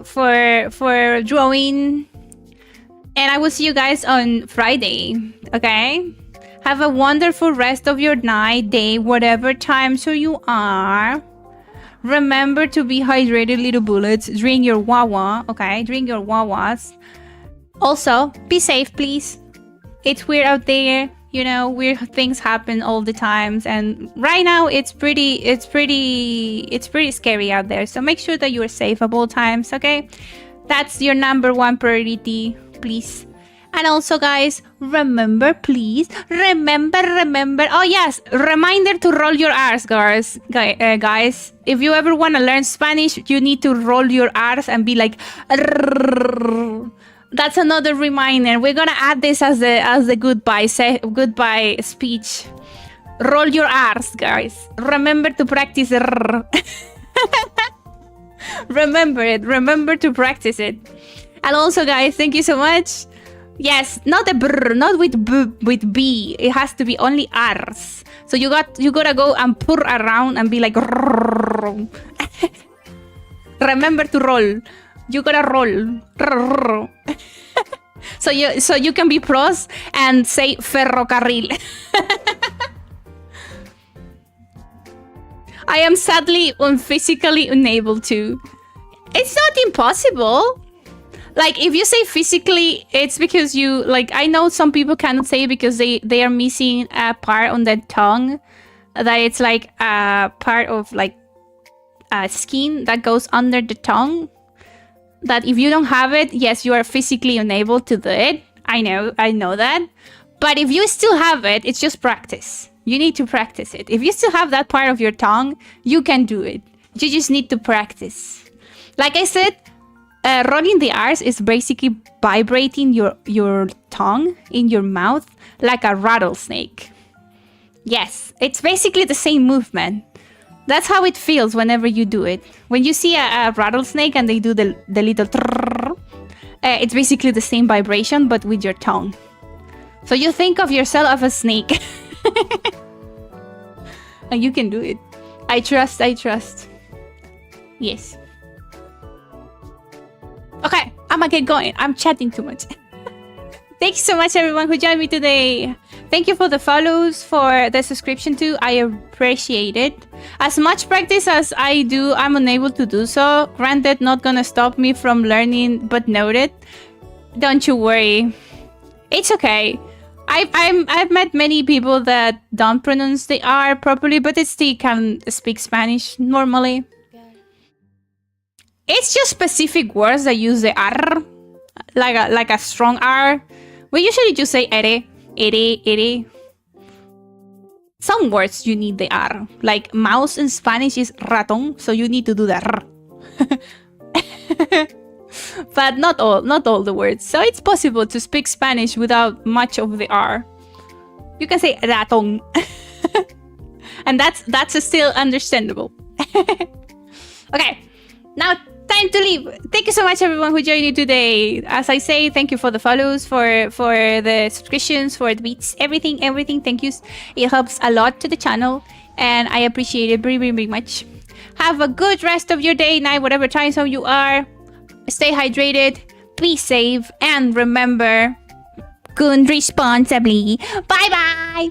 for drawing. And I will see you guys on Friday. Okay? Have a wonderful rest of your night, day, whatever time so you are. Remember to be hydrated, little bullets. Drink your wawa, okay? Drink your wawas. Also, be safe, please. It's weird out there. You know, weird things happen all the times, and right now it's pretty scary out there. So make sure that you're safe at all times, okay? That's your #1 priority, please. And also, guys, remember, please, remember. Oh yes, reminder to roll your R's, guys. Guys, if you ever want to learn Spanish, you need to roll your R's and be like. That's another reminder. We're gonna add this as the goodbye speech. Roll your R's, guys. Remember to practice. Remember it. Remember to practice it. And also, guys, thank you so much. Yes, not the brr, not with B. It has to be only R's. So you gotta go and purr around and be like. Remember to roll. You gotta roll. So you can be pros and say ferrocarril. I am sadly physically unable to. It's not impossible. Like, if you say physically, it's because you, like, I know some people cannot say it because they are missing a part on the tongue. That it's like a part of, like, skin that goes under the tongue. That if you don't have it, yes, you are physically unable to do it. I know that. But if you still have it, it's just practice. You need to practice it. If you still have that part of your tongue, you can do it. You just need to practice. Like I said, rolling the R's is basically vibrating your tongue in your mouth like a rattlesnake. Yes, it's basically the same movement. That's how it feels whenever you do it. When you see a rattlesnake and they do the little trrrr, it's basically the same vibration, but with your tongue. So you think of yourself as a snake. And you can do it. I trust. Yes. Okay, I'm gonna get going. I'm chatting too much. Thank you so much, everyone who joined me today. Thank you for the follows, for the subscription too. I appreciate it. As much practice as I do, I'm unable to do so. Granted, not gonna stop me from learning, but noted. Don't you worry. It's okay. I've met many people that don't pronounce the R properly, but they still can speak Spanish normally. It's just specific words that use the R, like a strong R. We usually just say ere. Some words you need the R. Like mouse in Spanish is ratón, so you need to do the R. But not all the words. So it's possible to speak Spanish without much of the R. You can say ratón. And that's still understandable. Okay, now time to leave. Thank you so much, everyone who joined me today. As I say, thank you for the follows, for the subscriptions, for the beats, everything. Thank you. It helps a lot to the channel, and I appreciate it very, very much. Have a good rest of your day, night, whatever time zone you are. Stay hydrated, be safe, and remember, gun responsibly. Bye bye.